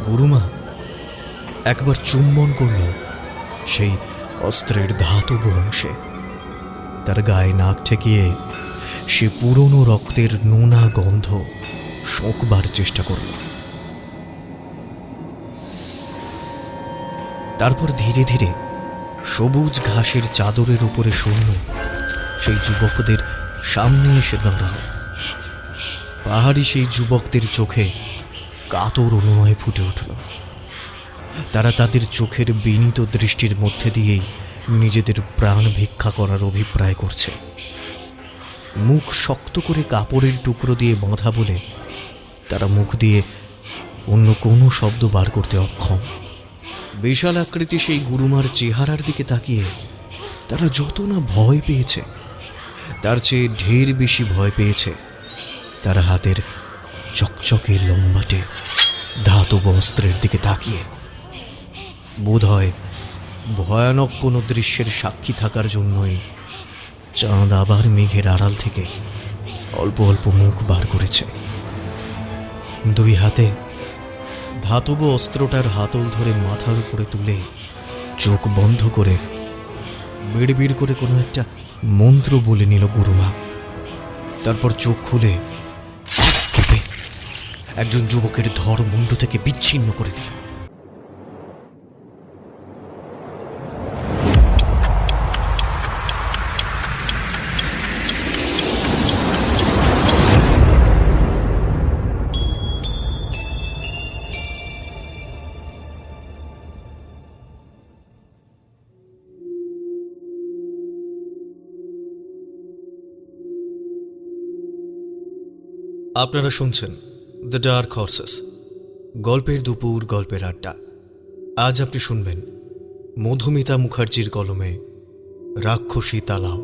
গুরুমা একবার চুম্বন করল সেই অস্ত্রের ধাতব অংশে। তার গায়ে নাক ঠেকিয়ে সে পুরনো রক্তের নোনা গন্ধ শোঁকবার চেষ্টা করল। তারপর ধীরে ধীরে সবুজ ঘাসের চাদরের উপরে শূন্য সেই যুবকদের সামনে এসে দাঁড়াল। পাহাড়ি সেই যুবকদের চোখে কাতর অনুনয় ফুটে উঠল। তারা তাদের চোখের বিনীত দৃষ্টির মধ্যে দিয়েই নিজেদের প্রাণ ভিক্ষা করার অভিপ্রায় করছে। মুখ শক্ত করে কাপড়ের টুকরো দিয়ে বাঁধা বলে তারা মুখ দিয়ে অন্য কোনো শব্দ বার করতে অক্ষম। বিশাল আকৃতি সেই গুরুমার চেহারার দিকে তাকিয়ে তারা যত না ভয় পেয়েছে, তার চেয়ে ঢের বেশি ভয় পেয়েছে তারা হাতের চকচকে লম্বাটে ধাতব অস্ত্রের দিকে তাকিয়ে। বোধ হয় ভয়ানক কোনো দৃশ্যের সাক্ষী থাকার জন্যই চাঁদ আবার মেঘের আড়াল থেকে অল্প অল্প মুখ বার করেছে। দুই হাতে ধাতব অস্ত্রটার হাতল ধরে মাথার উপরে তুলে চোখ বন্ধ করে বিড়বিড় করে কোনো একটা মন্ত্র বলে নিল গুরুমা। তারপর চোখ খুলে কেঁপে একজন যুবকের ধর মুন্ডু থেকে বিচ্ছিন্ন করে দিল। আপনারা শুনছেন দ্য ডার্ক হর্সেস, গল্পের দুপুর, গল্পের আড্ডা। আজ আপনি শুনবেন মধুমিতা মুখার্জির কলমে রাক্ষসী তালাও।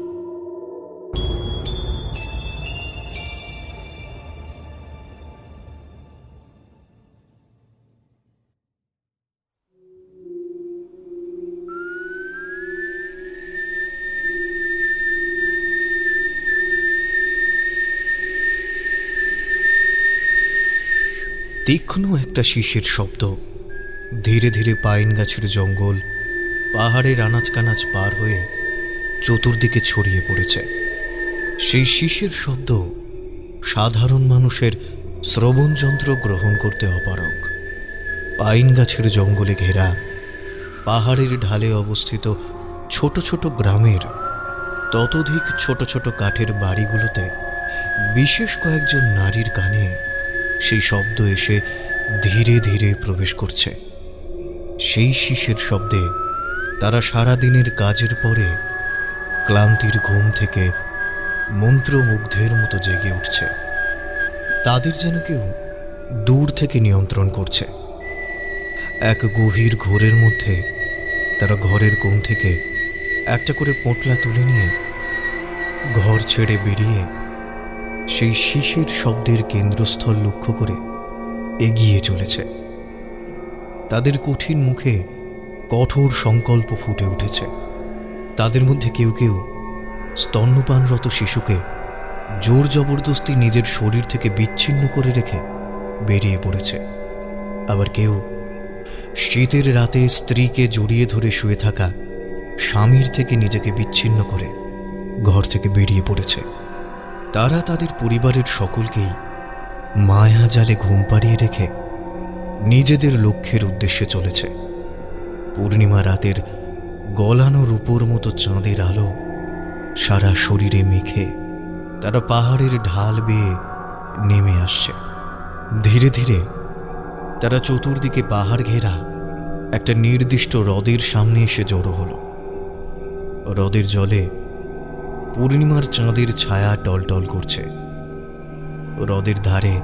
তীক্ষ্ণ একটা শিশের শব্দ ধীরে ধীরে পাইন গাছের জঙ্গল, পাহাড়ের আনাচ কানাচ পার হয়ে চতুর্দিকে ছড়িয়ে পড়েছে। সেই শিশের শব্দ সাধারণ মানুষের শ্রবণযন্ত্র গ্রহণ করতে অপারগ। পাইন গাছের জঙ্গলে ঘেরা পাহাড়ের ঢালে অবস্থিত ছোট ছোট গ্রামের ততোধিক ছোট ছোট কাঠের বাড়িগুলোতে বিশেষ কয়েকজন নারীর কানে সেই শব্দ এসে ধীরে ধীরে প্রবেশ করছে। সেই শিশের শব্দে তারা সারাদিনের কাজের পরে ক্লান্তির ঘুম থেকে মন্ত্রমুগ্ধের মতো জেগে উঠছে। তাদের যেন কেউ দূর থেকে নিয়ন্ত্রণ করছে। এক গভীর ঘোরের মধ্যে তারা ঘরের কোণ থেকে একটা করে পোঁটলা তুলে নিয়ে ঘর ছেড়ে বেরিয়ে সেই শিশের শব্দের কেন্দ্রস্থল লক্ষ্য করে এগিয়ে চলেছে। তাদের কঠিন মুখে কঠোর সংকল্প ফুটে উঠেছে। তাদের মধ্যে কেউ কেউ স্তন্যপানরত শিশুকে জোর জবরদস্তি নিজের শরীর থেকে বিচ্ছিন্ন করে রেখে বেরিয়ে পড়েছে। আবার কেউ শীতের রাতে স্ত্রীকে জড়িয়ে ধরে শুয়ে থাকা স্বামীর থেকে নিজেকে বিচ্ছিন্ন করে ঘর থেকে বেরিয়ে পড়েছে। তারা তাদের পরিবারের সকলকেই মায়া জালে ঘুম পাড়িয়ে রেখে নিজেদের লক্ষ্যের উদ্দেশ্যে চলেছে। পূর্ণিমা রাতের গলানো রূপোর মতো চাঁদের আলো সারা শরীরে মেখে তারা পাহাড়ের ঢাল বেয়ে নেমে আসছে। ধীরে ধীরে তারা চতুর্দিকে পাহাড় ঘেরা একটা নির্দিষ্ট হ্রদের সামনে এসে জড়ো হলো। হ্রদের জলে পূর্ণিমার চাঁদের ছায়া টলটল করছে। হ্রদের ধারে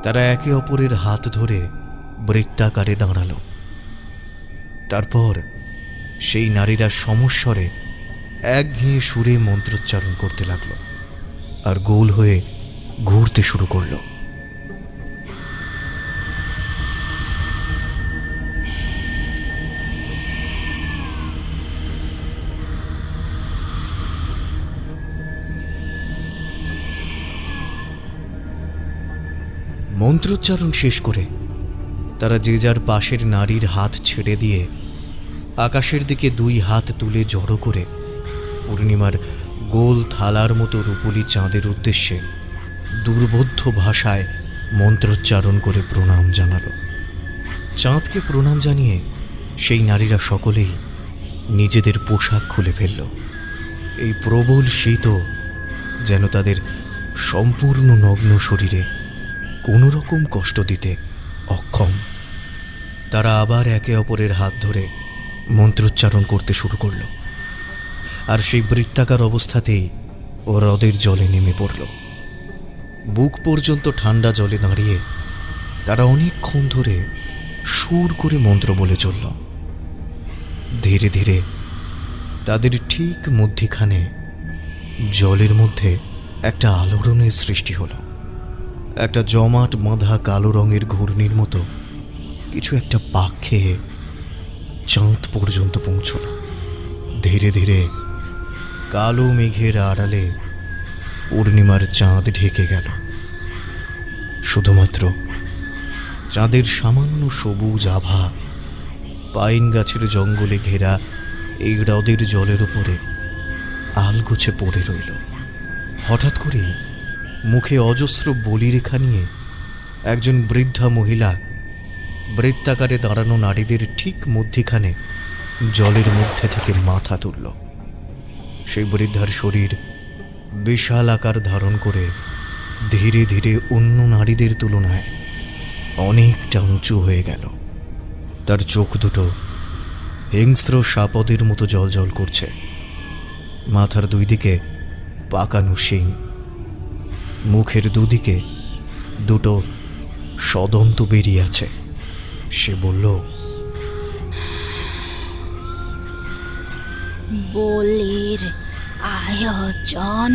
তারা একে অপরের হাত ধরে বৃত্তাকারে দাঁড়ালো। তারপর সেই নারীরা সমস্বরে একঘেয়ে সুরে মন্ত্রোচ্চারণ করতে লাগলো আর গোল হয়ে ঘুরতে শুরু করলো। মন্ত্রোচ্চারণ শেষ করে তারা যে যার পাশের নারীর হাত ছেড়ে দিয়ে আকাশের দিকে দুই হাত তুলে জড়ো করে পূর্ণিমার গোল থালার মতো রূপলি চাঁদের উদ্দেশ্যে দুর্বোধ্য ভাষায় মন্ত্রোচ্চারণ করে প্রণাম জানালো। চাঁদকে প্রণাম জানিয়ে সেই নারীরা সকলেই নিজেদের পোশাক খুলে ফেলল। এই প্রবল শীত যেন তাদের সম্পূর্ণ নগ্ন শরীরে কোনো রকম কষ্ট দিতে অক্ষম। তারা আবার একে অপরের হাত ধরে মন্ত্রোচ্চারণ করতে শুরু করল, আর সেই বৃত্তাকার অবস্থাতেই ও হ্রদের জলে নেমে পড়ল। বুক পর্যন্ত ঠান্ডা জলে দাঁড়িয়ে তারা অনেকক্ষণ ধরে সুর করে মন্ত্র বলে চলল। ধীরে ধীরে তাদের ঠিক মধ্যিখানে জলের মধ্যে একটা আলোড়নের সৃষ্টি হলো। একটা জমাট বাঁধা কালো রঙের ঘূর্ণির মতো কিছু একটা পাক খেয়ে চাঁদ পর্যন্ত পৌঁছল। ধীরে ধীরে কালো মেঘের আড়ালে পূর্ণিমার চাঁদ ঢেকে গেল। শুধুমাত্র চাঁদের সামান্য সবুজ আভা পাইন গাছের জঙ্গলে ঘেরা এই হ্রদের জলের উপরে আলগোছে পড়ে রইল। হঠাৎ করেই মুখে অজস্র বলিরেখা নিয়ে একজন বৃদ্ধা মহিলা বৃত্তাকারে দাঁড়ানো নারীদের ঠিক মধ্যিখানে জলের মধ্যে থেকে মাথা তুলল। সেই বৃদ্ধার শরীর বিশাল আকার ধারণ করে ধীরে ধীরে অন্য নারীদের তুলনায় অনেকটা উঁচু হয়ে গেল। তার চোখ দুটো হিংস্র সাপদের মতো জ্বলজ্বল করছে। মাথার দুই দিকে পাকানো শিং, মুখের দুদিকে দুটো সদন্ত বেরিয়ে আছে। সে বলল, বলির আয়োজন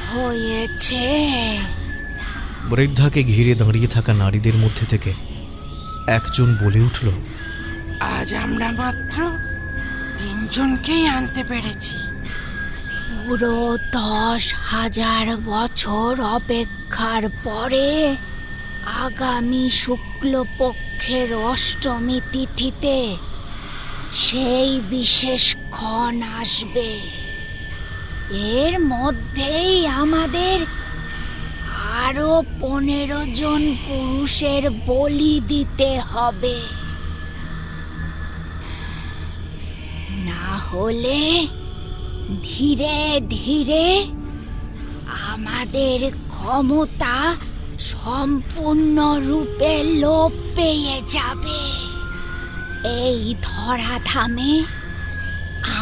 হয়েছে। বৃদ্ধাকে ঘিরে দাঁড়িয়ে থাকা নারীদের মধ্যে থেকে একজন বলে উঠল, আজ আমরা মাত্র 3 জনকেই আনতে পেরেছি। পুরো 10,000 বছর অপেক্ষার পরে আগামী শুক্লপক্ষের অষ্টমী তিথিতে সেই বিশেষ ক্ষণ আসবে। এর মধ্যেই আমাদের আরো 15 জন পুরুষের বলি দিতে হবে, না হলে ধীরে ধীরে আমাদের ক্ষমতা সম্পূর্ণরূপে লোপ পেয়ে যাবে। এই ধরাধামে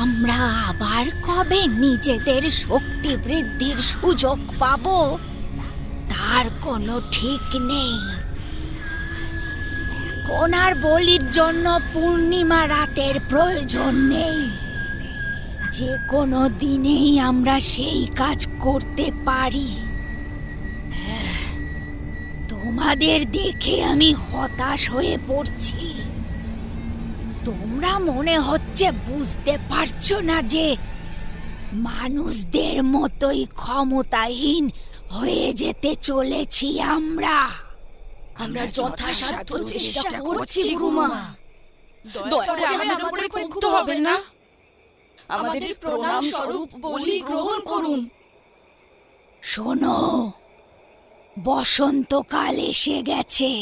আমরা আবার কবে নিজেদের শক্তি বৃদ্ধির সুযোগ পাব তার কোনো ঠিক নেই। এখন আর বলির জন্য পূর্ণিমা রাতের প্রয়োজন নেই। যে কোনো দিনেই আমরা সেই কাজ করতে পারি। তোমাদের দেখে আমি হতাশ হয়ে পড়ছি। তোমরা মনে হচ্ছে বুঝতে পারছো না যে মানুষদের মতোই ক্ষমতাহীন হয়ে যেতে চলেছি আমরা। আমরা যথাসাধ্য চেষ্টা করছি গুরুমা। দয়া করে আমাদের উপরে ক্ষুব্ধ হবেন না। আমাদের প্রণাম স্বরূপ বলি গ্রহণ করুন। শোনো, বসন্তকাল এসে গেছে।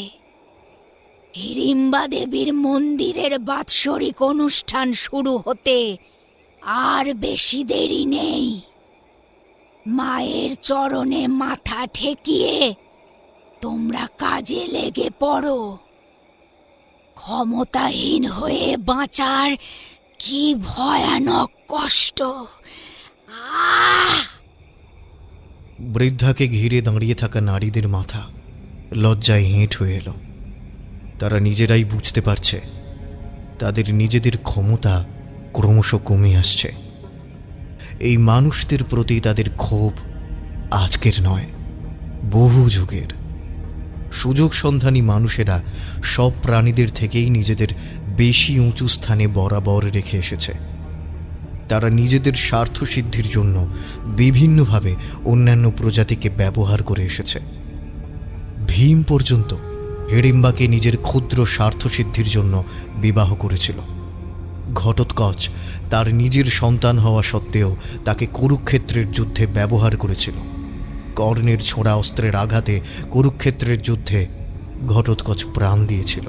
হিড়িম্বা দেবীর মন্দিরের বাৎসরিক অনুষ্ঠান শুরু হতে আর বেশি দেরি নেই। মায়ের চরণে মাথা ঠেকিয়ে তোমরা কাজে লেগে পড়ো। ক্ষমতাহীন হয়ে বাঁচার কি ভয়ানক কষ্ট! বৃদ্ধাকে ঘিরে দাঁড়িয়ে থাকা নারীদের মাথা লজ্জায় হেঁট হয়ে এলো। তারা নিজেরাই বুঝতে পারছে তাদের নিজেদের ক্ষমতা ক্রমশ কমে আসছে। এই মানুষদের প্রতি তাদের ক্ষোভ আজকের নয়, বহু যুগের। সুযোগ সন্ধানী মানুষেরা সব প্রাণীদের থেকেই নিজেদের বেশি উঁচু স্থানে বরাবর রেখে এসেছে। তারা নিজেদের স্বার্থ সিদ্ধির জন্য বিভিন্নভাবে অন্যান্য প্রজাতিকে ব্যবহার করে এসেছে। ভীম পর্যন্ত হিড়িম্বাকে নিজের ক্ষুদ্র স্বার্থসিদ্ধির জন্য বিবাহ করেছিল। ঘটোৎকচ তার নিজের সন্তান হওয়া সত্ত্বেও তাকে কুরুক্ষেত্রের যুদ্ধে ব্যবহার করেছিল। কর্ণের ছোড়া অস্ত্রের আঘাতে কুরুক্ষেত্রের যুদ্ধে ঘটোৎকচ প্রাণ দিয়েছিল।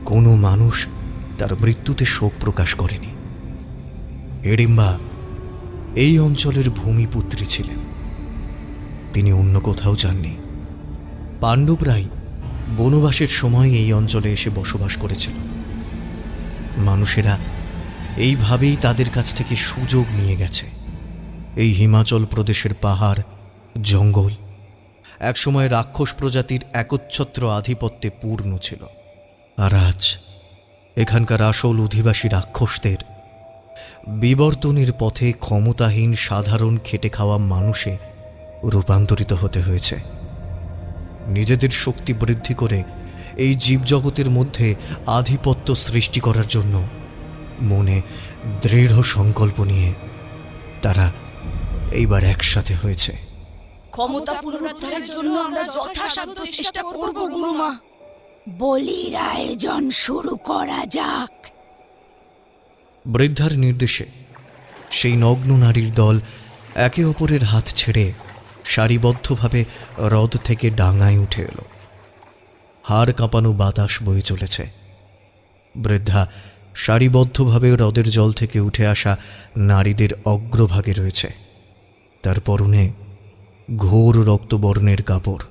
কোনো মানুষ তার মৃত্যুতে শোক প্রকাশ করেনি। হিড়িম্বা এই অঞ্চলের ভূমিপুত্রী ছিলেন, তিনি অন্য কোথাও যাননি। পাণ্ডবরাই বনবাসের সময় এই অঞ্চলে এসে বসবাস করেছিল। মানুষেরা এইভাবেই তাদের কাছ থেকে সুযোগ নিয়ে গেছে। এই হিমাচল প্রদেশের পাহাড় জঙ্গল একসময় রাক্ষস প্রজাতির একচ্ছত্র আধিপত্যে পূর্ণ ছিল। আর আজ এখানকার আসল অধিবাসী রাক্ষসদের বিবর্তনের পথে ক্ষমতাহীন সাধারণ খেটে খাওয়া মানুষে রূপান্তরিত হতে হয়েছে। নিজেদের শক্তি বৃদ্ধি করে এই জীবজগতের মধ্যে আধিপত্য সৃষ্টি করার জন্য মনে দৃঢ় সংকল্প নিয়ে তারা এইবার একসাথে হয়েছে। ক্ষমতা পুনরুদ্ধারের জন্য আমরা যথাসাধ্য চেষ্টা করব গুরুমা। বলির আয়োজন শুরু করা যাক। বৃদ্ধার নির্দেশে সেই নগ্ন নারীর দল একে অপরের হাত ছেড়ে সারিবদ্ধভাবে হ্রদ থেকে ডাঙায় উঠে এলো। হাড় কাঁপানো বাতাস বয়ে চলেছে। বৃদ্ধা সারিবদ্ধভাবে হ্রদের জল থেকে উঠে আসা নারীদের অগ্রভাগে রয়েছে। তার পরনে ঘোর রক্তবর্ণের কাপড়।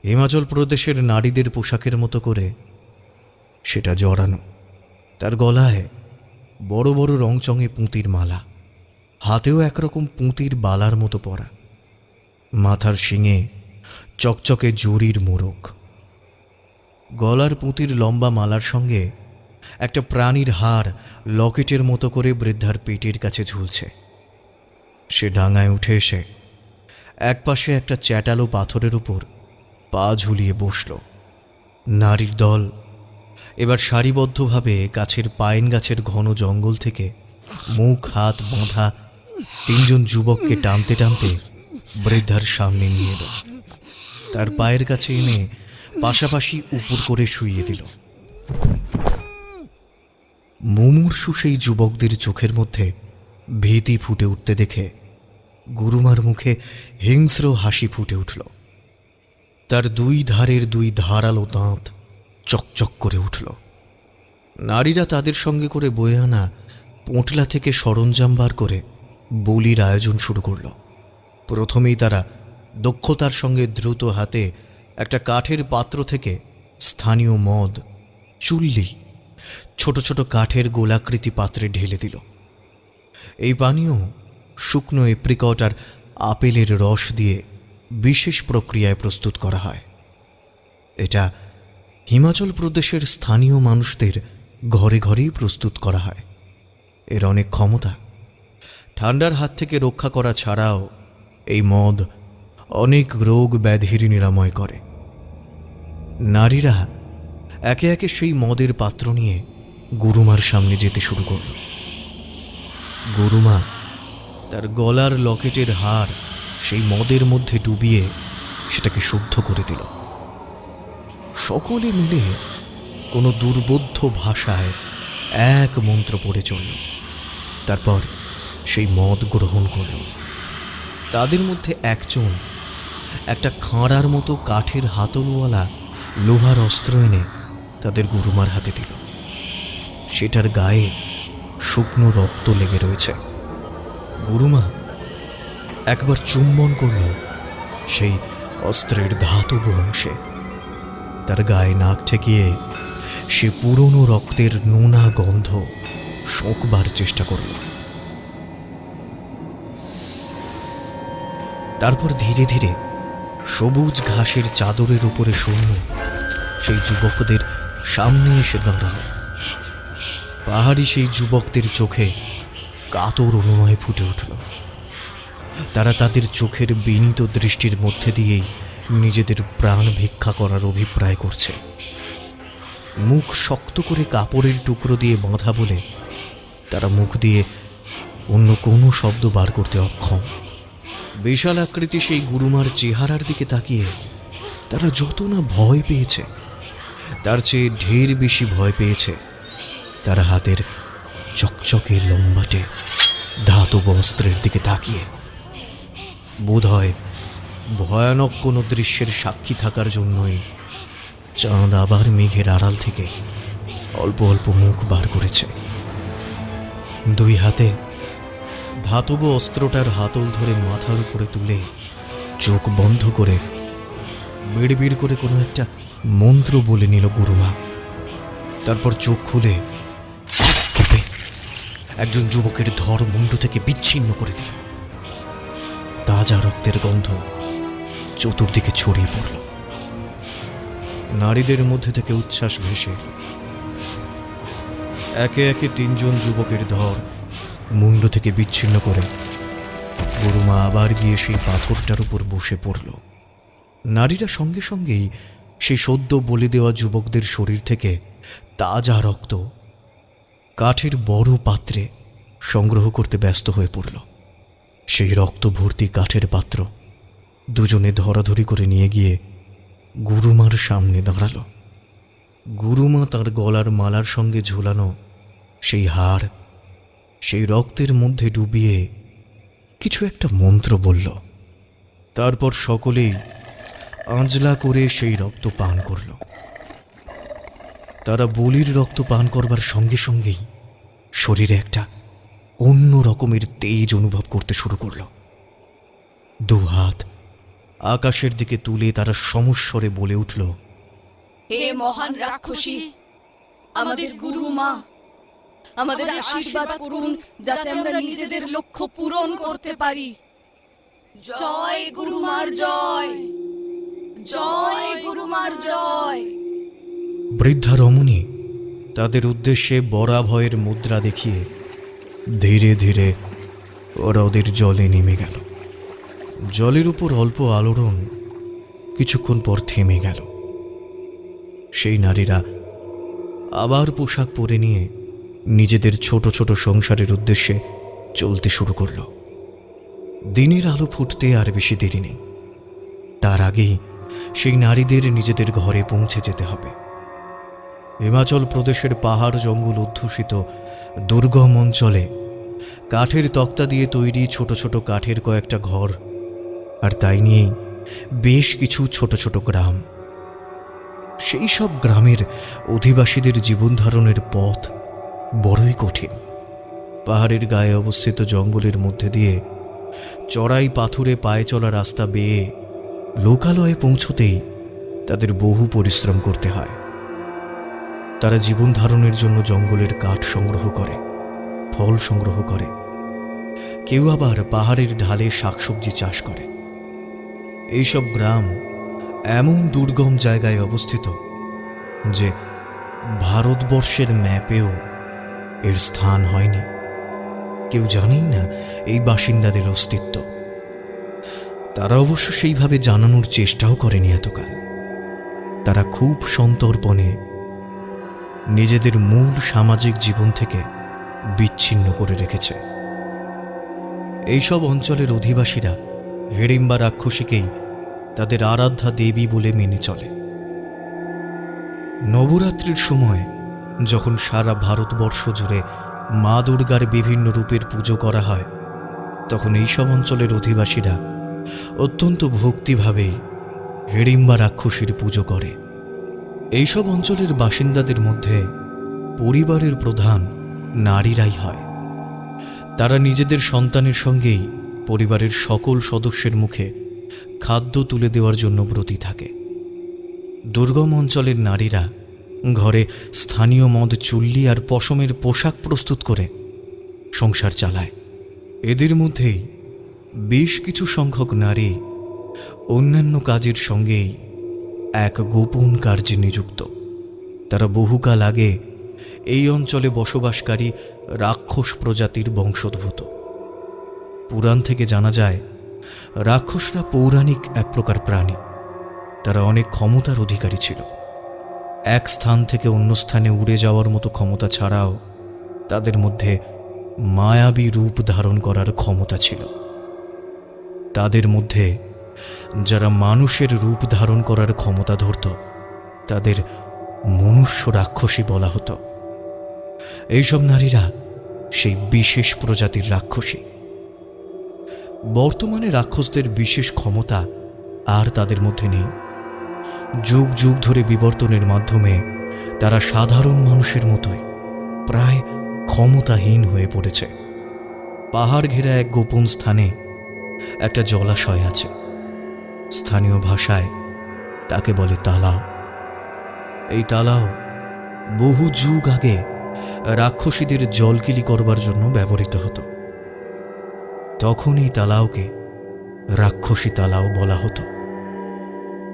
হিমাচল প্রদেশের নারীদের পোশাকের মতো করে সেটা জড়ানো। তার গলায় বড় বড় রংচঙে পুঁতির মালা, হাতেও একরকম পুঁতির বালার মতো পরা। মাথার শিঙে চকচকে জরির মোড়ক। গলার পুঁতির লম্বা মালার সঙ্গে একটা প্রাণীর হাড় লকেটের মতো করে বৃদ্ধার পেটের কাছে ঝুলছে। সে ডাঙায় উঠে এসে একপাশে একটা চ্যাটালো পাথরের উপর পা ঝুলিয়ে বসল। নারীর দল এবার সারিবদ্ধভাবে কাছের পাইন গাছের ঘন জঙ্গল থেকে মুখ হাত বাঁধা তিনজন যুবককে টানতে টানতে বৃদ্ধার সামনে নিয়ে এলো। তার পায়ের কাছে এনে পাশাপাশি উপর করে শুইয়ে দিল। মুমূর্ষু সেই যুবকদের চোখের মধ্যে ভীতি ফুটে উঠতে দেখে গুরুমার মুখে হিংস্র হাসি ফুটে উঠল। তার দুই ধারের দুই ধারালো দাঁত চকচক করে উঠল। নারীরা তাদের সঙ্গে করে বয়ে আনা পোঁটলা থেকে সরঞ্জাম বার করে বলির আয়োজন শুরু করল। প্রথমেই তারা দক্ষতার সঙ্গে দ্রুত হাতে একটা কাঠের পাত্র থেকে স্থানীয় মদ, চুল্লি ছোট ছোট কাঠের গোলাকৃতি পাত্রে ঢেলে দিল। এই পানীয় শুকনো এপ্রিকট আর আপেলের রস দিয়ে বিশেষ প্রক্রিয়ায় প্রস্তুত করা হয়। এটা হিমাচল প্রদেশের স্থানীয় মানুষদের ঘরে ঘরেই প্রস্তুত করা হয়। এর অনেক ক্ষমতা। ঠান্ডার হাত থেকে রক্ষা করা ছাড়াও এই মদ অনেক রোগ ব্যাধির নিরাময় করে। নারীরা একে একে সেই মদের পাত্র নিয়ে গুরুমার সামনে যেতে শুরু করল। গুরুমা তার গলার লকেটের হাড় সেই মদের মধ্যে ডুবিয়ে সেটাকে শুদ্ধ করে দিল। সকলে মিলে কোনো দুর্বোধ্য ভাষায় এক মন্ত্র পড়ে চলল। তারপর সেই মদ গ্রহণ করল। তাদের মধ্যে একজন একটা খাঁড়ার মতো কাঠের হাতলওয়ালা লোহার অস্ত্র এনে তাদের গুরুমার হাতে দিল। সেটার গায়ে শুকনো রক্ত লেগে রয়েছে। গুরুমা একবার চুম্বন করল সেই অস্ত্রের ধাতব অংশে। তার গায়ে নাক ঠেকিয়ে সে পুরনো রক্তের নোনা গন্ধ শোঁকবার চেষ্টা করল। তারপর ধীরে ধীরে সবুজ ঘাসের চাদরের উপরে শূন্য সেই যুবকদের সামনে এসে দাঁড়াল। পাহাড়ি সেই যুবকদের চোখে কাতর অনুনয় ফুটে উঠল। তারা তাদের চোখের বিনীত দৃষ্টির মধ্যে দিয়েই নিজেদের প্রাণ ভিক্ষা করার অভিপ্রায় করছে। মুখ শক্ত করে কাপড়ের টুকরো দিয়ে বাঁধা বলে তারা মুখ দিয়ে অন্য কোনো শব্দ বার করতে অক্ষম। বিশাল আকৃতি সেই গুরুমার চেহারার দিকে তাকিয়ে তারা যত না ভয় পেয়েছে তার চেয়ে ঢের বেশি ভয় পেয়েছে তারা হাতের চকচকে লম্বাটে ধাতব অস্ত্রের দিকে তাকিয়ে। বোধ হয় ভয়ানক কোনো দৃশ্যের সাক্ষী থাকার জন্যই চাঁদ আবার মেঘের আড়াল থেকে অল্প অল্প মুখ বার করেছে। দুই হাতে ধাতব অস্ত্রটার হাতল ধরে মাথার উপরে তুলে চোখ বন্ধ করে বিড়বিড় করে কোনো একটা মন্ত্র বলে নিল গুরুমা। তারপর চোখ খুলে কেঁপে একজন যুবকের ধর মুন্ডু থেকে বিচ্ছিন্ন করে দিল। তাজা রক্তের গন্ধ চতুর্দিকে ছড়িয়ে পড়ল। নারীদের মধ্যে থেকে উচ্ছ্বাস ভেসে একে একে তিনজন যুবকের ধর মুন্ডু থেকে বিচ্ছিন্ন করে গুরুমা আবার গিয়ে সেই পাথরটার উপর বসে পড়ল। নারীরা সঙ্গে সঙ্গেই সেই সদ্য বলি দেওয়া যুবকদের শরীর থেকে তাজা রক্ত কাঠের বড় পাত্রে সংগ্রহ করতে ব্যস্ত হয়ে পড়ল। সেই রক্ত ভর্তি কাঠের পাত্র দুজনে ধরাধরি করে নিয়ে গিয়ে গুরুমার সামনে দাঁড়াল। গুরুমা তার গলার মালার সঙ্গে ঝুলানো সেই হার সেই রক্তের মধ্যে ডুবিয়ে কিছু একটা মন্ত্র বলল। তারপর সকলেই আঁজলা করে সেই রক্ত পান করল। তারা বলির রক্ত পান করবার সঙ্গে সঙ্গেই শরীরে একটা অন্য রকমের তেজ অনুভব করতে শুরু করল। দু হাত আকাশের দিকে তুলে তারা সমস্বরে বলে উঠল, হে মহান রাক্ষসী, আমাদের গুরুমা, আমাদের আশীর্বাদ করুন যাতে আমরা নিজেদের লক্ষ্য পূরণ করতে পারি। জয় গুরুমার জয়, জয় গুরুমার জয়। বৃদ্ধা রমণী তাদের উদ্দেশ্যে বরাভয়ের মুদ্রা দেখিয়ে ধীরে ধীরে হ্রদের জলে নেমে গেল। জলের উপর অল্প আলোড়ন কিছুক্ষণ পর থেমে গেল। সেই নারীরা আবার পোশাক পরে নিয়ে নিজেদের ছোট ছোট সংসারের উদ্দেশ্যে চলতে শুরু করল। দিনের আলো ফুটতে আর বেশি দেরি নেই। তার আগেই সেই নারীদের নিজেদের ঘরে পৌঁছে যেতে হবে। হিমাচল প্রদেশের পাহাড় জঙ্গল অধ্যুষিত দুর্গম অঞ্চলে কাঠের তক্তা দিয়ে তৈরি ছোট ছোট কাঠের কয়েকটা ঘর, আর তাই নিয়েই বেশ কিছু ছোট ছোট গ্রাম। সেই সব গ্রামের অধিবাসীদের জীবনধারণের পথ বড়ই কঠিন। পাহাড়ের গায়ে অবস্থিত জঙ্গলের মধ্যে দিয়ে চড়াই পাথুরে পায়ে চলা রাস্তা বেয়ে লোকালয়ে পৌঁছতেই তাদের বহু পরিশ্রম করতে হয়। তারা জীবন ধারণের জন্য জঙ্গলের কাঠ সংগ্রহ করে, ফল সংগ্রহ করে, কেউ আবার পাহাড়ের ঢালে শাকসবজি চাষ করে। এইসব গ্রাম এমন দুর্গম জায়গায় অবস্থিত যে ভারতবর্ষের ম্যাপেও এর স্থান হয়নি। কেউ জানেই না এই বাসিন্দাদের অস্তিত্ব। তারা অবশ্য সেইভাবে জানানোর চেষ্টাও করেনি এতকাল। তারা খুব সন্তর্পণে নিজেদের মূল সামাজিক জীবন থেকে বিচ্ছিন্ন করে রেখেছে। এইসব অঞ্চলের অধিবাসীরা হিড়িম্বা রাক্ষসীকেই তাদের আরাধ্যা দেবী বলে মেনে চলে। নবরাত্রির সময় যখন সারা ভারতবর্ষ জুড়ে মা দুর্গার বিভিন্ন রূপের পুজো করা হয়, তখন এইসব অঞ্চলের অধিবাসীরা অত্যন্ত ভক্তিভাবেই হিড়িম্বা রাক্ষসীর পুজো করে। এইসব অঞ্চলের বাসিন্দাদের মধ্যে পরিবারের প্রধান নারীরাই হয়। তারা নিজেদের সন্তানের সঙ্গেই পরিবারের সকল সদস্যের মুখে খাদ্য তুলে দেওয়ার জন্য ব্রতী থাকে। দুর্গম অঞ্চলের নারীরা ঘরে স্থানীয় মদ চুল্লি আর পশমের পোশাক প্রস্তুত করে সংসার চালায়। এদের মধ্যেই বেশ কিছু সংখ্যক নারী অন্যান্য কাজের সঙ্গেই এক গোপন কার্যে নিযুক্ত। তারা বহুকাল আগে এই অঞ্চলে বসবাসকারী রাক্ষস প্রজাতির বংশোদ্ভূত। পুরাণ থেকে জানা যায় রাক্ষসরা পৌরাণিক এক প্রকার প্রাণী। তারা অনেক ক্ষমতার অধিকারী ছিল। এক স্থান থেকে অন্য স্থানে উড়ে যাওয়ার মতো ক্ষমতা ছাড়াও তাদের মধ্যে মায়াবী রূপ ধারণ করার ক্ষমতা ছিল। তাদের মধ্যে যারা মানুষের রূপ ধারণ করার ক্ষমতা ধরত তাদের মনুষ্য রাক্ষসী বলা হতো। এইসব নারীরা সেই বিশেষ প্রজাতির রাক্ষসী। বর্তমানে রাক্ষসদের বিশেষ ক্ষমতা আর তাদের মধ্যে নেই। যুগ যুগ ধরে বিবর্তনের মাধ্যমে তারা সাধারণ মানুষের মতোই প্রায় ক্ষমতাহীন হয়ে পড়েছে। পাহাড় ঘেরা এক গোপন স্থানে একটা জলাশয় আছে। স্থানীয় ভাষায় তাকে বলে তালাও। এই তালাও বহু যুগ আগে রাক্ষসীদের জলকিলি করবার জন্য ব্যবহৃত হতো। তখন এই তালাওকে রাক্ষসী তালাও বলা হতো।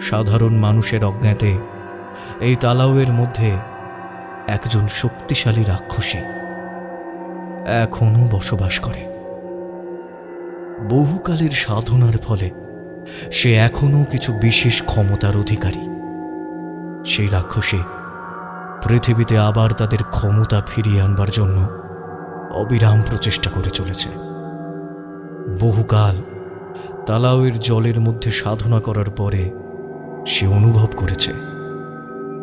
সাধারণ মানুষের অজ্ঞাতে এই তালাওয়ের মধ্যে একজন শক্তিশালী রাক্ষসী এখনো বসবাস করে। বহুকালের সাধনার ফলে সে এখনো কিছু বিশেষ ক্ষমতার অধিকারী। সেই রাক্ষসী পৃথিবীতে আবার তাদের ক্ষমতা ফিরিয়ে আনবার জন্য অবিরাম প্রচেষ্টা করে চলেছে। বহুকাল তালাওয়ের জলের মধ্যে সাধনা করার পরে সে অনুভব করেছে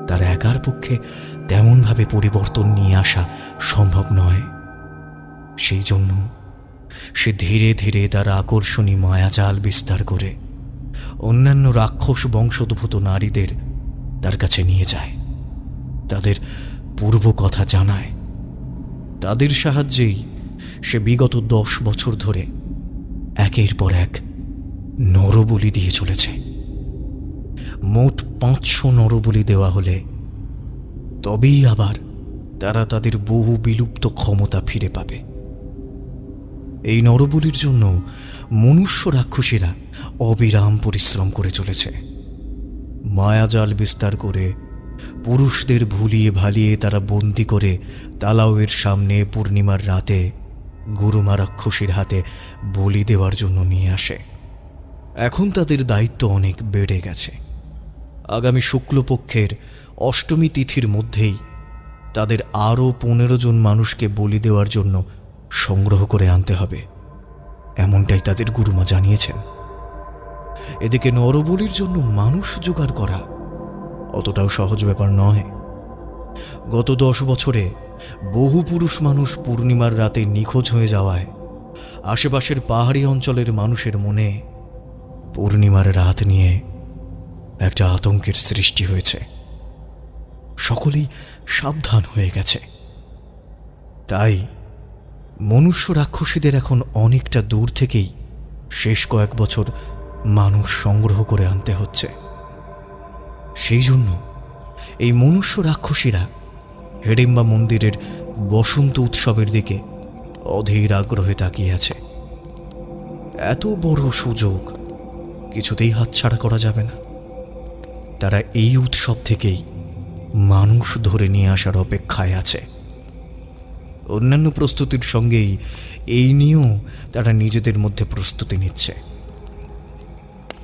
তার একার পক্ষে তেমনভাবে পরিবর্তন নিয়ে আসা সম্ভব নয়। সেই জন্য সে ধীরে ধীরে তার আকর্ষণী মায়াজাল বিস্তার করে অন্যান্য রাক্ষস বংশোদ্ভূত নারীদের তার কাছে নিয়ে যায়, তাদের পূর্ব কথা জানায়। তাদের সাহায্যেই সে বিগত 10 বছর ধরে একের পর এক নরবলি দিয়ে চলেছে। মোট 500 নরবলি দেওয়া হলে তবেই আবার তারা তাদের বহু বিলুপ্ত ক্ষমতা ফিরে পাবে। এই নরবলির জন্য মনুষ্য রাক্ষসীরা অবিরাম পরিশ্রম করে চলেছে। মায়াজাল বিস্তার করে পুরুষদের ভুলিয়ে ভালিয়ে তারা বন্দি করে তালাওয়ের সামনে পূর্ণিমার রাতে গুরুমা রাক্ষসীর হাতে বলি দেওয়ার জন্য নিয়ে আসে। এখন তাদের দায়িত্ব অনেক বেড়ে গেছে। আগামী শুক্লপক্ষের অষ্টমী তিথির মধ্যেই তাদের আরও 15 জন মানুষকে বলি দেওয়ার জন্য সংগ্রহ করে আনতে হবে, এমনটাই তাদের গুরুমা জানিয়েছেন। এদিকে নরবলির জন্য মানুষ জোগাড় করা অতটাও সহজ ব্যাপার নয়। গত 10 বছরে বহু পুরুষ মানুষ পূর্ণিমার রাতে নিখোঁজ হয়ে যাওয়ায় আশেপাশের পাহাড়ি অঞ্চলের মানুষের মনে পূর্ণিমার রাত নিয়ে একটা আতঙ্কের সৃষ্টি হয়েছে। সকলেই সাবধান হয়ে গেছে। তাই মনুষ্য রাক্ষসীদের এখন অনেকটা দূর থেকেই শেষ কয়েক বছর মানুষ সংগ্রহ করে আনতে হচ্ছে। সেই জন্য এই মনুষ্য রাক্ষসীরা হিড়িম্বা মন্দিরের বসন্ত উৎসবের দিকে অধীর আগ্রহে তাকিয়ে আছে। এত বড় সুযোগ কিছুতেই হাতছাড়া করা যাবে না। তারা এই উৎসব থেকেই মানুষ ধরে নিয়ে আসার অপেক্ষায় আছে। অন্যান্য প্রস্তুতির সঙ্গেই এই নিয়েও তারা নিজেদের মধ্যে প্রস্তুতি নিচ্ছে।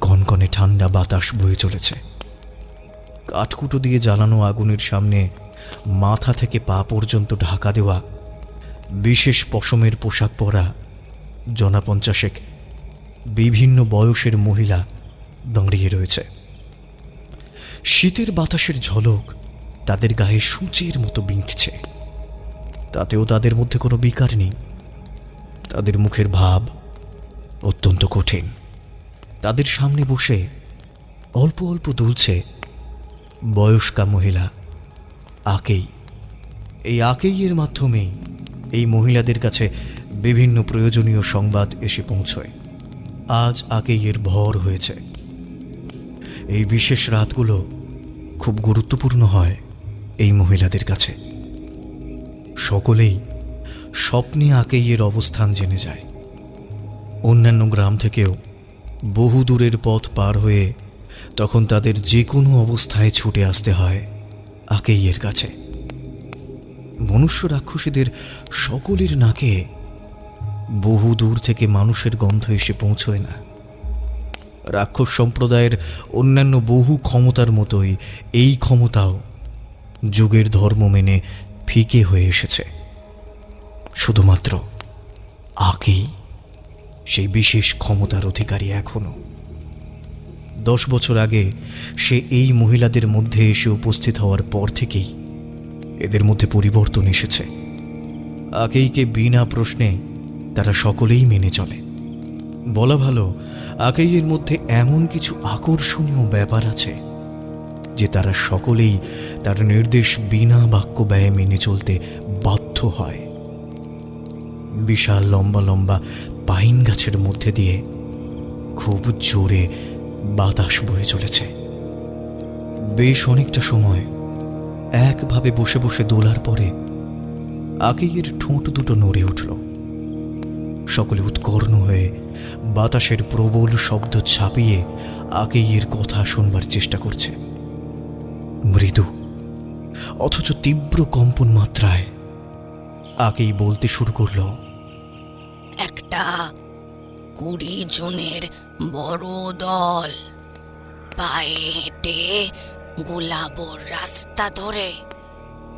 কনকনে ঠান্ডা বাতাস বয়ে চলেছে। কাঠকুটো দিয়ে জ্বালানো আগুনের সামনে মাথা থেকে পা পর্যন্ত ঢাকা দেওয়া বিশেষ পশমের পোশাক পরা জনা 50 বিভিন্ন বয়সের মহিলা দাঁড়িয়ে রয়েছে। শীতের বাতাসের ঝলক তাদের গায়ে সূচের মতো বিঁধছে। তাতেও তাদের মধ্যে কোনো বিকার নেই। তাদের মুখের ভাব অত্যন্ত কঠিন। তাদের সামনে বসে অল্প অল্প দুলছে বয়স্কা মহিলা আকেই। এই আকেইয়ের মাধ্যমেই এই মহিলাদের কাছে বিভিন্ন প্রয়োজনীয় সংবাদ এসে পৌঁছয়। আজ আকেইয়ের ভর হয়েছে। এই বিশেষ রাতগুলো খুব গুরুত্বপূর্ণ হয় এই মহিলাদের কাছে। সকলেই স্বপ্নে আকেইয়ের অবস্থান জেনে যায়। অন্যান্য গ্রাম থেকেও বহু দূরের পথ পার হয়ে তখন তাদের যে কোনো অবস্থায় ছুটে আসতে হয় আকেইয়ের কাছে। মনুষ্য রাক্ষসীদের সকলের নাকে বহু দূর থেকে মানুষের গন্ধ এসে পৌঁছয় না। রাক্ষস সম্প্রদায়ের অন্যান্য বহু ক্ষমতার মতোই এই ক্ষমতাও যুগের ধর্ম মেনে ফিকে হয়ে এসেছে। শুধুমাত্র আকেই সেই বিশেষ ক্ষমতার অধিকারী এখনো। 10 বছর আগে সে এই মহিলাদের মধ্যে এসে উপস্থিত হওয়ার পর থেকেই এদের মধ্যে পরিবর্তন এসেছে। আকেইকে বিনা প্রশ্নে তারা সকলেই মেনে চলে। বলা ভালো, আকেইয়ের মধ্যে এমন কিছু আকর্ষণীয় ব্যাপার আছে যে তারা সকলেই তার নির্দেশ বিনা বাক্য ব্যয়ে মেনে চলতে বাধ্য হয়। বিশাল লম্বা লম্বা পাইন গাছের মধ্যে দিয়ে খুব জোরে বাতাস বয়ে চলেছে। বেশ অনেকটা সময় একভাবে বসে বসে দোলার পরে আকেইয়ের ঠোঁট দুটো নড়ে উঠল। সকলে উৎকর্ণ হয়ে বাতাসের প্রবল শব্দ ছাপিয়ে আকেইয়ের কথা শুনবার চেষ্টা করছে। মৃদু অথচ তীব্র কম্পন মাত্রায় আকেই বলতে শুরু করল। একটা 20 জনের বড় দল পায়ে হেঁটে গোলাবর রাস্তা ধরে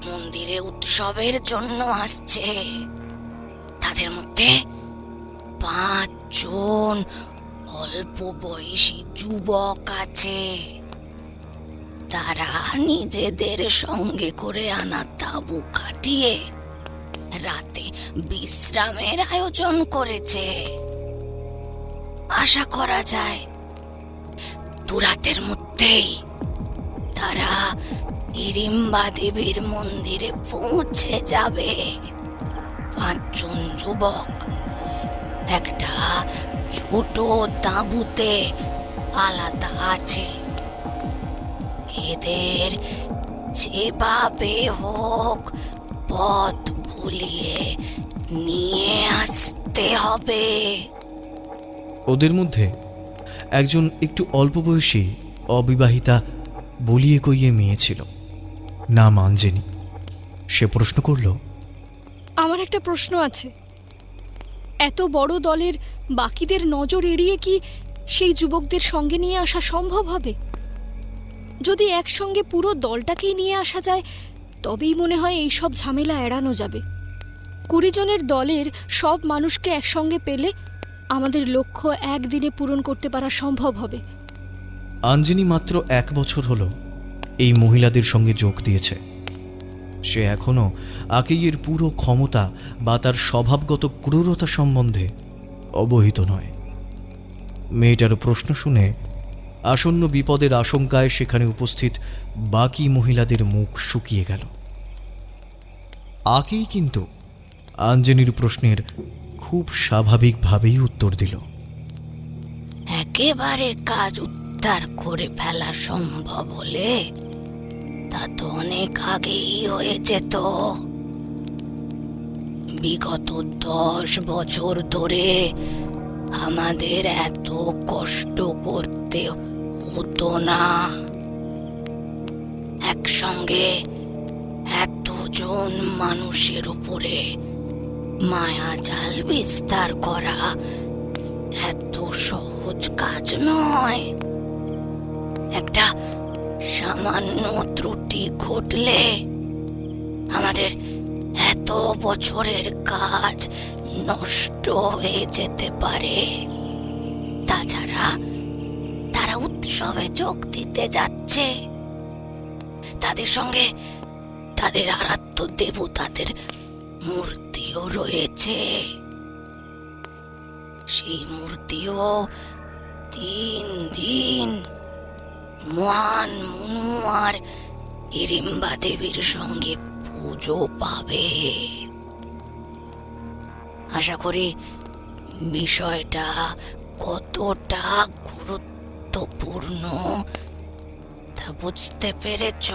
মন্দিরে উৎসবের জন্য আসছে। তাদের মধ্যে 5 জন অল্প বয়সী যুবক আছে। তারা নিজেদের সঙ্গে করে আনা তাঁবু খাটিয়ে রাতে বিশ্রামের আয়োজন করেছে। আশা করা যায় দুরাতের মধ্যেই তারা হিড়িম্বা দেবীর মন্দিরে পৌঁছে যাবে। 5 জন যুবক একটা ছোট তাঁবুতে আলাদা আছে। এদের যেভাবে হোক পথ ভুলিয়ে নিয়ে আসতে হবে। ওদের মধ্যে একজন একটু অল্প বয়সী অবিবাহিতা বলিয়ে কইয়ে মেয়ে ছিল, নাম আঞ্জনি। সে প্রশ্ন করল, আমার একটা প্রশ্ন আছে। এত বড় দলের বাকিদের নজর এড়িয়ে কি সেই যুবকদের সঙ্গে নিয়ে আসা সম্ভব হবে? যদি একসঙ্গে পুরো দলটাকেই নিয়ে আসা যায় তবেই মনে হয় এই সব ঝামেলা এড়ানো যাবে। 20 জনের দলের সব মানুষকে একসঙ্গে পেলে আমাদের লক্ষ্য একদিনে পূরণ করতে পারা সম্ভব হবে। আঞ্জনি মাত্র 1 বছর হলো এই মহিলাদের সঙ্গে যোগ দিয়েছে। সে এখনো আকেইয়ের পুরো ক্ষমতা বা তার স্বভাবগত ক্রূরতা সম্বন্ধে অবহিত নয়। মেয়েটার প্রশ্ন শুনে আসন্ন বিপদের আশঙ্কায় সেখানে উপস্থিত বাকি মহিলাদের মুখ শুকিয়ে গেল। আকেই কিন্তু আঞ্জনির প্রশ্নের খুব স্বাভাবিকভাবেই উত্তর দিল। একেবারে কাজ উদ্ধার করে ফেলা সম্ভব হলে তা তো অনেক আগেই হয়ে যেত। বিগত 10 বছর ধরে আমাদের এত কষ্ট করতে হতো না। একসঙ্গে এতজন মানুষের উপরে মায়াজাল বিস্তার করা এত সহজ কাজ নয়। একটা সামান্য ত্রুটি ঘটলে আমাদের এত বছরের কাজ নষ্ট হয়ে যেতে পারে। তাছাড়া তারা উৎসবে যোগ দিতে যাচ্ছে। তাদের সঙ্গে তাদের আরাধ্য দেবতাদের মূর্তিও রয়েছে। সেই মূর্তিও 3 দিন মহান মনু আর হিড়িম্বা দেবীর সঙ্গে পুজো পাবে। আশা করি বিষয়টা কতটা গুরুত্বপূর্ণ তা বুঝতে পেরেছ।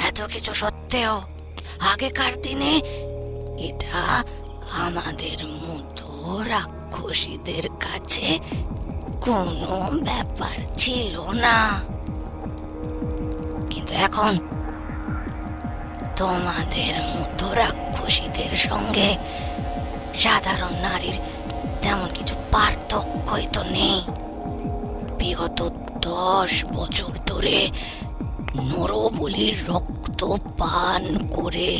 এত কিছু সত্ত্বেও আগেকার দিনে এটা আমাদের মতো রাক্ষসীদের কাছে কোনো ব্যাপার ছিল না। কিন্তু এখন তোমাদের মতো রাক্ষসীদের সঙ্গে সাধারণ নারীর তেমন কিছু পার্থক্যই তো নেই। বিগত 10 বছর ধরে নরবলির রক্ত পান করে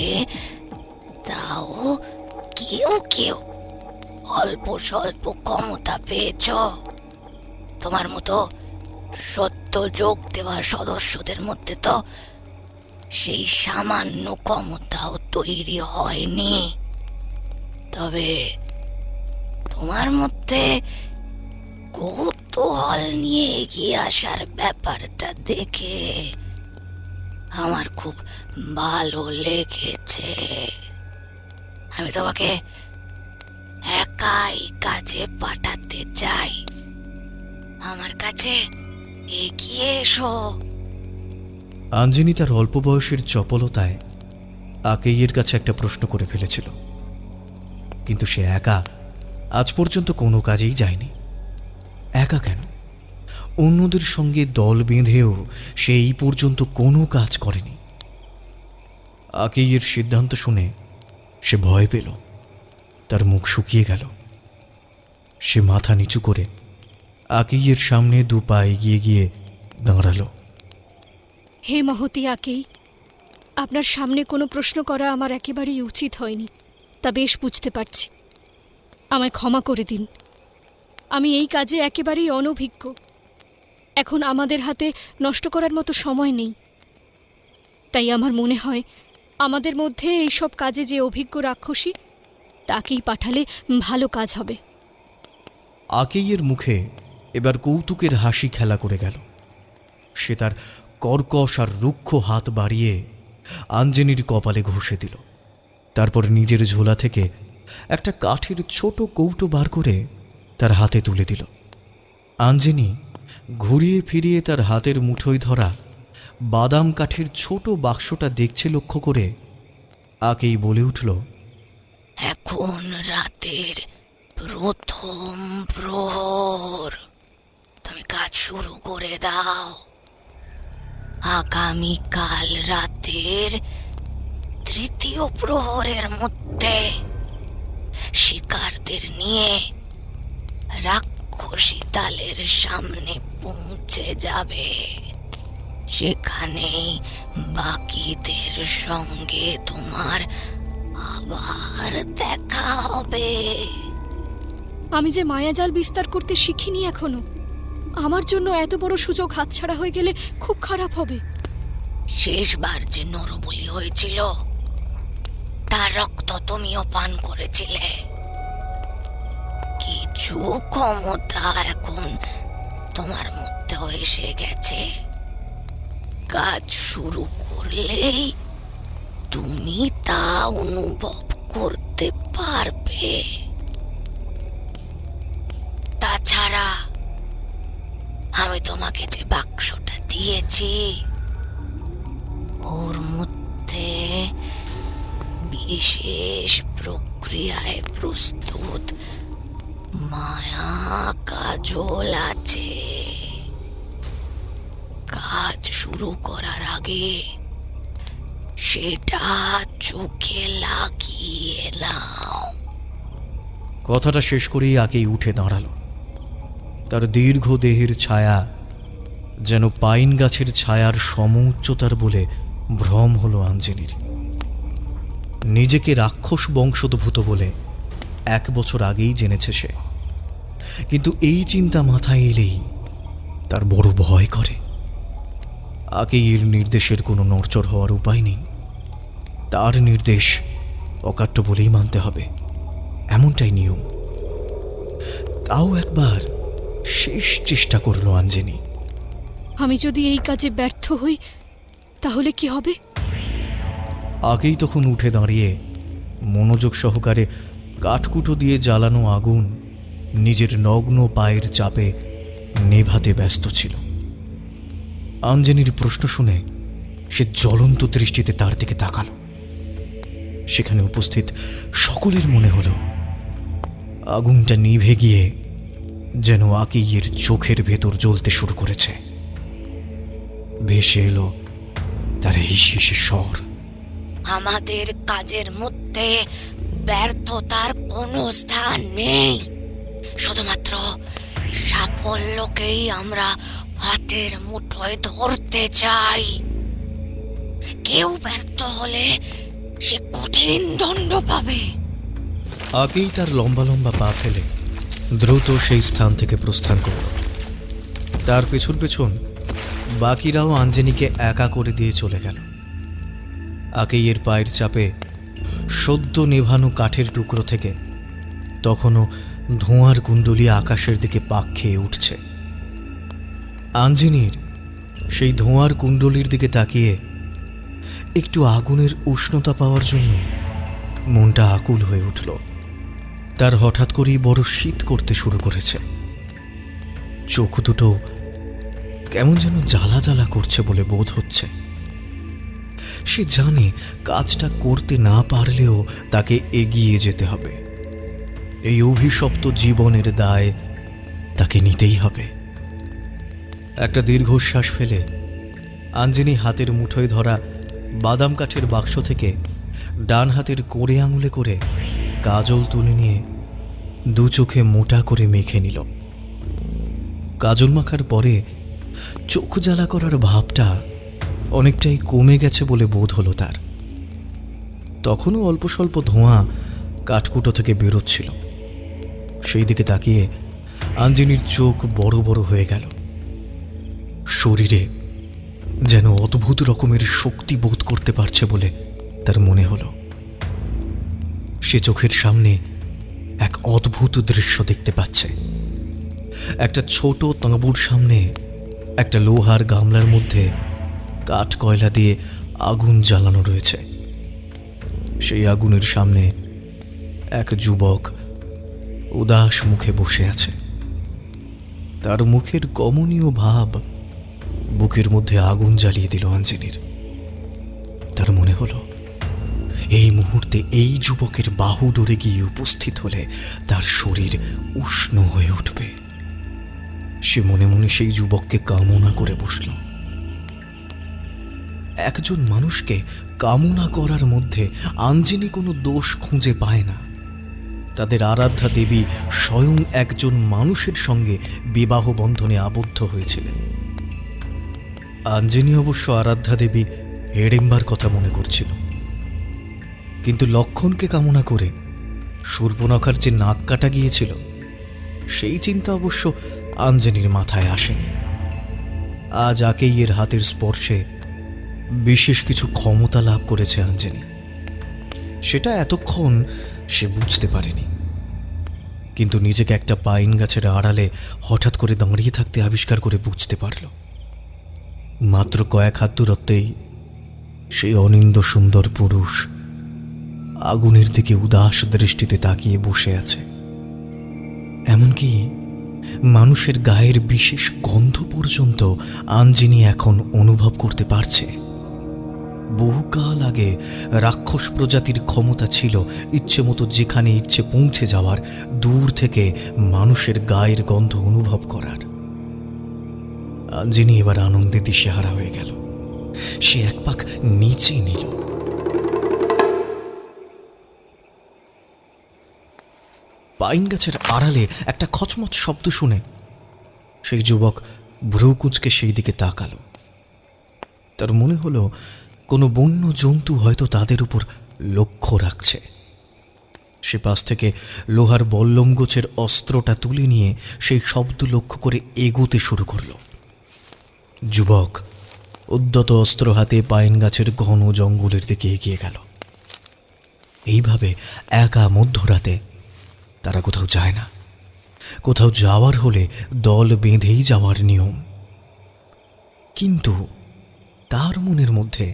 তাও কেউ কেউ অল্প স্বল্প ক্ষমতা পেয়েছ। তোমার মতো সত্য যোগ দেওয়ার সদস্যদের মধ্যে তো সেই সামান্য ক্ষমতাও তৈরি হয়নি। তবে তোমার মধ্যে কৌতূহল নিয়ে এগিয়ে আসার ব্যাপারটা দেখে আমার খুব ভালো লেগেছে। আমি তোমাকে একাই কাজে পাঠাতে চাই। আমার কাছে এগিয়ে এসো। আঞ্জনি তার অল্প বয়সের চপলতায় আকেইয়ের কাছে একটা প্রশ্ন করে ফেলেছিল, কিন্তু সে একা আজ পর্যন্ত কোনো কাজেই যায়নি। একা কেন, অন্যদের সঙ্গে দল বেঁধেও সে এই পর্যন্ত কোনো কাজ করেনি। আকেইয়ের সিদ্ধান্ত শুনে সে ভয় পেল, তার মুখ শুকিয়ে গেল। সে মাথা নিচু করে আকেইয়ের সামনে 2 পা এগিয়ে গিয়ে দাঁড়ালো। হে মহতী আকেই, আপনার সামনে কোনো প্রশ্ন করা আমার একেবারেই উচিত হয়নি, তা বেশ বুঝতে পারছি। আমায় ক্ষমা করে দিন। আমি এই কাজে একেবারেই অনভিজ্ঞ। এখন আমাদের হাতে নষ্ট করার মতো সময় নেই। তাই আমার মনে হয় আমাদের মধ্যে এইসব কাজে যে অভিজ্ঞ রাক্ষসী, তাকেই পাঠালে ভালো কাজ হবে। আকেইয়ের মুখে এবার কৌতুকের হাসি খেলা করে গেল। সে তার কর্কশ আর রুক্ষ হাত বাড়িয়ে আঞ্জনির কপালে ঘষে দিল। তারপর নিজের ঝোলা থেকে একটা কাঠের ছোট কৌটো বার করে তার হাতে তুলে দিল। আঞ্জনি ঘুরিয়ে ফিরিয়ে তার হাতের মুঠোয় ধরা বাদাম কাঠের ছোট বাক্সটা দেখছে লক্ষ্য করে আকেই বলে উঠল, এখন রাতের প্রথম প্রহর, তুমি কাজ শুরু করে দাও। আগামীকাল রাতের 3য় প্রহরের মধ্যে শিকারদের নিয়ে রাক্ষসী তালের সামনে পৌঁছে যাবে। সেখানেই বাকিদের সঙ্গে তোমার আবার দেখা হবে। আমি যে মায়াজাল বিস্তার করতে শিখিনি এখনো। আমার জন্য এত বড় সুযোগ হাতছাড়া হয়ে গেলে খুব খারাপ হবে। শেষবার যে নরবলি হয়েছিল তার রক্ত তুমিও পান করেছিলে। কিছু ক্ষমতা এখন তোমার মধ্যেও এসে গেছে। কাজ শুরু করলেই তুমি তা অনুভব করতে পারবে। তাছাড়া আমি তোমাকে যে বাক্সটা দিয়েছি, ওর মধ্যে বিশেষ প্রক্রিয়ায় প্রস্তুত মায়া কাজল আছে। কাজ শুরু করার আগে সেটা চোখে লাগিয়ে নাও। কথাটা শেষ করেই আকেই উঠে দাঁড়ালো। তার দীর্ঘ দেহের ছায়া যেন পাইন গাছের ছায়ার সম উচ্চতার বলে ভ্রম হলো আঞ্জনির। নিজেকে রাক্ষস বংশোদ্ভূত বলে 1 বছর আগেই জেনেছে সে, কিন্তু এই চিন্তা মাথায় এলেই তার বড় ভয় করে। আকেইয়ের নির্দেশের কোনো নড়চড় হওয়ার উপায় নেই। তার নির্দেশ অকাট্য বলেই মানতে হবে, এমনটাই নিয়ম। তাও একবার শেষ চেষ্টা করলো আঞ্জনি। আমি যদি এই কাজে ব্যর্থ হই তাহলে কি হবে? আগেই তখন উঠে দাঁড়িয়ে মনোযোগ সহকারে কাঠকুটো দিয়ে জ্বালানো আগুন নিজের নগ্ন পায়ের চাপে নেভাতে ব্যস্ত ছিল। আঞ্জনির প্রশ্ন শুনে সে জ্বলন্ত দৃষ্টিতে তার দিকে তাকালো। সেখানে উপস্থিত সকলের মনে হলো আগুনটা নিভে গিয়ে যেন আকেইয়ের চোখের ভেতর জ্বলতে শুরু করেছে। ভেসে এলো তার হিসিসে স্বর, আমাদের কাজের মধ্যে ব্যর্থতার কোনো স্থান নেই। শুধুমাত্র সাফল্যকেই আমরা হাতের মুঠোয় ধরতে চাই। কেউ ব্যর্থ হলে সে কঠিন দণ্ড পাবে। আগেই তার লম্বা লম্বা পা ফেলে দ্রুত সেই স্থান থেকে প্রস্থান করল। তার পেছন পেছন বাকিরাও আঞ্জনিকে একা করে দিয়ে চলে গেল। আকেইয়ের পায়ের চাপে সদ্য নেভানো কাঠের টুকরো থেকে তখনও ধোঁয়ার কুণ্ডলী আকাশের দিকে পাক খেয়ে উঠছে। আঞ্জনির সেই ধোঁয়ার কুণ্ডলীর দিকে তাকিয়ে একটু আগুনের উষ্ণতা পাওয়ার জন্য মনটা আকুল হয়ে উঠল। তার হঠাৎ করেই বড় শীত করতে শুরু করেছে। চোখ দুটো কেমন যেন জ্বালা জ্বালা করছে বলে বোধ হচ্ছে। সে জানে কাজটা করতে না পারলেও তাকে এগিয়ে যেতে হবে। এই অভিশপ্ত জীবনের দায় তাকে নিতেই হবে। একটা দীর্ঘশ্বাস ফেলে আঞ্জনি হাতের মুঠোয় ধরা বাদাম কাঠের বাক্স থেকে ডান হাতের কোড়ে আঙুলে করে কাজল তুলে নিয়ে দু চোখে মোটা করে মেখে নিল। কাজল মাখার পরে চোখ জ্বালা করার ভাবটা অনেকটাই কমে গেছে বলে বোধ হলো তার। তখনও অল্প স্বল্প ধোঁয়া কাঠকুটো থেকে বেরোচ্ছিল। সেই দিকে তাকিয়ে আঞ্জনির চোখ বড় বড় হয়ে গেল। শরীরে যেন অদ্ভুত রকমের শক্তি বোধ করতে পারছে বলে তার মনে হলো। সে চোখের সামনে এক অদ্ভুত দৃশ্য দেখতে পাচ্ছে। একটা ছোট তাঁবুর সামনে একটা লোহার গামলার মধ্যে কাঠ কয়লা দিয়ে আগুন জ্বালানো রয়েছে। সেই আগুনের সামনে এক যুবক উদাস মুখে বসে আছে। তার মুখের কমনীয় ভাব বুকের মধ্যে আগুন জ্বালিয়ে দিল আঞ্জনির। তার মনে হলো এই মুহূর্তে এই যুবকের বাহু ডোরে গিয়ে উপস্থিত হলে তার শরীর উষ্ণ হয়ে উঠবে। সে মনে মনে সেই যুবককে কামনা করে বসল। একজন মানুষকে কামনা করার মধ্যে আঞ্জনি কোনো দোষ খুঁজে পায় না। তাদের আরাধ্যা দেবী স্বয়ং একজন মানুষের সঙ্গে বিবাহ বন্ধনে আবদ্ধ হয়েছিলেন। আঞ্জনি অবশ্য আরাধ্যা দেবী হেড়েম্বার কথা মনে করছিল, কিন্তু লক্ষণকে কামনা করে শূর্পণখার যে নাক কাটা গিয়েছিল সেই চিন্তা অবশ্য আঞ্জনির মাথায় আসেনি। আজ আকেইয়ের হাতের স্পর্শে বিশেষ কিছু ক্ষমতা লাভ করেছে আঞ্জনি। সেটা এতক্ষণ সে বুঝতে পারেনি, কিন্তু নিজেকে একটা পাইন গাছের আড়ালে হঠাৎ করে দাঁড়িয়ে থাকতে আবিষ্কার করে বুঝতে পারল। মাত্র কয়েক হাত দূরত্বেই সেই অনিন্দ সুন্দর পুরুষ আগুনের দিকে উদাস দৃষ্টিতে তাকিয়ে বসে আছে। এমনকি মানুষের গায়ের বিশেষ গন্ধ পর্যন্ত আঞ্জনি এখন অনুভব করতে পারছে। বহুকাল আগে রাক্ষস প্রজাতির ক্ষমতা ছিল ইচ্ছে মতো যেখানে ইচ্ছে পৌঁছে যাওয়ার, দূর থেকে মানুষের গায়ের গন্ধ অনুভব করার। আঞ্জনি এবার আনন্দে দিশেহারা হয়ে গেল। সে এক পাক নিচে নিল। পাইন গাছের আড়ালে একটা খচমচ শব্দ শুনে সেই যুবক ভ্রু কুঁচকে সেই দিকে তাকালো। তার মনে হলো কোনো বন্য জন্তু হয়তো তাদের উপর লক্ষ্য রাখছে। সে পাশ থেকে লোহার বল্লম গোছের অস্ত্রটা তুলে নিয়ে সেই শব্দ লক্ষ্য করে এগোতে শুরু করল। যুবক উদ্যত অস্ত্র হাতে পাইন গাছের ঘন জঙ্গলের দিকে এগিয়ে গেল। এইভাবে একা মধ্যরাতে তারা কোথাও যায় না। কোথাও যাওয়ার হলে দল বেঁধেই যাওয়ার নিয়ম। কিন্তু তার মনের মধ্যে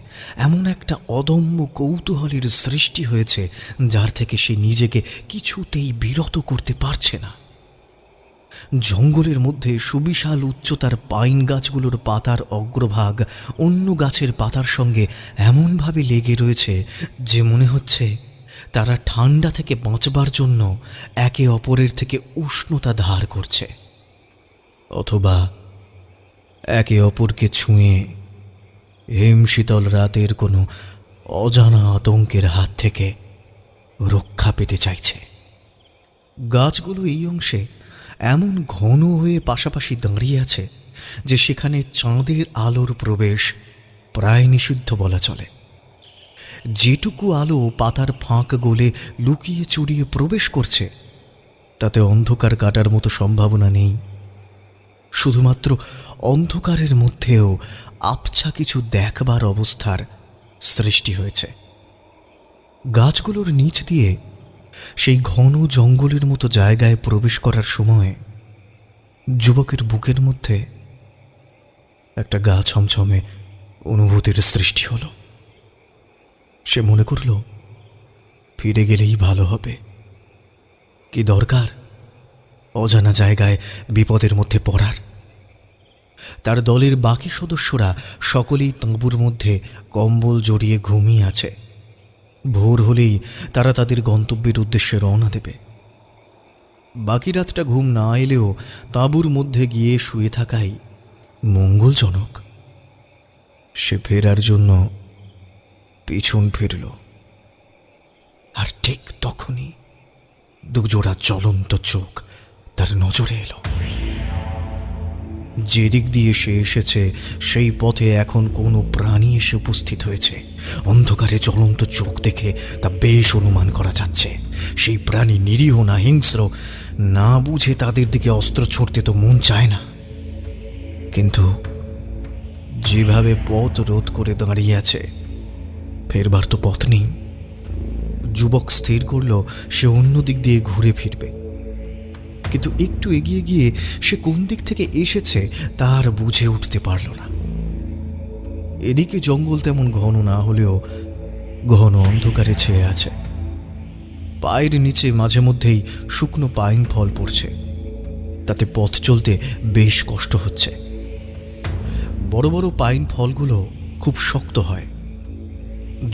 এমন একটা অদম্য কৌতূহলের সৃষ্টি হয়েছে যার থেকে সে নিজেকে কিছুতেই বিরত করতে পারছে না। জঙ্গলের মধ্যে সুবিশাল উচ্চতার পাইন গাছগুলোর পাতার অগ্রভাগ অন্য গাছের পাতার সঙ্গে এমনভাবে লেগে রয়েছে যে মনে হচ্ছে তারা ঠান্ডা থেকে বাঁচবার জন্য একে অপরের থেকে উষ্ণতা ধার করছে, অথবা একে অপরকে ছুঁয়ে হিমশীতল রাতের কোনো অজানা আতঙ্কের হাত থেকে রক্ষা পেতে চাইছে। গাছগুলো এই অংশে এমন ঘন হয়ে পাশাপাশি দাঁড়িয়ে আছে যে সেখানে চাঁদের আলোর প্রবেশ প্রায় নিষিদ্ধ বলা চলে। যেটুকু আলো পাতার ফাঁক গলে লুকিয়ে চুরিয়ে প্রবেশ করছে তাতে অন্ধকার কাটার মতো সম্ভাবনা নেই। শুধুমাত্র অন্ধকারের মধ্যেও আবছা কিছু দেখবার অবস্থার সৃষ্টি হয়েছে। গাছগুলোর নিচ দিয়ে সেই ঘন জঙ্গলের মতো জায়গায় প্রবেশ করার সময় যুবকের বুকের মধ্যে একটা গা ছমছমে অনুভূতির সৃষ্টি হলো। সে মনে করল ফিরে গেলেই ভালো হবে। কি দরকার অজানা জায়গায় বিপদের মধ্যে পড়ার। তার দলের বাকি সদস্যরা সকলেই তাঁবুর মধ্যে কম্বল জড়িয়ে ঘুমিয়ে আছে। ভোর হলেই তারা তাদের গন্তব্যের উদ্দেশ্যে রওনা দেবে। বাকি রাতটা ঘুম না এলেও তাঁবুর মধ্যে গিয়ে শুয়ে থাকাই মঙ্গলজনক। সে ফেরার জন্য পিছন ফিরল, আর ঠিক তখনই দুজোড়া জ্বলন্ত চোখ তার নজরে এলো। যেদিক দিয়ে সে এসেছে সেই পথে এখন কোনো প্রাণী এসে উপস্থিত হয়েছে। অন্ধকারে জ্বলন্ত চোখ দেখে তা বেশ অনুমান করা যাচ্ছে সেই প্রাণী নিরীহ না হিংস্র। না বুঝে তাদের দিকে অস্ত্র ছুঁড়তে তো মন চায় না, কিন্তু যেভাবে পথ রোধ করে দাঁড়িয়ে আছে ফেরবার তো পথ নেই। যুবক স্থির করল সে অন্য দিক দিয়ে ঘুরে ফিরবে, কিন্তু একটু এগিয়ে গিয়ে সে কোন দিক থেকে এসেছে তার বুঝে উঠতে পারল না। এদিকে জঙ্গল তেমন ঘন না হলেও ঘন অন্ধকারে ছেয়ে আছে। পায়ের নিচে মাঝে মধ্যেই শুকনো পাইন ফল পড়ছে, তাতে পথ চলতে বেশ কষ্ট হচ্ছে। বড় বড় পাইন ফলগুলো খুব শক্ত হয়।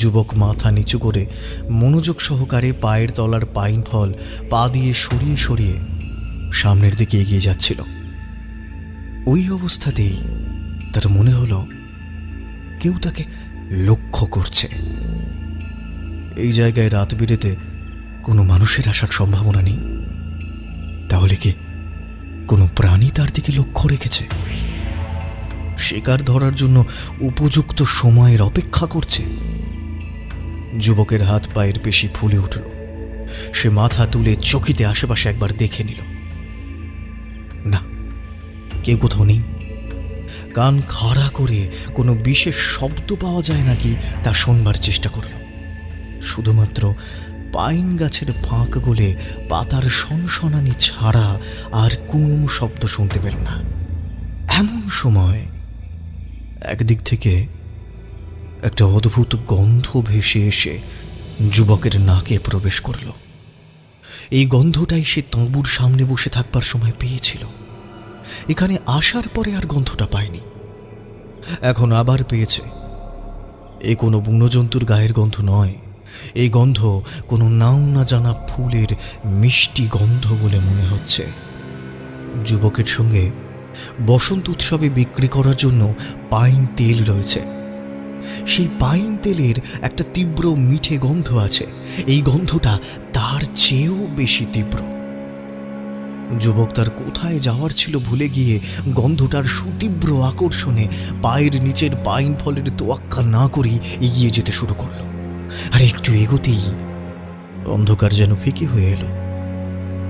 যুবক মাথা নিচু করে মনোযোগ সহকারে পায়ের তলার পাইন ফল পা দিয়ে সরিয়ে সরিয়ে সামনের দিকে এগিয়ে যাচ্ছিল। ওই অবস্থাতেই তার মনে হলো কেউ তাকে লক্ষ্য করছে। এই জায়গায় রাত বিরেতে কোনো মানুষের আসার সম্ভাবনা নেই। তাহলে কি কোনো প্রাণী তার দিকে লক্ষ্য রেখেছে, শিকার ধরার জন্য উপযুক্ত সময়ের অপেক্ষা করছে? যুবকের হাত পায়ের পেশি ফুলে উঠল। সে মাথা তুলে চকিতে আশেপাশে একবার দেখে নিল। না, কেউ কোথাও নেই। কান খাড়া করে কোনো বিশেষ শব্দ পাওয়া যায় নাকি তা শোনবার চেষ্টা করল। শুধুমাত্র পাইন গাছের ফাঁক গলে পাতার সনসনানি ছাড়া আর কোনো শব্দ শুনতে পেল না। এমন সময় একদিক থেকে একটা অদ্ভুত গন্ধ ভেসে এসে যুবকের নাকে প্রবেশ করল। এই গন্ধটাই সে তাঁবুর সামনে বসে থাকবার সময় পেয়েছিল। এখানে আসার পরে আর গন্ধটা পায়নি, এখন আবার পেয়েছে। এ কোনো বন্যজন্তুর গায়ের গন্ধ নয়, এই গন্ধ কোনো নাম না জানা ফুলের মিষ্টি গন্ধ বলে মনে হচ্ছে। যুবকের সঙ্গে বসন্ত উৎসবে বিক্রি করার জন্য পাইন তেল রয়েছে। সেই পাইন তেলের একটা তীব্র মিঠে গন্ধ আছে। এই গন্ধটা তার চেয়েও বেশি তীব্র। যুবক তার কোথায় যাওয়ার ছিল ভুলে গিয়ে গন্ধটার সুতীব্র আকর্ষণে পায়ের নিচের পাইন ফলের তোয়াক্কা না করেই এগিয়ে যেতে শুরু করল। আর একটু এগোতেই অন্ধকার যেন ফিকে হয়ে এলো।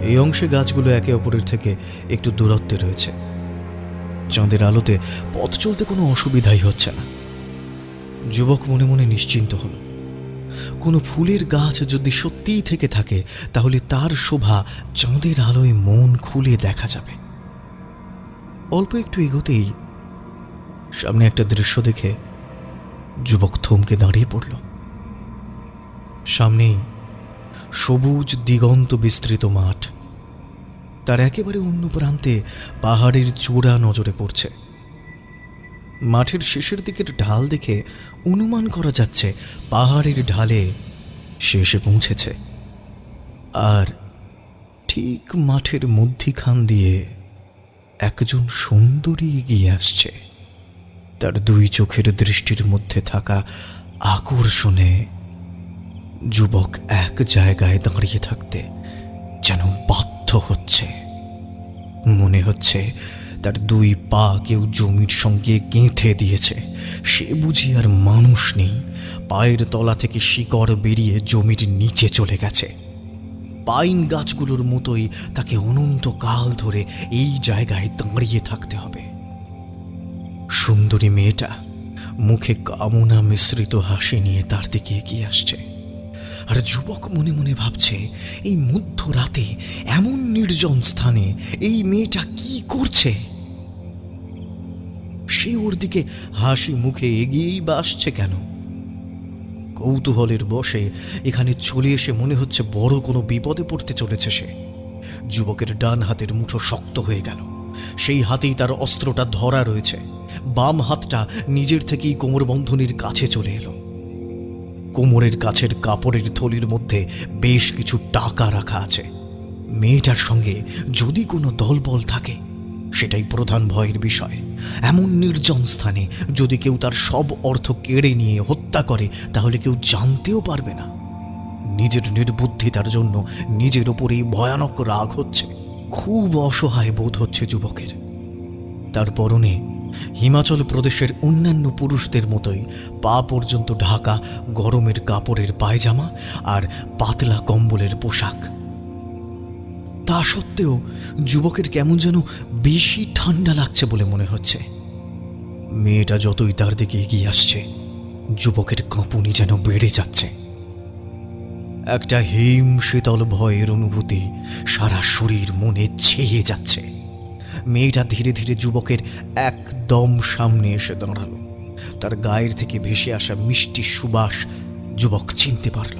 এই অংশে গাছগুলো একে অপরের থেকে একটু দূরত্বে রয়েছে। চাঁদের আলোতে পথ চলতে কোনো অসুবিধাই হচ্ছে না। যুবক মনে মনে নিশ্চিন্ত হল, কোনো ফুলের গাছ যদি সত্যিই থেকে থাকে তাহলে তার শোভা চাঁদের আলোয় মন খুলে দেখা যাবে। অল্প একটু এগোতেই সামনে একটা দৃশ্য দেখে যুবক থমকে দাঁড়িয়ে পড়ল। সামনেই সবুজ দিগন্ত বিস্তৃত মাঠ, তার একেবারে অন্য প্রান্তে পাহাড়ের চূড়া নজরে পড়ছে। মাঠের শেষের দিকের ঢাল দেখে অনুমান করা যাচ্ছে পাহাড়ের ঢালে সে এসে পৌঁছেছে। আর ঠিক মাঠের মধ্যিখান দিয়ে একজন সুন্দরী এগিয়ে আসছে। তার দুই চোখের দৃষ্টির মধ্যে থাকা আকর্ষণে যুবক এক জায়গায় দাঁড়িয়ে থাকতে যেন বাধ্য হচ্ছে। মনে হচ্ছে তার দুই পা কেউ জমির সঙ্গে গেঁথে দিয়েছে। সে বুঝি আর মানুষ নেই, পায়ের তলা থেকে শিকড় বেরিয়ে জমির নিচে চলে গেছে। পাইন গাছগুলোর মতোই তাকে অনন্তকাল ধরে এই জায়গায় দাঁড়িয়ে থাকতে হবে। সুন্দরী মেয়েটা মুখে কামনা মিশ্রিত হাসি নিয়ে তার দিকে এগিয়ে আসছে, আর যুবক মনে মনে ভাবছে এই মধ্যরাতে এমন নির্জন স্থানে এই মেয়েটা কি করছে। সে ওর দিকে হাসি মুখে এগিয়েই বা আসছে কেন? কৌতূহলের বশে এখানে চলে এসে মনে হচ্ছে বড় কোনো বিপদে পড়তে চলেছে সে। যুবকের ডান হাতের মুঠো শক্ত হয়ে গেল, সেই হাতেই তার অস্ত্রটা ধরা রয়েছে। বাম হাতটা নিজের থেকেই কোমর বন্ধনীর কাছে চলে এলো। কোমরের কাছের কাপড়ের থলির মধ্যে বেশ কিছু টাকা রাখা আছে। মেয়েটার সঙ্গে যদি কোনো দলবল থাকে সেটাই প্রধান ভয়ের বিষয়। এমন নির্জন স্থানে যদি কেউ তার সব অর্থ কেড়ে নিয়ে হত্যা করে তাহলে কেউ জানতেও পারবে না। নিজের নির্বুদ্ধিতার জন্য নিজের ওপরেই ভয়ানক রাগ হচ্ছে। খুব অসহায় বোধ হচ্ছে যুবকের। তার পরনে হিমাচল প্রদেশের অন্যান্য পুরুষদের মতোই পা পর্যন্ত ঢাকা গরমের কাপড়ের পায়জামা আর পাতলা কম্বলের পোশাক। তা সত্ত্বেও যুবকের কেমন যেন বেশি ঠান্ডা লাগছে বলে মনে হচ্ছে। মেয়েটা যতই তার দিকে এগিয়ে আসছে যুবকের কাঁপুনি যেন বেড়ে যাচ্ছে। একটা হিম শীতল ভয়ের অনুভূতি সারা শরীর মনে ছেয়ে যাচ্ছে। মেয়েটা ধীরে ধীরে যুবকের একদম সামনে এসে দাঁড়ালো। তার গায়ের থেকে ভেসে আসা মিষ্টি সুবাস যুবক চিনতে পারল।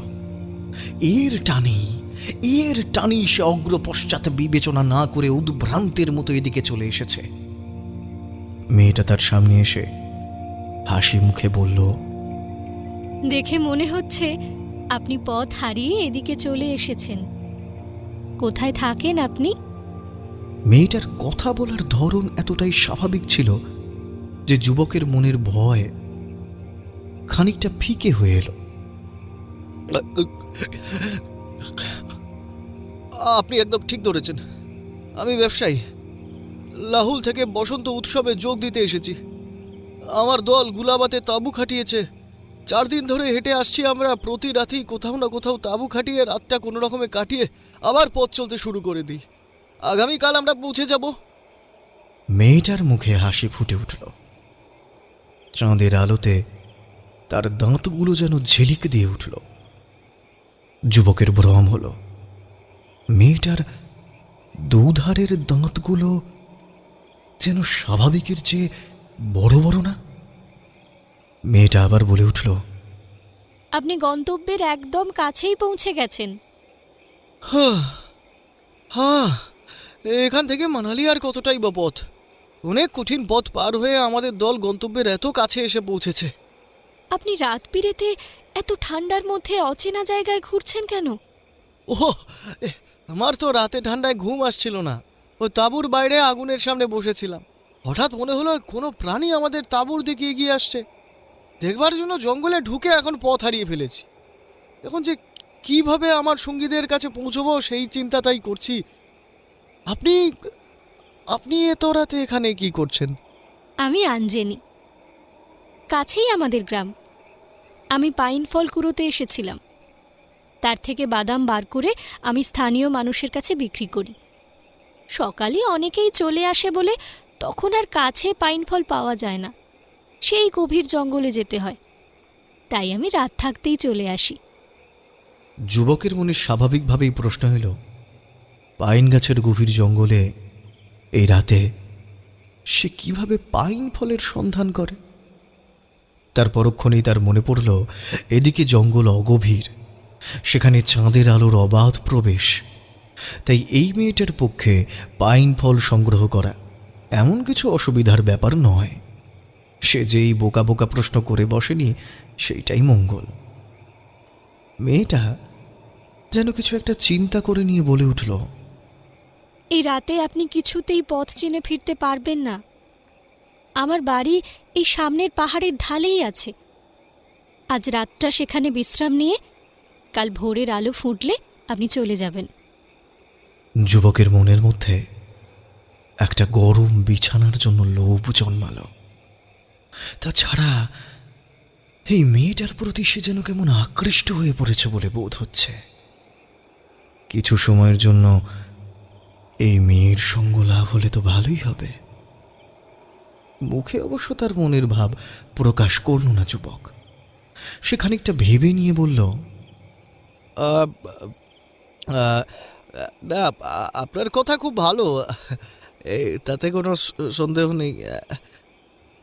এর টানেই সে অগ্র পশ্চাৎ বিবেচনা না করে উদ্ভ্রান্তের মতো এদিকে চলে এসেছে। মেয়েটা তার সামনে এসে হাসি মুখে বলল, দেখে মনে হচ্ছে আপনি পথ হারিয়ে এদিকে চলে এসেছেন। কোথায় থাকেন আপনি? মেয়েটার কথা বলার ধরন এতটাই স্বাভাবিক ছিল যে যুবকের মনের ভয় খানিকটা ফিকে হয়ে এলো। আপনি একদম ঠিক ধরেছেন, আমি ব্যবসায়ী। লাহুল থেকে বসন্ত উৎসবে যোগ দিতে এসেছি। আমার দল গুলাবাতে তাঁবু খাটিয়েছে। 4 দিন ধরে হেঁটে আসছি আমরা। প্রতি রাতেই কোথাও না কোথাও তাঁবু খাটিয়ে রাতটা কোনো রকমে কাটিয়ে আবার পথ চলতে শুরু করে দিই। আগামীকাল আমরা পৌঁছে যাব। মেয়েটার মুখে হাসি ফুটে উঠল। চাঁদের আলোতে তার দাঁতগুলো যেন ঝিলিক দিয়ে উঠল। যুবকের ভ্রম হলো, মেয়েটার দুধারের দাঁতগুলো যেন স্বাভাবিকের চেয়ে বড় বড় না? মেয়েটা আবার বলে উঠল, আপনি গন্তব্যের একদম কাছেই পৌঁছে গেছেন। হ্যাঁ, এখান থেকে মানালি আর কতটাই বা পথ। অনেক কঠিন পথ পার হয়ে আমাদের দল গন্তব্যের এত কাছে এসে পৌঁছেছে। আপনি রাত বিরেতে এত ঠান্ডার মধ্যে অচেনা জায়গায় ঘুরছেন কেন? ওহ, আমার তো রাতে ঠান্ডায় ঘুম আসছিল না। ওই তাঁবুর বাইরে আগুনের সামনে বসেছিলাম। হঠাৎ মনে হলো কোনো প্রাণী আমাদের তাঁবুর দিকে এগিয়ে আসছে। দেখবার জন্য জঙ্গলে ঢুকে এখন পথ হারিয়ে ফেলেছি। এখন যে কিভাবে আমার সঙ্গীদের কাছে পৌঁছবো সেই চিন্তাটাই করছি। আপনি আপনি এত রাতে এখানে কি করছেন? আমি আঞ্জেনি, কাছেই আমাদের গ্রাম। আমি পাইন ফল কুড়োতে এসেছিলাম। তার থেকে বাদাম বার করে আমি স্থানীয় মানুষের কাছে বিক্রি করি। সকালে অনেকেই চলে আসে বলে তখন আর কাছে পাইন ফল পাওয়া যায় না, সেই গভীর জঙ্গলে যেতে হয়। তাই আমি রাত থাকতেই চলে আসি। যুবকের মনে স্বাভাবিকভাবেই প্রশ্ন এলো, পাইন গাছের গভীর জঙ্গলে এই রাতে সে কিভাবে পাইন ফলের সন্ধান করে? তার পরক্ষণেই তার মনে পড়ল এদিকে জঙ্গল অগভীর, সেখানে চাঁদের আলোর অবাধ প্রবেশ। তাই এই মেয়েটার পক্ষে পাইন ফল সংগ্রহ করা এমন কিছু অসুবিধার ব্যাপার নয়। সে যেই বোকা বোকা প্রশ্ন করে বসেনি সেইটাই মঙ্গল। মেয়েটা যেন কিছু একটা চিন্তা করে নিয়ে বলে উঠল, এই রাতে আপনি কিছুতেই পথ চিনে ফিরতে পারবেন না। আমার বাড়ি এই সামনের পাহাড়ের ঢালেই আছে। আজ রাতটা সেখানে বিশ্রাম নিয়ে কাল ভোরের আলো ফুটলে আপনি চলে যাবেন। যুবকের মনের মধ্যে একটা গরম বিছানার জন্য লোভ জন্মালো। তাছাড়া এই মেয়েটার প্রতি সে যেন কেমন আকৃষ্ট হয়ে পড়েছে বলে বোধ হচ্ছে। কিছু সময়ের জন্য এই মেয়ের সঙ্গ লাভ হলে তো ভালোই হবে। মুখে অবশ্য তার মনের ভাব প্রকাশ করল না যুবক। সে খানিকটা ভেবে নিয়ে বলল, না, আপনার কথা খুব ভালো, তাতে কোনো সন্দেহ নেই,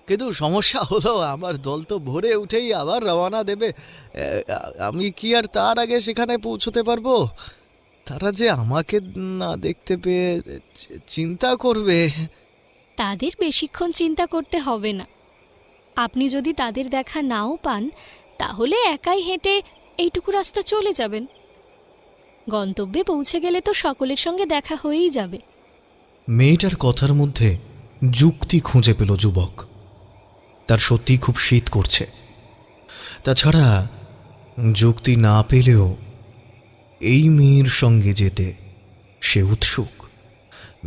কিন্তু সমস্যা হলো আমার দল তো ভোরে উঠেই আবার রওনা দেবে। আমি কি আর তার আগে সেখানে পৌঁছতে পারবো? তারা যে আমাকে না দেখতে পেয়ে চিন্তা করবে। তাদের বেশিক্ষণ চিন্তা করতে হবে না। আপনি যদি তাদের দেখা নাও পান, তাহলে একাই হেঁটে এইটুকু রাস্তা চলে যাবেন। গন্তব্যে পৌঁছে গেলে তো সকলের সঙ্গে দেখা হয়েই যাবে। মেয়েটার কথার মধ্যে যুক্তি খুঁজে পেল যুবক। তার সত্যিই খুব শীত করছে। তাছাড়া যুক্তি না পেলেও এই মেয়ের সঙ্গে যেতে সে উৎসুক।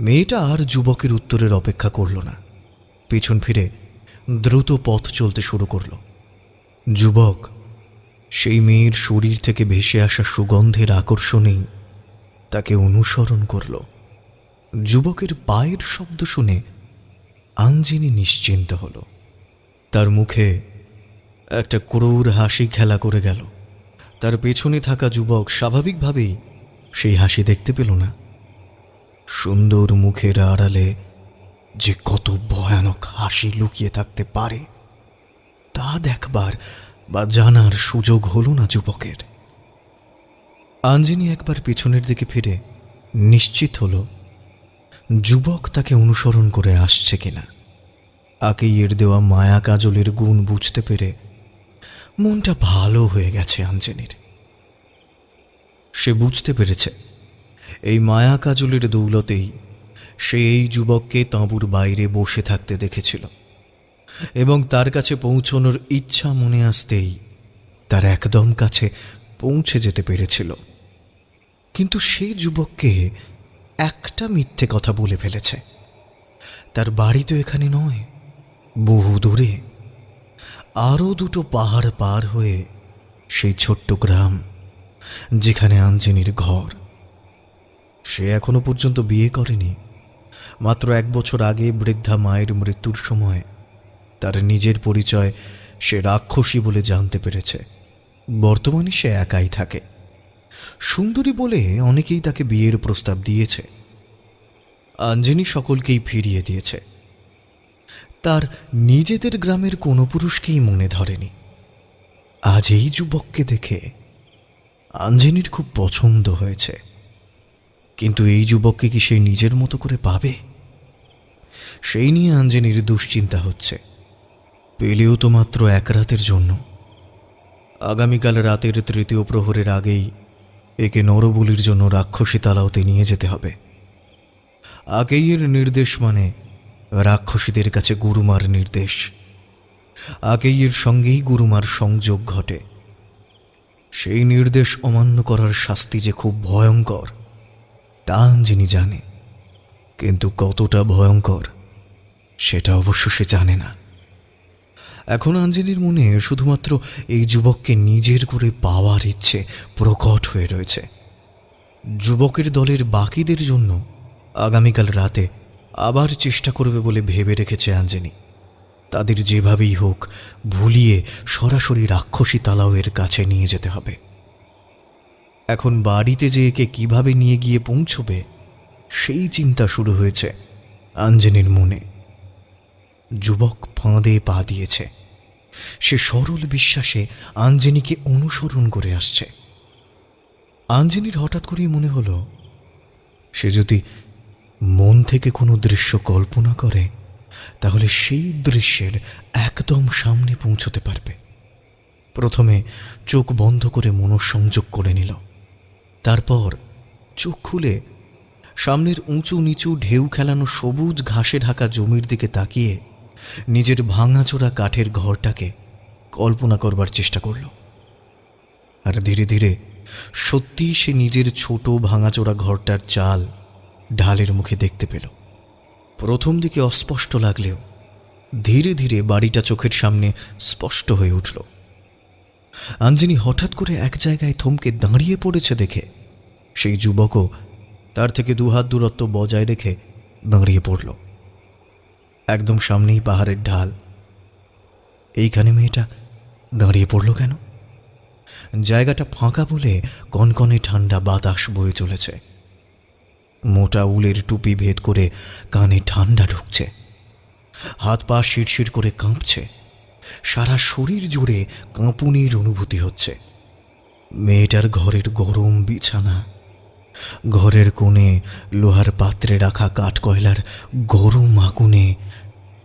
মেয়েটা আর যুবকের উত্তরের অপেক্ষা করল না, পেছন ফিরে দ্রুত পথ চলতে শুরু করল। যুবক সেই মেয়ের শরীর থেকে ভেসে আসা সুগন্ধের আকর্ষণেই তাকে অনুসরণ করল। যুবকের পায়ের শব্দ শুনে আঞ্জিনি নিশ্চিন্ত হল। তার মুখে একটা ক্রূর হাসি খেলা করে গেল। তার পেছনে থাকা যুবক স্বাভাবিকভাবেই সেই হাসি দেখতে পেল না। সুন্দর মুখের আড়ালে যে কত ভয়ানক হাসি লুকিয়ে থাকতে পারে তা দেখবার বা জানার সুযোগ হল না যুবকের। আঞ্জিনি একবার পেছনের দিকে ফিরে নিশ্চিত হল যুবক তাকে অনুসরণ করে আসছে কিনা। আকেইয়ের দেওয়া মায়া কাজলের গুণ বুঝতে পেরে মনটা ভালো হয়ে গেছে আঞ্জিনির। সে বুঝতে পেরেছে এই মায়া কাজলের দৌলতেই সে এই যুবককে তাঁবুর বাইরে বসে থাকতে দেখেছিল এবং তার কাছে পৌঁছনোর ইচ্ছা মনে আসতেই তার একদম কাছে পৌঁছে যেতে পেরেছিল। কিন্তু সে যুবককে একটা মিথ্যে কথা বলে ফেলেছে। তার বাড়ি তো এখানে নয়, বহু দূরে, আরও দুটো পাহাড় পার হয়ে সেই ছোট্ট গ্রাম যেখানে আঞ্জিনির ঘর। সে এখনো পর্যন্ত বিয়ে করেনি। মাত্র 1 বছর আগে বৃদ্ধা মায়ের মৃত্যুর সময় তার নিজের পরিচয় সে রাক্ষসী বলে জানতে পেরেছে। বর্তমানে সে একাই থাকে। সুন্দরী বলে অনেকেই তাকে বিয়ের প্রস্তাব দিয়েছে। আঞ্জিনি সকলকেই ফিরিয়ে দিয়েছে। তার নিজেদের গ্রামের কোনো পুরুষকেই মনে ধরেনি। আজ এই যুবককে দেখে আঞ্জিনির খুব পছন্দ হয়েছে। কিন্তু এই যুবককে কি সে নিজের মতো করে পাবে? সেই নিয়ে আঞ্জিনির দুশ্চিন্তা হচ্ছে। পেলেও তো মাত্র 1 রাতের জন্য। আগামীকাল রাতের 3য় প্রহরের আগেই একে নরবলির জন্য রাক্ষসী তালাওতে নিয়ে যেতে হবে। আকেইয়ের নির্দেশ মানে রাক্ষসীদের কাছে গুরুমার নির্দেশ। আকেইয়ের সঙ্গেই গুরুমার সংযোগ ঘটে। সেই নির্দেশ অমান্য করার শাস্তি যে খুব ভয়ঙ্কর তা আঞ্জিনি জানে, কিন্তু কতটা ভয়ঙ্কর সেটা অবশ্য সে জানে না। এখন আঞ্জিনির মনে শুধুমাত্র এই যুবককে নিজের করে পাওয়ার ইচ্ছে প্রকট হয়ে রয়েছে। যুবকের দলের বাকিদের জন্য আগামীকাল রাতে আবার চেষ্টা করবে বলে ভেবে রেখেছে আঞ্জিনি। তাদের যেভাবেই হোক ভুলিয়ে সরাসরি রাক্ষসী তালাওয়ের কাছে নিয়ে যেতে হবে। এখন বাড়িতে যে একে কিভাবে নিয়ে গিয়ে পৌঁছবে সেই চিন্তা শুরু হয়েছে আঞ্জিনির মনে। যুবক ফাঁদে পা দিয়েছে। সে সরল বিশ্বাসে আঞ্জিনিকে অনুসরণ করে আসছে। আঞ্জিনির হঠাৎ করেই মনে হলো সে যদি মন থেকে কোনো দৃশ্য কল্পনা করে তাহলে সেই দৃশ্যের একদম সামনে পৌঁছতে পারবে। প্রথমে চোখ বন্ধ করে মনঃসংযোগ করে নিল। তারপর চোখ খুলে সামনের উঁচু নিচু ঢেউ খেলানো সবুজ ঘাসে ঢাকা জমির দিকে তাকিয়ে নিজের ভাঙাচোরা কাঠের ঘরটাকে কল্পনা করবার চেষ্টা করল। আর ধীরে ধীরে সত্যিই সে নিজের ছোট ভাঙাচোরা ঘরটার চাল ঢালের মুখে দেখতে পেল। প্রথম দিকে অস্পষ্ট লাগলেও ধীরে ধীরে বাড়িটা চোখের সামনে স্পষ্ট হয়ে উঠল। আঞ্জিনি হঠাৎ করে এক জায়গায় থমকে দাঁড়িয়ে পড়েছে দেখে সেই যুবকও তার থেকে দুহাত দূরত্ব বজায় রেখে দাঁড়িয়ে পড়ল। একদম সামনেই পাহাড়ের ঢাল। এইখানে মেয়েটা দাঁড়িয়ে পড়ল কেন? জায়গাটা ফাঁকা বলে কনকনে ঠান্ডা বাতাস বয়ে চলেছে। মোটা উলের টুপি ভেদ করে কানে ঠান্ডা ঢুকছে, হাত পা শিরশির করে কাঁপছে, সারা শরীর জুড়ে কাঁপুনির অনুভূতি হচ্ছে। মেয়েটার ঘরের গরম বিছানা, ঘরের কোণে লোহার পাত্রে রাখা কাঠকয়লার গরম আগুনে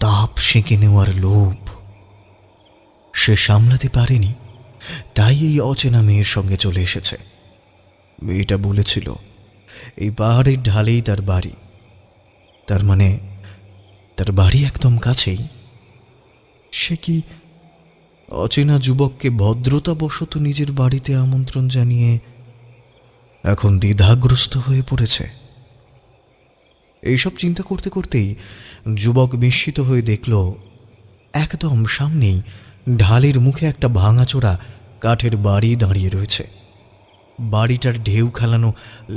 তাপ সেঁকে নেওয়ার লোভ সে সামলাতে পারেনি, তাই এই অচেনা মেয়ের সঙ্গে চলে এসেছে। মেয়েটা বলেছিল এই পাহাড়ের ঢালেই তার বাড়ি, তার মানে তার বাড়ি একদম কাছেই। সে কি অচেনা যুবককে ভদ্রতাবশত নিজের বাড়িতে আমন্ত্রণ জানিয়ে এখন দ্বিধাগ্রস্ত হয়ে পড়েছে? এইসব চিন্তা করতে করতেই যুবক বিস্মিত হয়ে দেখল একদম সামনেই ঢালের মুখে একটা ভাঙাচোরা কাঠের বাড়ি দাঁড়িয়ে রয়েছে। বাড়িটার ঢেউ খেলানো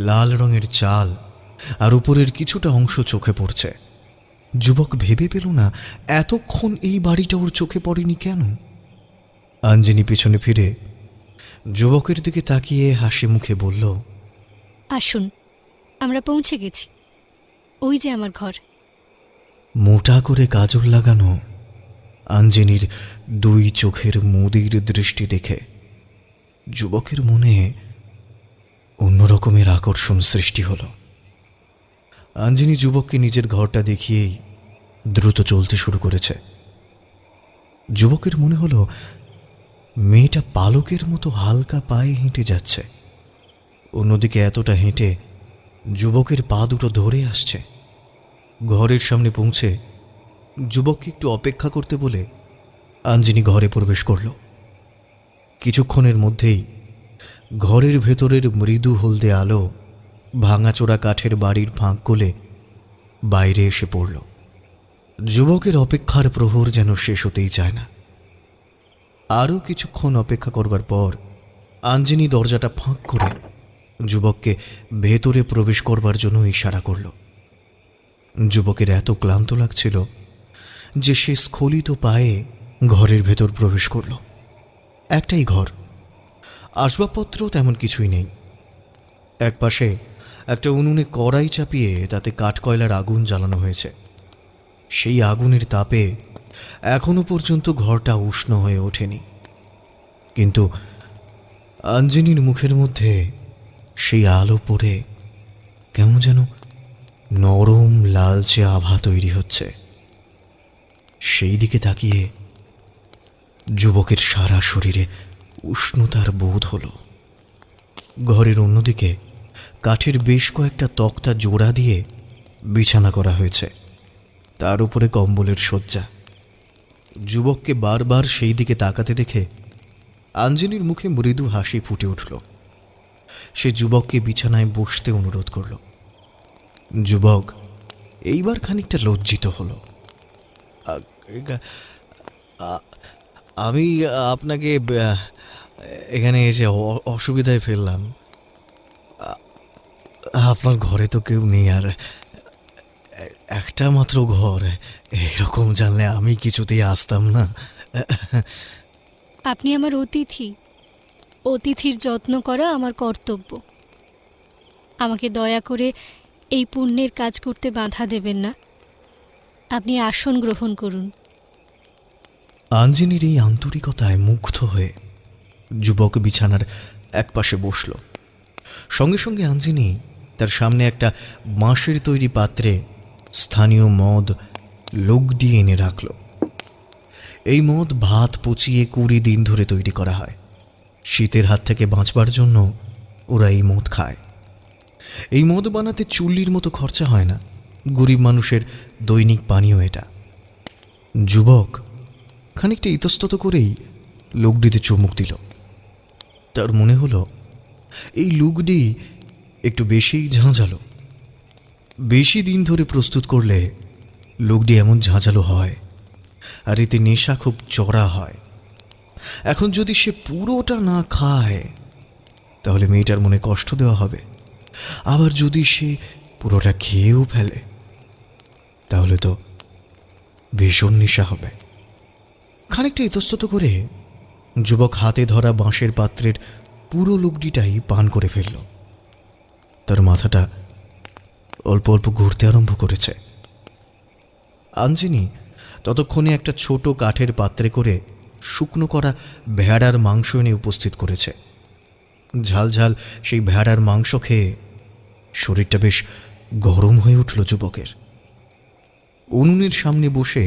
লাল রঙের চাল আর উপরের কিছুটা অংশ চোখে পড়ছে। যুবক ভেবে পেল না এতক্ষণ এই বাড়িটা ওর চোখে পড়েনি কেন। আঞ্জিনী পেছনে ফিরে যুবকের দিকে তাকিয়ে হাসি মুখে বলল, আসুন, আমরা পৌঁছে গেছি। ওই যে আমার ঘর। মোটা করে কাজল লাগানো আঞ্জিনীর দুই চোখের মুদির দৃষ্টি দেখে যুবকের মনে অন্যরকমের আকর্ষণ সৃষ্টি হল। আঞ্জিনী যুবককে নিজের ঘরটা দেখিয়েই দ্রুত চলতে শুরু করেছে। যুবকের মনে হলো মেয়েটা পালকের মতো হালকা পায়ে হেঁটে যাচ্ছে। অন্যদিকে এতটা হেঁটে যুবকের পা দুটো ধরে আসছে। ঘরের সামনে পৌঁছে যুবককে একটু অপেক্ষা করতে বলে আঞ্জিনী ঘরে প্রবেশ করল। কিছুক্ষণের মধ্যেই ঘরের ভেতরের মৃদু হলদে আলো ভাঙাচোরা কাঠের বাড়ির ফাঁক গলে বাইরে এসে পড়ল। যুবকের অপেক্ষার প্রহর যেন শেষ হতেই চায় না। আরও কিছুক্ষণ অপেক্ষা করবার পর আঞ্জিনী দরজাটা ফাঁক করে যুবককে ভেতরে প্রবেশ করবার জন্য ইশারা করল। যুবকের এত ক্লান্ত লাগছিল যে সে স্খলিত পায়ে ঘরের ভেতর প্রবেশ করল। একটাই ঘর, আসবাবপত্র তেমন কিছুই নেই। একপাশে একটা উনুনে কড়াই চাপিয়ে তাতে কাঠকয়লার আগুন জ্বালানো হয়েছে। সেই আগুনের তাপে এখনো পর্যন্ত ঘরটা উষ্ণ হয়ে ওঠেনি, কিন্তু আঞ্জিনীর মুখের মধ্যে সেই আলো পড়ে কেমন যেন নরম লালচে আভা তৈরি হচ্ছে। সেই দিকে তাকিয়ে যুবকের সারা শরীরে উষ্ণতার বোধ হলো। ঘরের অন্যদিকে কাঠের বেশ কয়েকটা তক্তা জোড়া দিয়ে বিছানা করা হয়েছে, তার উপরে কম্বলের শয্যা। যুবককে বারবার সেই দিকে তাকাতে দেখে আঞ্জিনীর মুখে মৃদু হাসি ফুটে উঠল। সে যুবককে বিছানায় বসতে অনুরোধ করল। যুবক এইবার খানিকটা লজ্জিত হলো। আমি আপনাকে এখানে এসে অসুবিধায় ফেললাম। আপনার ঘরে তো কেউ নেই, আর একটা মাত্র ঘর, এরকম জানলে আমি কিছুতেই আসতাম না। আপনি আমার অতিথি। অতিথির যত্ন করা আমার কর্তব্য। আমাকে দয়া করে এই পুণ্যের কাজ করতে বাধা দেবেন না। আপনি আসন গ্রহণ করুন। আঞ্জিনীর এই আন্তরিকতায় মুগ্ধ হয়ে যুবক বিছানার একপাশে বসল। সঙ্গে সঙ্গে আঞ্জিনী তার সামনে একটা বাঁশের তৈরি পাত্রে স্থানীয় মদ লুগডি এনে রাখল। এই মদ ভাত পচিয়ে 20 দিন ধরে তৈরি করা হয়। শীতের হাত থেকে বাঁচবার জন্য ওরা এই মদ খায়। এই মদ বানাতে চুল্লির মতো খরচা হয় না, গরিব মানুষের দৈনিক পানীয় এটা। যুবক খানিকটা ইতস্তত করেই লুগডিতে চুমুক দিল। তার মনে হলো এই লুগডি একটু বেশিই ঝাঁঝালো। বেশি দিন ধরে প্রস্তুত করলে লুগডি এমন ঝাঁঝালো হয়, আর এতে নেশা খুব চড়া হয়। এখন যদি সে পুরোটা না খায় তাহলে মেয়েটার মনে কষ্ট দেওয়া হবে। আবার যদি সে পুরোটা খেয়েও ফেলে তাহলে তো ভীষণ নেশা হবে। খানিকটা ইতস্তত করে যুবক হাতে ধরা বাঁশের পাত্রের পুরো লুগডিটাই পান করে ফেলল। তার মাথাটা অল্প অল্প ঘুরতে আরম্ভ করেছে। আঞ্জিনি ততক্ষণে একটা ছোট কাঠের পাত্রে করে শুকনো করা ভেড়ার মাংস এনে উপস্থিত করেছে। ঝাল ঝাল সেই ভেড়ার মাংস খেয়ে শরীরটা বেশ গরম হয়ে উঠল যুবকের। উনুনের সামনে বসে